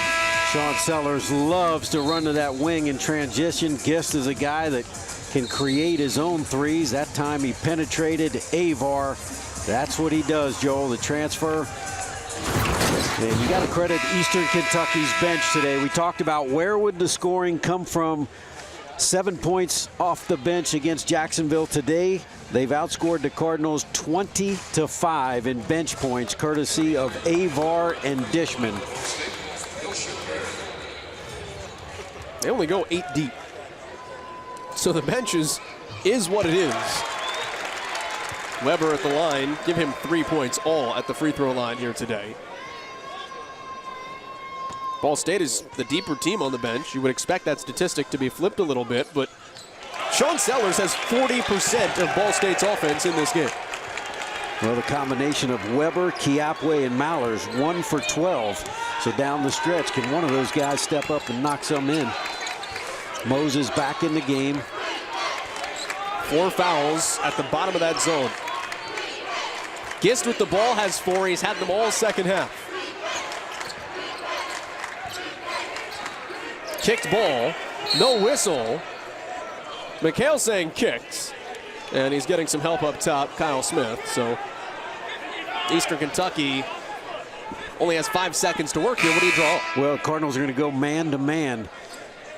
Speaker 5: Sean Sellers loves to run to that wing in transition. Gist is a guy that can create his own threes. That time he penetrated Avar That's what he does, Joel, the transfer. And you got to credit Eastern Kentucky's bench today. We talked about where would the scoring come from. 7 points off the bench against Jacksonville today. They've outscored the Cardinals 20-5 in bench points, courtesy of Avar and Dishman.
Speaker 4: They only go 8 deep. So the bench is what it is. Weber at the line, give him 3 points all at the free throw line here today. Ball State is the deeper team on the bench. You would expect that statistic to be flipped a little bit, but Sean Sellers has 40% of Ball State's offense in this game.
Speaker 5: Well, the combination of Weber, Kiapwe, and Mallers, 1 for 12. So down the stretch, can one of those guys step up and knock some in? Moses back in the game.
Speaker 4: 4 fouls at the bottom of that zone. Gist with the ball has 4. He's had them all second half. Kicked ball, no whistle. McHale saying kicked, and he's getting some help up top, Kyle Smith. So Eastern Kentucky only has 5 seconds to work here. What do you draw?
Speaker 5: Well, Cardinals are going to go man-to-man.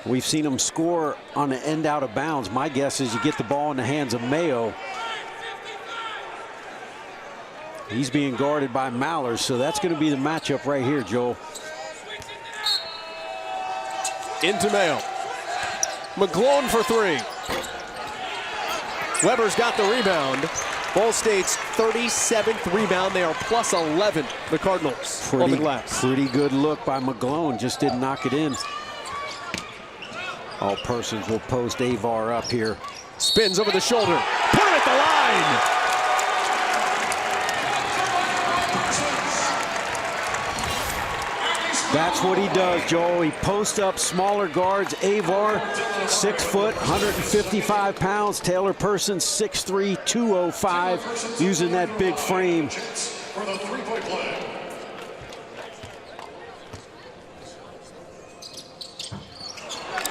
Speaker 5: We've seen them score on the end out of bounds. My guess is you get the ball in the hands of Mayo. He's being guarded by Mallers, so that's going to be the matchup right here, Joel.
Speaker 4: Into Mayo. McGlone for 3. Weber's got the rebound. Ball State's 37th rebound. They are plus 11, the Cardinals, on the glass.
Speaker 5: Pretty good look by McGlone. Just didn't knock it in. All persons will post Avar up here.
Speaker 4: Spins over the shoulder. Put it at the line.
Speaker 5: That's what he does, Joel. He posts up smaller guards. Avar, 6 foot, 155 pounds. Taylor Persons, 6'3", 205, using that big frame.
Speaker 2: For the three-point play.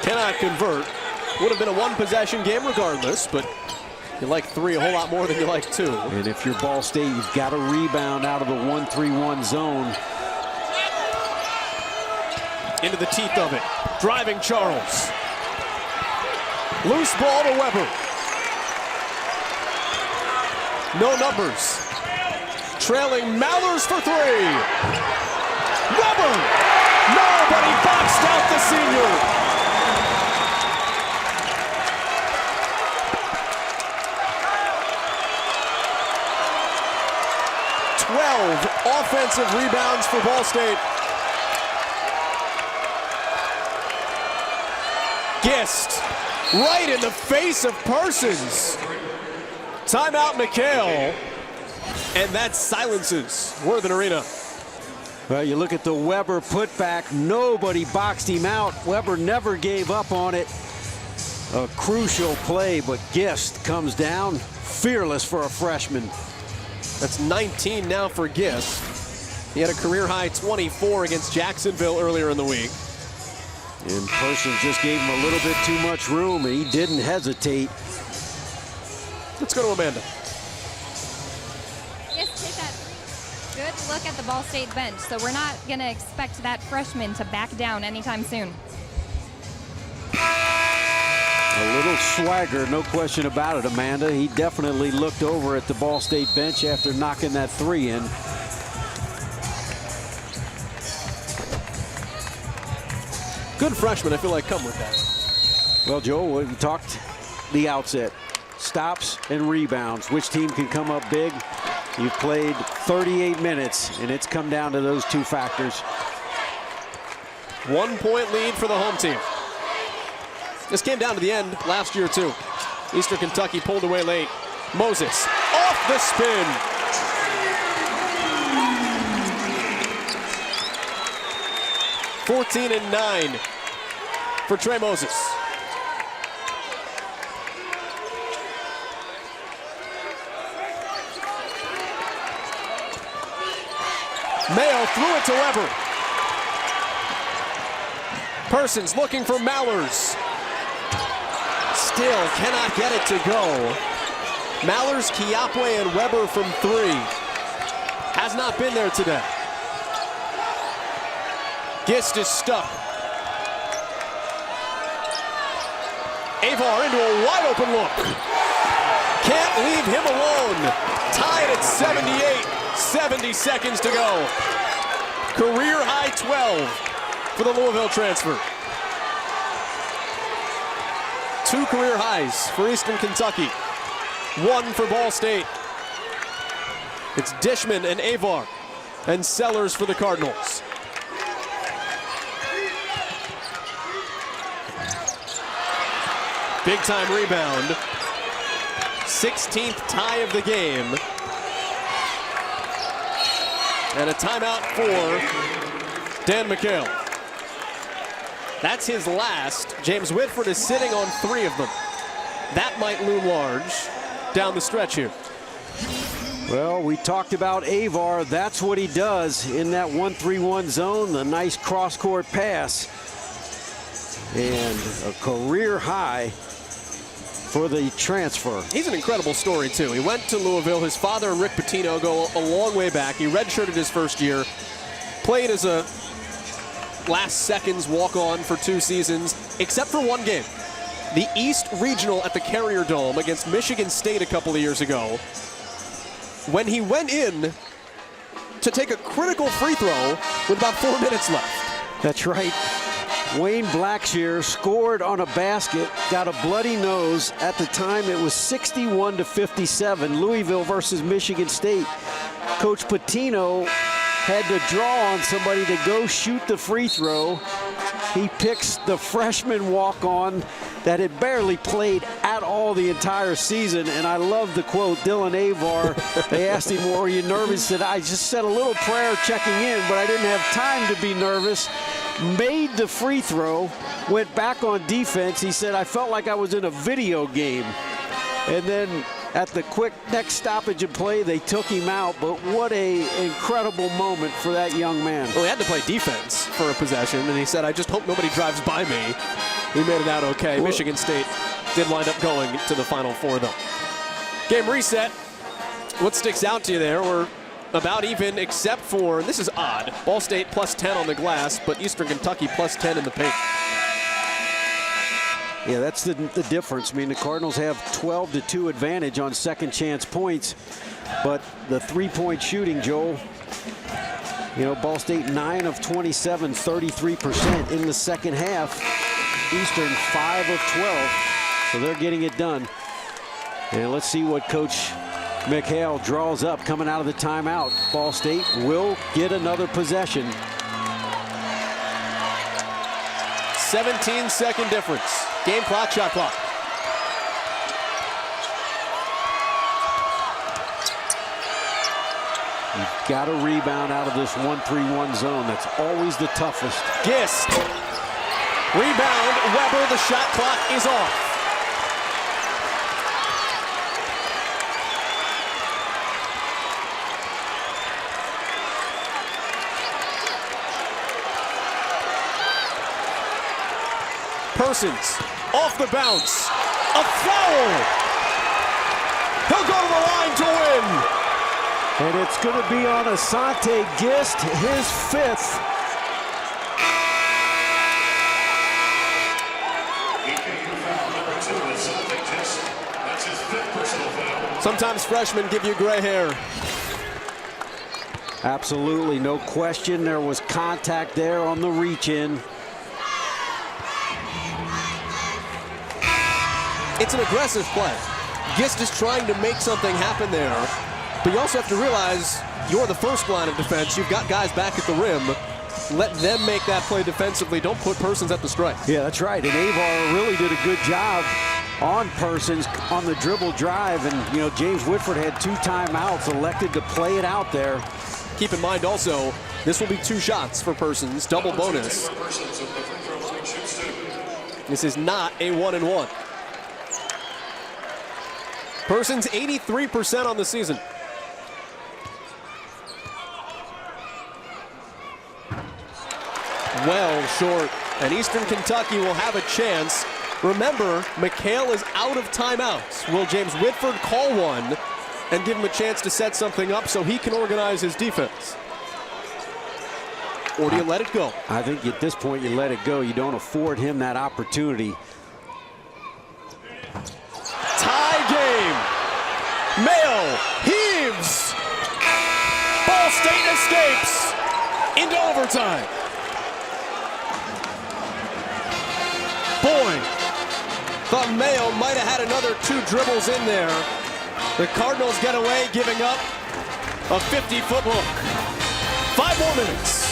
Speaker 4: Cannot convert. Would have been a 1-possession game regardless, but you like 3 a whole lot more than you like 2.
Speaker 5: And if you're Ball State, you've got to rebound out of the 1-3-1 zone.
Speaker 4: Into the teeth of it. Driving Charles. Loose ball to Weber. No numbers. Trailing Mallers for 3. Weber! Nobody boxed out the senior. Offensive rebounds for Ball State. Gist right in the face of Persons. Timeout McHale. And that silences Worthen Arena.
Speaker 5: Well, you look at the Weber putback. Nobody boxed him out. Weber never gave up on it. A crucial play, but Gist comes down fearless for a freshman.
Speaker 4: That's 19 now for Gist. He had a career-high 24 against Jacksonville earlier in the week.
Speaker 5: And Persons just gave him a little bit too much room, and he didn't hesitate.
Speaker 4: Let's go to Amanda.
Speaker 1: Yes, take that. Good look at the Ball State bench. So we're not going to expect that freshman to back down anytime soon.
Speaker 5: A little swagger, no question about it, Amanda. He definitely looked over at the Ball State bench after knocking that 3 in.
Speaker 4: Good freshman, I feel like, come with that.
Speaker 5: Well, Joel, we talked the outset. Stops and rebounds. Which team can come up big? You've played 38 minutes, and it's come down to those 2 factors.
Speaker 4: 1-point lead for the home team. This came down to the end last year, too. Eastern Kentucky pulled away late. Moses off the spin. (14-9) for Trey Moses. Mayo threw it to Weber. Persons looking for Mallers. Still cannot get it to go. Mallers, Kiapwe, and Weber from 3. Has not been there today. Gist is stuck. Avar into a wide open look. Can't leave him alone. Tied at 78. 70 seconds to go. Career high 12 for the Louisville transfer. 2 career highs for Eastern Kentucky. 1 for Ball State. It's Dishman and Avar and Sellers for the Cardinals. Big time rebound. 16th tie of the game. And a timeout for Dan McHale. That's his last. James Whitford is sitting on 3 of them. That might loom large down the stretch here.
Speaker 5: Well, we talked about Avar. That's what he does in that 1-3-1 zone. The nice cross-court pass. And a career high for the transfer.
Speaker 4: He's an incredible story, too. He went to Louisville. His father and Rick Pitino go a long way back. He redshirted his first year. Played as a last seconds walk-on for 2 seasons, except for 1 game. The East Regional at the Carrier Dome against Michigan State a couple of years ago, when he went in to take a critical free throw with about 4 minutes left.
Speaker 5: That's right. Wayne Blackshear scored on a basket, got a bloody nose. At the time, it was 61-57, Louisville versus Michigan State. Coach Pitino had to draw on somebody to go shoot the free throw. He picks the freshman walk-on that had barely played at all the entire season. And I love the quote, Dylan Avar. They asked him, were you nervous? He said, I just said a little prayer checking in, but I didn't have time to be nervous. Made the free throw, went back on defense. He said, I felt like I was in a video game. And then at the quick next stoppage of play, they took him out. But what a incredible moment for that young man.
Speaker 4: Well, he had to play defense for a possession, and he said, I just hope nobody drives by me. He made it out okay. Well, Michigan State did wind up going to the Final Four, though. Game reset. What sticks out to you there? We're about even, except for, and this is odd, Ball State plus 10 on the glass, but Eastern Kentucky plus 10 in the paint.
Speaker 5: Yeah, that's the difference. I mean, the Cardinals have 12-2 advantage on second chance points, but the three-point shooting, Joel, you know, Ball State 9 of 27, 33% in the second half. Eastern 5 of 12, so they're getting it done. And let's see what Coach McHale draws up coming out of the timeout. Ball State will get another possession.
Speaker 4: 17-second difference. Game clock, shot clock.
Speaker 5: You've got to rebound out of this 1-3-1 zone. That's always the toughest.
Speaker 4: Gist. Rebound, Weber, the shot clock is off. Persons, off the bounce, a foul! He'll go to the line to win!
Speaker 5: And it's going to be on Asante Gist, his 5th.
Speaker 4: Sometimes freshmen give you gray hair.
Speaker 5: Absolutely, no question. There was contact there on the reach-in.
Speaker 4: It's an aggressive play. Gist is trying to make something happen there, but you also have to realize you're the first line of defense. You've got guys back at the rim. Let them make that play defensively. Don't put Persons at the strike.
Speaker 5: Yeah, that's right. And Avar really did a good job on Persons on the dribble drive. And, you know, James Whitford had 2 timeouts, elected to play it out there.
Speaker 4: Keep in mind also, this will be 2 shots for Persons, double bonus. This is not a 1-and-1. Persons 83% on the season. Well short, and Eastern Kentucky will have a chance Remember, McHale is out of timeouts. Will James Whitford call one and give him a chance to set something up so he can organize his defense? Or do you let it go?
Speaker 5: I think at this point you let it go. You don't afford him that opportunity.
Speaker 4: Tie game. Mayo heaves. Ball State escapes into overtime. Boy, thought Mayo might have had another 2 dribbles in there. The Cardinals get away, giving up a 50-foot hook. 5 more minutes.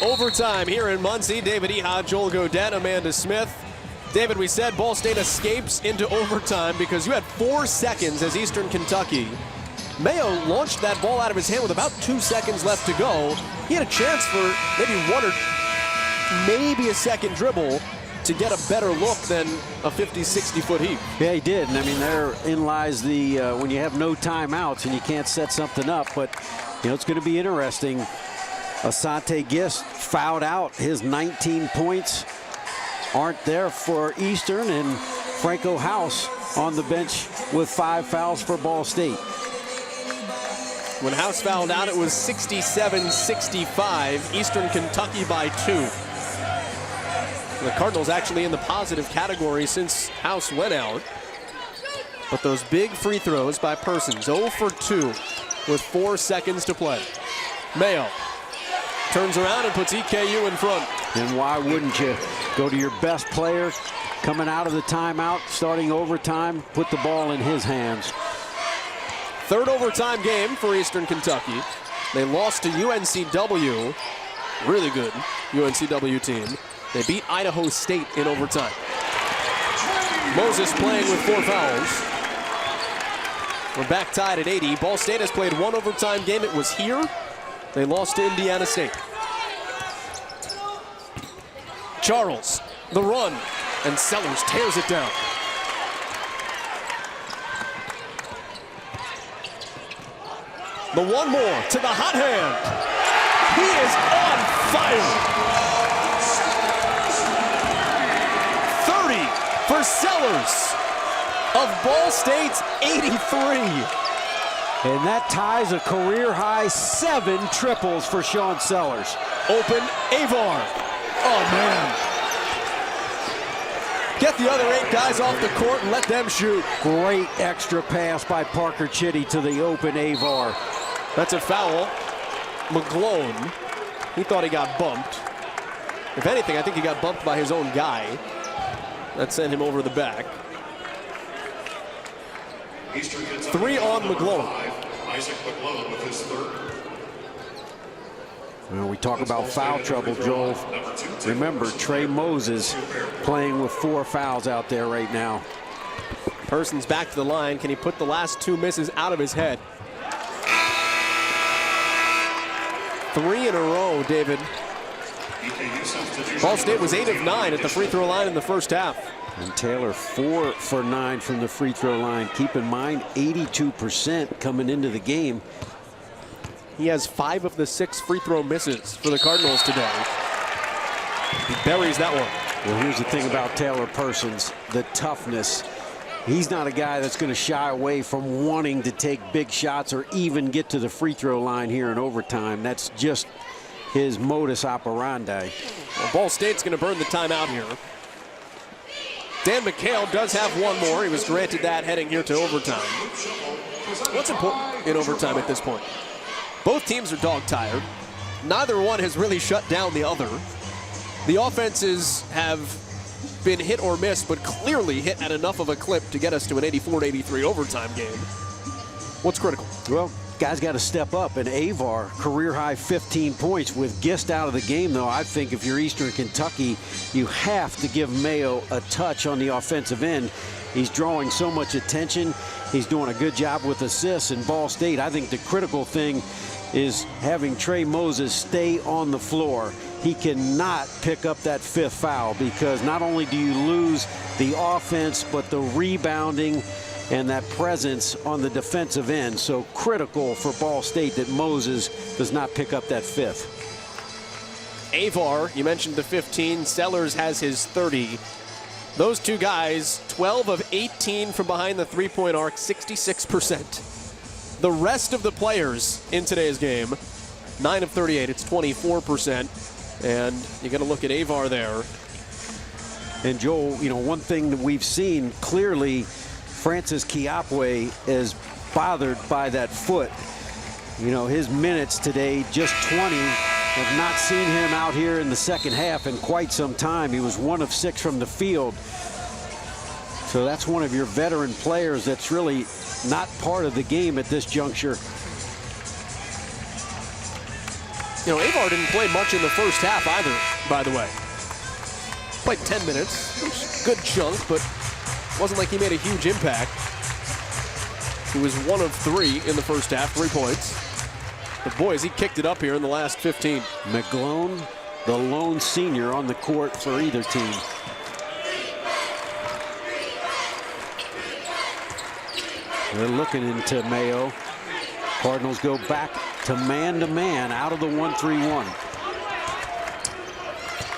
Speaker 4: Overtime here in Muncie. David Ehad, Joel Godet, Amanda Smith. David, we said Ball State escapes into overtime because you had 4 seconds as Eastern Kentucky. Mayo launched that ball out of his hand with about 2 seconds left to go. He had a chance for maybe 1 or maybe a second dribble to get a better look than a 50, 60-foot heap.
Speaker 5: Yeah, he did. And I mean, therein lies the when you have no timeouts and you can't set something up. But, you know, it's going to be interesting. Asante Gist fouled out. His 19 points aren't there for Eastern, and Franco House on the bench with 5 fouls for Ball State.
Speaker 4: When House fouled out, it was 67-65, Eastern Kentucky by 2. The Cardinals actually in the positive category since House went out. But those big free throws by Persons, 0 for 2 with 4 seconds to play. Mayo turns around and puts EKU in front.
Speaker 5: And why wouldn't you go to your best player coming out of the timeout, starting overtime, put the ball in his hands.
Speaker 4: 3rd overtime game for Eastern Kentucky. They lost to UNCW, really good UNCW team. They beat Idaho State in overtime. Moses playing with 4 fouls. We're back tied at 80. Ball State has played 1 overtime game. It was here. They lost to Indiana State. Charles, the run, and Sellers tears it down. The one more to the hot hand. He is on fire. 30 for Sellers of Ball State's 83.
Speaker 5: And that ties a career-high 7 triples for Sean Sellers.
Speaker 4: Open Avar. Oh, man. Get the other 8 guys off the court and let them shoot.
Speaker 5: Great extra pass by Parker Chitty to the open Avar.
Speaker 4: That's a foul. McGlone, he thought he got bumped. If anything, I think he got bumped by his own guy. That sent him over the back. 3 on McGlone.
Speaker 2: Isaac McGlone with his 3rd.
Speaker 5: Well, we talk about foul trouble, Joel. Remember, Trey Moses playing with 4 fouls out there right now.
Speaker 4: Persons back to the line. Can he put the last 2 misses out of his head? 3 in a row, David. Ball State was 8 of 9 at the free throw line in the first half.
Speaker 5: And Taylor 4 for 9 from the free throw line. Keep in mind, 82% coming into the game.
Speaker 4: He has 5 of the 6 free throw misses for the Cardinals today. He buries that one.
Speaker 5: Well, here's the thing about Taylor Persons, the toughness. He's not a guy that's going to shy away from wanting to take big shots or even get to the free throw line here in overtime. That's just his modus operandi.
Speaker 4: Well, Ball State's going to burn the timeout here. Dan McHale does have one more. He was granted that heading here to overtime. What's important in overtime at this point? Both teams are dog-tired. Neither one has really shut down the other. The offenses have been hit or miss, but clearly hit at enough of a clip to get us to an 84-83 overtime game. What's critical?
Speaker 5: Well, guys got to step up, and Avar, career-high 15 points. With Gist out of the game, though, I think if you're Eastern Kentucky, you have to give Mayo a touch on the offensive end. He's drawing so much attention. He's doing a good job with assists. In Ball State, I think the critical thing is having Trey Moses stay on the floor. He cannot pick up that 5th foul, because not only do you lose the offense, but the rebounding and that presence on the defensive end. So critical for Ball State that Moses does not pick up that 5th.
Speaker 4: Avar, you mentioned the 15. Sellers has his 30. Those two guys, 12 of 18 from behind the three-point arc, 66%. The rest of the players in today's game, 9 of 38, it's 24%. And you got to look at Avar there.
Speaker 5: And Joel, you know, one thing that we've seen clearly, Francis Kiapwe is bothered by that foot. You know, his minutes today, just 20. Have not seen him out here in the second half in quite some time. He was 1 of 6 from the field. So that's one of your veteran players that's really not part of the game at this juncture.
Speaker 4: You know, Avar didn't play much in the first half either, by the way. Played 10 minutes, good chunk, but wasn't like he made a huge impact. He was 1 of 3 in the first half, 3 points. But boys, he kicked it up here in the last 15.
Speaker 5: McGlone, the lone senior on the court for either team. They're looking into Mayo. Cardinals go back to man out of the 1-3-1.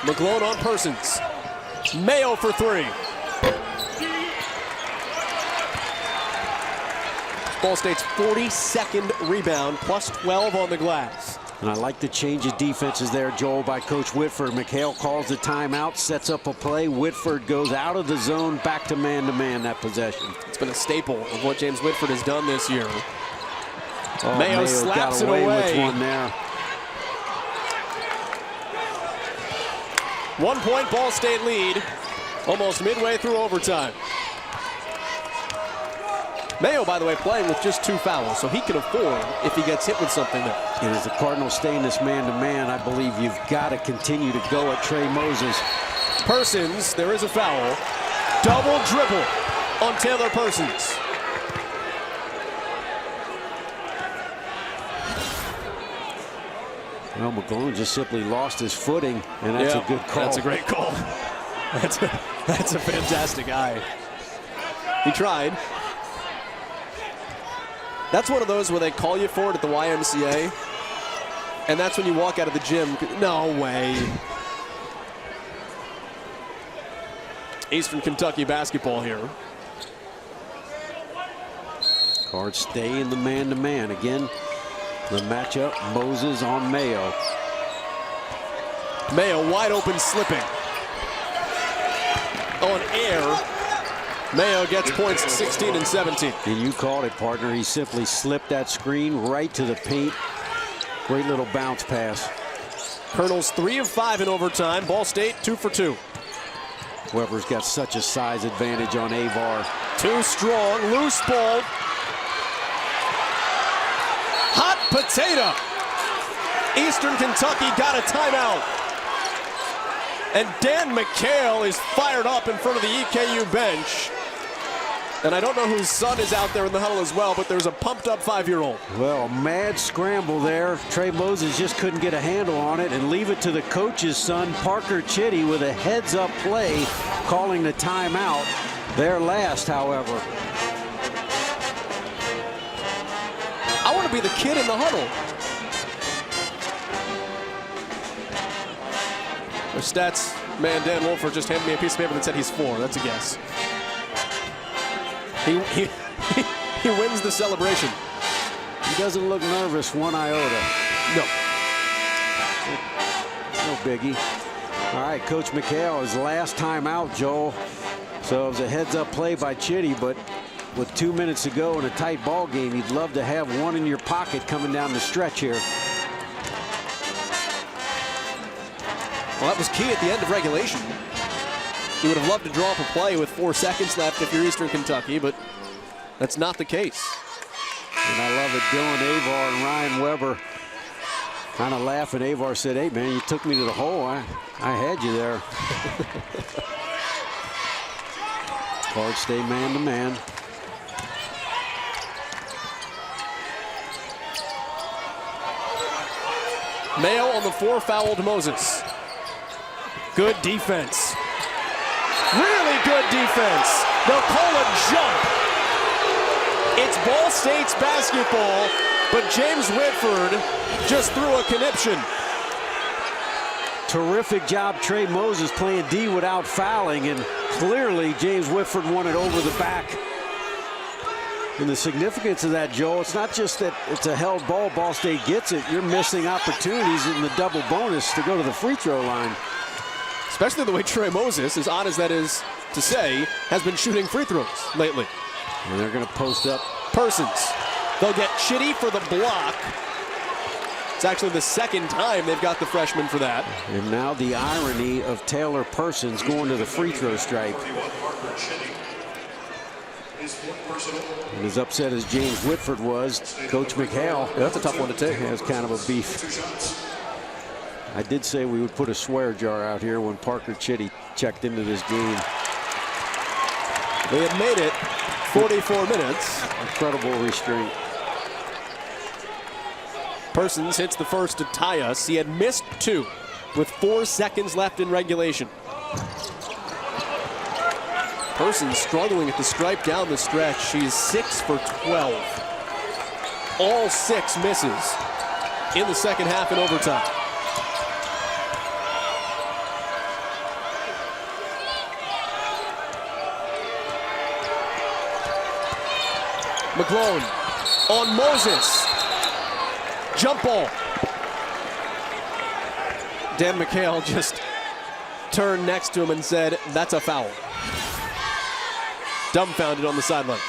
Speaker 4: McGlone on Persons. Mayo for 3. Ball State's 42nd rebound, plus 12 on the glass.
Speaker 5: And I like the change of defenses there, Joel, by Coach Whitford. McHale calls the timeout, sets up a play. Whitford goes out of the zone, back to man that possession.
Speaker 4: It's been a staple of what James Whitford has done this year.
Speaker 5: Oh,
Speaker 4: Mayo slaps it away.
Speaker 5: With one there.
Speaker 4: 1 point Ball State lead, almost midway through overtime. Mayo, by the way, playing with just 2 fouls, so he can afford if he gets hit with something there.
Speaker 5: And as the Cardinals stay in this man-to-man, I believe you've got to continue to go at Trey Moses.
Speaker 4: Persons, there is a foul. Double dribble on Taylor Persons.
Speaker 5: Well, McGlone just simply lost his footing, and that's a good call.
Speaker 4: That's a great call. That's a fantastic eye. He tried. That's one of those where they call you for it at the YMCA, and that's when you walk out of the gym. No way. Eastern Kentucky basketball here.
Speaker 5: Cards stay in the man-to-man. Again, the matchup, Moses on Mayo.
Speaker 4: Mayo wide open slipping. On air. Mayo gets points 16 and 17.
Speaker 5: And you called it, partner. He simply slipped that screen right to the paint. Great little bounce pass.
Speaker 4: Colonels 3 of 5 in overtime. Ball State 2 for 2.
Speaker 5: Weber's got such a size advantage on Avar.
Speaker 4: Too strong, loose ball. Hot potato. Eastern Kentucky got a timeout. And Dan McHale is fired up in front of the EKU bench. And I don't know whose son is out there in the huddle as well, but there's a pumped-up 5-year-old.
Speaker 5: Well, a mad scramble there. Trey Moses just couldn't get a handle on it, and leave it to the coach's son, Parker Chitty, with a heads-up play, calling the timeout. There last, however.
Speaker 4: I want to be the kid in the huddle. The stats man, Dan Wolford, just handed me a piece of paper that said he's 4. That's a guess. He wins the celebration.
Speaker 5: He doesn't look nervous one iota.
Speaker 4: No.
Speaker 5: no biggie. All right, Coach McHale, his last time out, Joel. So it was a heads-up play by Chitty, but with 2 minutes to go in a tight ball game, you'd love to have one in your pocket coming down the stretch here.
Speaker 4: Well, that was key at the end of regulation. You would have loved to draw up a play with 4 seconds left if you're Eastern Kentucky, but that's not the case.
Speaker 5: And I love it. Dylan Avar and Ryan Weber kind of laughing. Avar said, "Hey, man, you took me to the hole. I had you there." Cards stay man-to-man.
Speaker 4: Mayo on the 4-fouled Moses. Good defense. Really good defense. They'll call a jump. It's Ball State's basketball, but James Whitford just threw a conniption.
Speaker 5: Terrific job, Trey Moses playing D without fouling, and clearly James Whitford won it over the back. And the significance of that, Joel, it's not just that it's a held ball, Ball State gets it. You're missing opportunities in the double bonus to go to the free throw line.
Speaker 4: Especially the way Trey Moses, as odd as that is to say, has been shooting free throws lately.
Speaker 5: And they're going to post up
Speaker 4: Persons. They'll get Chitty for the block. It's actually the second time they've got the freshman for that.
Speaker 5: And now the irony of Taylor Persons going to the free throw stripe. And as upset as James Whitford was, Coach McHale.
Speaker 4: Yeah, that's a tough one to take.
Speaker 5: Has kind of a beef. I did say we would put a swear jar out here when Parker Chitty checked into this game.
Speaker 4: They had made it 44 minutes.
Speaker 5: Incredible restraint.
Speaker 4: Persons hits the first to tie us. He had missed 2 with 4 seconds left in regulation. Persons struggling at the stripe down the stretch. She's 6 for 12. All 6 misses in the second half in overtime. McClone on Moses. Jump ball. Dan McHale just turned next to him and said, "That's a foul." Dumbfounded on the sidelines.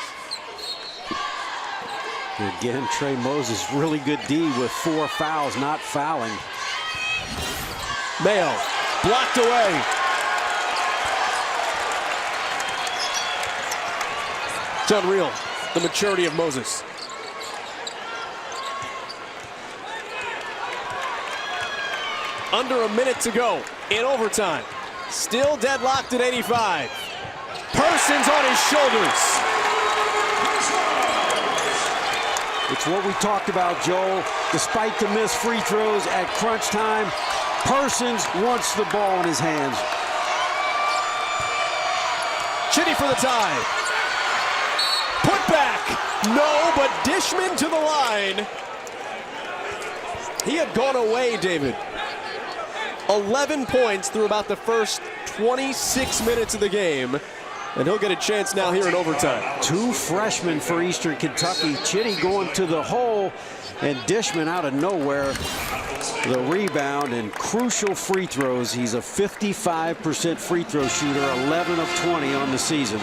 Speaker 5: Again, Trey Moses, really good D with 4 fouls, not fouling.
Speaker 4: Mayo blocked away. It's unreal, the maturity of Moses. Under a minute to go in overtime. Still deadlocked at 85. Persons on his shoulders.
Speaker 5: It's what we talked about, Joel. Despite the missed free throws at crunch time, Persons wants the ball in his hands.
Speaker 4: Chitty for the tie. Put back. No, but Dishman to the line. He had gone away, David. 11 points through about the first 26 minutes of the game. And he'll get a chance now here in overtime.
Speaker 5: 2 freshmen for Eastern Kentucky. Chitty going to the hole, and Dishman out of nowhere. The rebound and crucial free throws. He's a 55% free throw shooter, 11 of 20 on the season.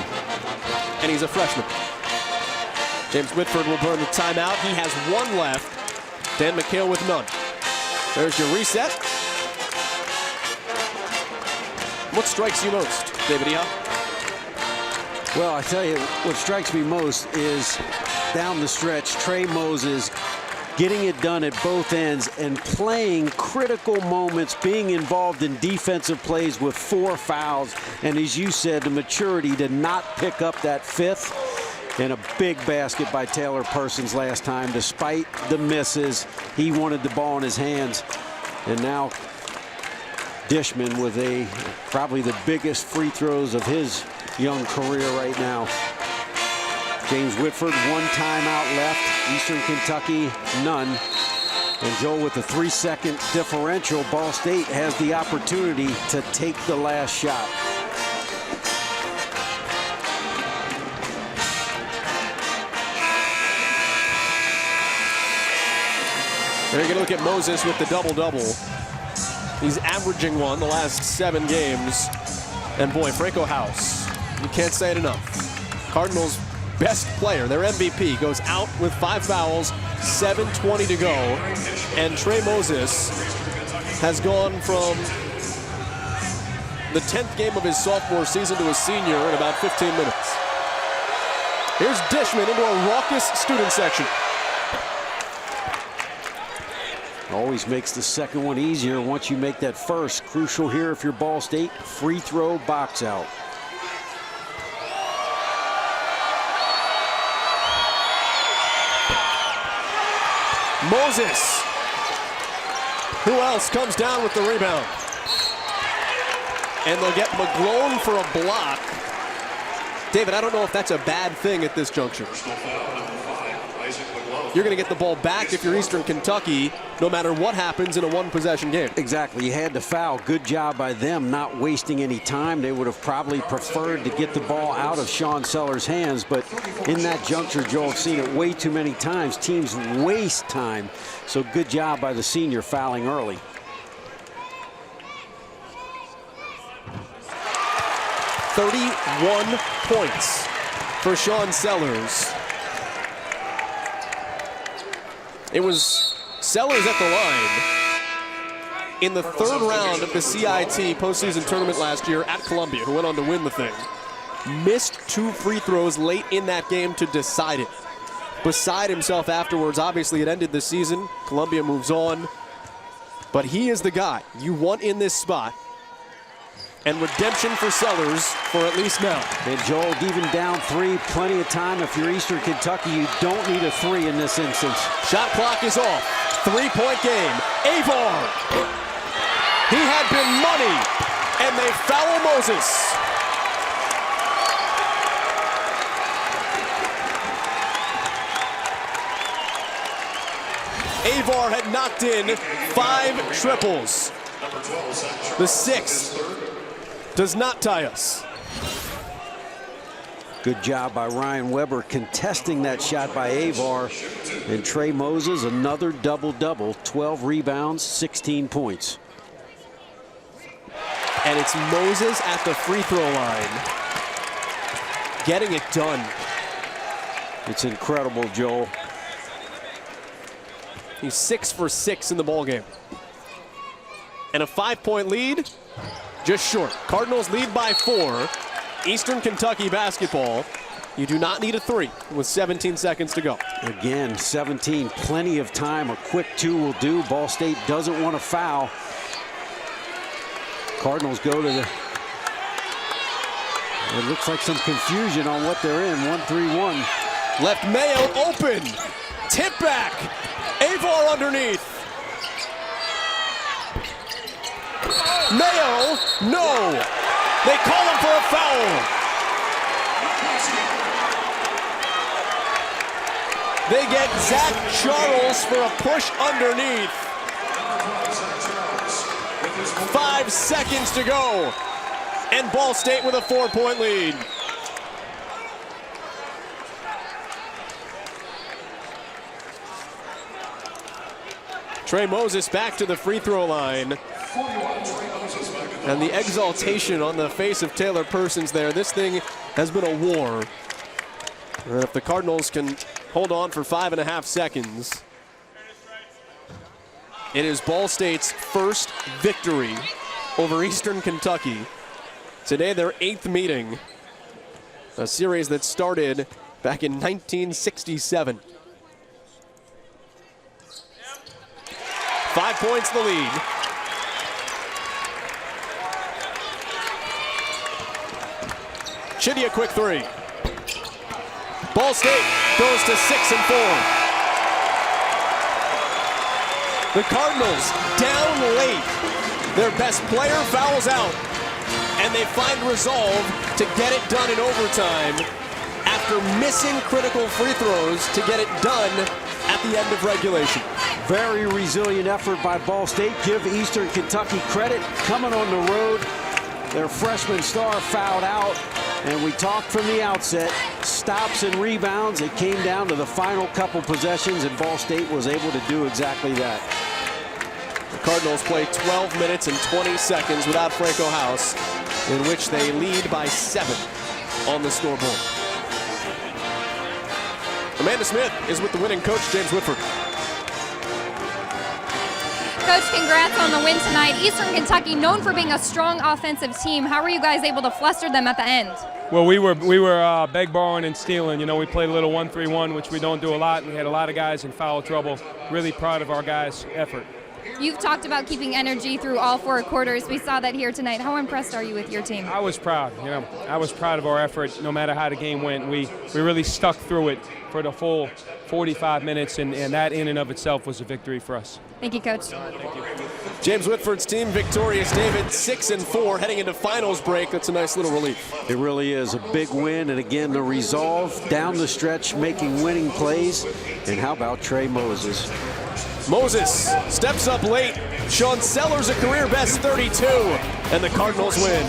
Speaker 4: And he's a freshman. James Whitford will burn the timeout. He has 1 left. Dan McHale with none. There's your reset. What strikes you most, David Eha?
Speaker 5: Well, I tell you, what strikes me most is down the stretch, Trey Moses getting it done at both ends and playing critical moments, being involved in defensive plays with 4 fouls. And as you said, the maturity to not pick up that 5th. And a big basket by Taylor Persons last time. Despite the misses, he wanted the ball in his hands. And now Dishman with probably the biggest free throws of his young career right now. James Whitford, 1 timeout left. Eastern Kentucky, none. And Joel, with the 3-second differential, Ball State has the opportunity to take the last shot.
Speaker 4: They're going to look at Moses with the double-double. He's averaging one the last 7 games. And boy, Franco House, you can't say it enough. Cardinals' best player, their MVP, goes out with 5 fouls, 7:20 to go. And Trey Moses has gone from the 10th game of his sophomore season to his senior in about 15 minutes. Here's Dishman into a raucous student section.
Speaker 5: Always makes the second one easier once you make that first. Crucial here if you're Ball State, free throw box out.
Speaker 4: Moses. Who else comes down with the rebound? And they'll get McGlone for a block. David, I don't know if that's a bad thing at this juncture. You're going to get the ball back if you're Eastern Kentucky, no matter what happens in a one-possession game.
Speaker 5: Exactly. You had the foul. Good job by them not wasting any time. They would have probably preferred to get the ball out of Sean Sellers' hands, but in that juncture, Joel, I've seen it way too many times. Teams waste time, so good job by the senior fouling early.
Speaker 4: "31 points for Sean Sellers. It was Sellers at the line in the 3rd round of the CIT postseason tournament last year at Columbia, who went on to win the thing. Missed 2 free throws late in that game to decide it. Beside himself afterwards. Obviously, it ended the season. Columbia moves on. But he is the guy you want in this spot. And redemption for Sellers for at least now.
Speaker 5: And Joel, even down 3, plenty of time. If you're Eastern Kentucky, you don't need a 3 in this instance.
Speaker 4: Shot clock is off. 3-point game. Avar. He had been money, and they foul Moses. Avar had knocked in 5 triples. The 6th does not tie us.
Speaker 5: Good job by Ryan Weber contesting that shot by Avar. And Trey Moses, another double-double, 12 rebounds, 16 points.
Speaker 4: And it's Moses at the free throw line, getting it done.
Speaker 5: It's incredible, Joel.
Speaker 4: He's 6 for 6 in the ballgame. And a 5-point lead, just short. Cardinals lead by 4. Eastern Kentucky basketball. You do not need a 3 with 17 seconds to go.
Speaker 5: Again, 17, plenty of time. A quick 2 will do. Ball State doesn't want to foul. Cardinals go to the... It looks like some confusion on what they're in. 1-3-1.
Speaker 4: Left Mayo open. Tip back. Avar underneath. Mayo, no. They call him for a foul. They get Zach Charles for a push underneath. 5 seconds to go. And Ball State with a 4-point lead. Trey Moses back to the free throw line. And the exaltation on the face of Taylor Persons there. This thing has been a war. And if the Cardinals can hold on for 5.5 seconds, it is Ball State's first victory over Eastern Kentucky. Today, their 8th meeting. A series that started back in 1967. 5 points the lead. Chitty a quick 3. Ball State goes to 6-4. The Cardinals down late. Their best player fouls out, and they find resolve to get it done in overtime after missing critical free throws to get it done at the end of regulation.
Speaker 5: Very resilient effort by Ball State. Give Eastern Kentucky credit. Coming on the road, their freshman star fouled out. And we talked from the outset, stops and rebounds. It came down to the final couple possessions, and Ball State was able to do exactly that.
Speaker 4: The Cardinals play 12 minutes and 20 seconds without Franco House, in which they lead by 7 on the scoreboard. Amanda Smith is with the winning coach, James Whitford.
Speaker 1: Coach, congrats on the win tonight. Eastern Kentucky, known for being a strong offensive team. How were you guys able to fluster them at the end?
Speaker 20: Well, we were beg, borrowing, and stealing. You know, we played a little 1-3-1, which we don't do a lot. We had a lot of guys in foul trouble. Really proud of our guys' effort.
Speaker 1: You've talked about keeping energy through all 4 quarters. We saw that here tonight. How impressed are you with your team?
Speaker 20: I was proud. You know, I was proud of our effort. No matter how the game went, we really stuck through it for the full 45 minutes, and that in and of itself was a victory for us.
Speaker 1: Thank you, Coach.
Speaker 20: Thank you.
Speaker 4: James Whitford's team victorious, David, 6-4 heading into finals break. That's a nice little relief.
Speaker 5: It really is a big win, and again, the resolve down the stretch, making winning plays. And how about Trey Moses?
Speaker 4: Moses steps up late. Sean Sellers a career best 32, and the Cardinals win.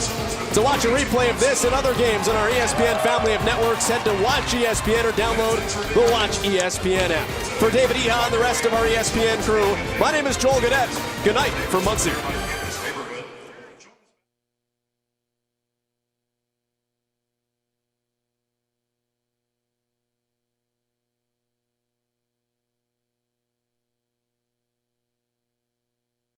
Speaker 4: To watch a replay of this and other games on our ESPN family of networks, head to Watch ESPN or download the Watch ESPN app. For David Eha and the rest of our ESPN crew, my name is Joel Gadet. Good night from Muncie.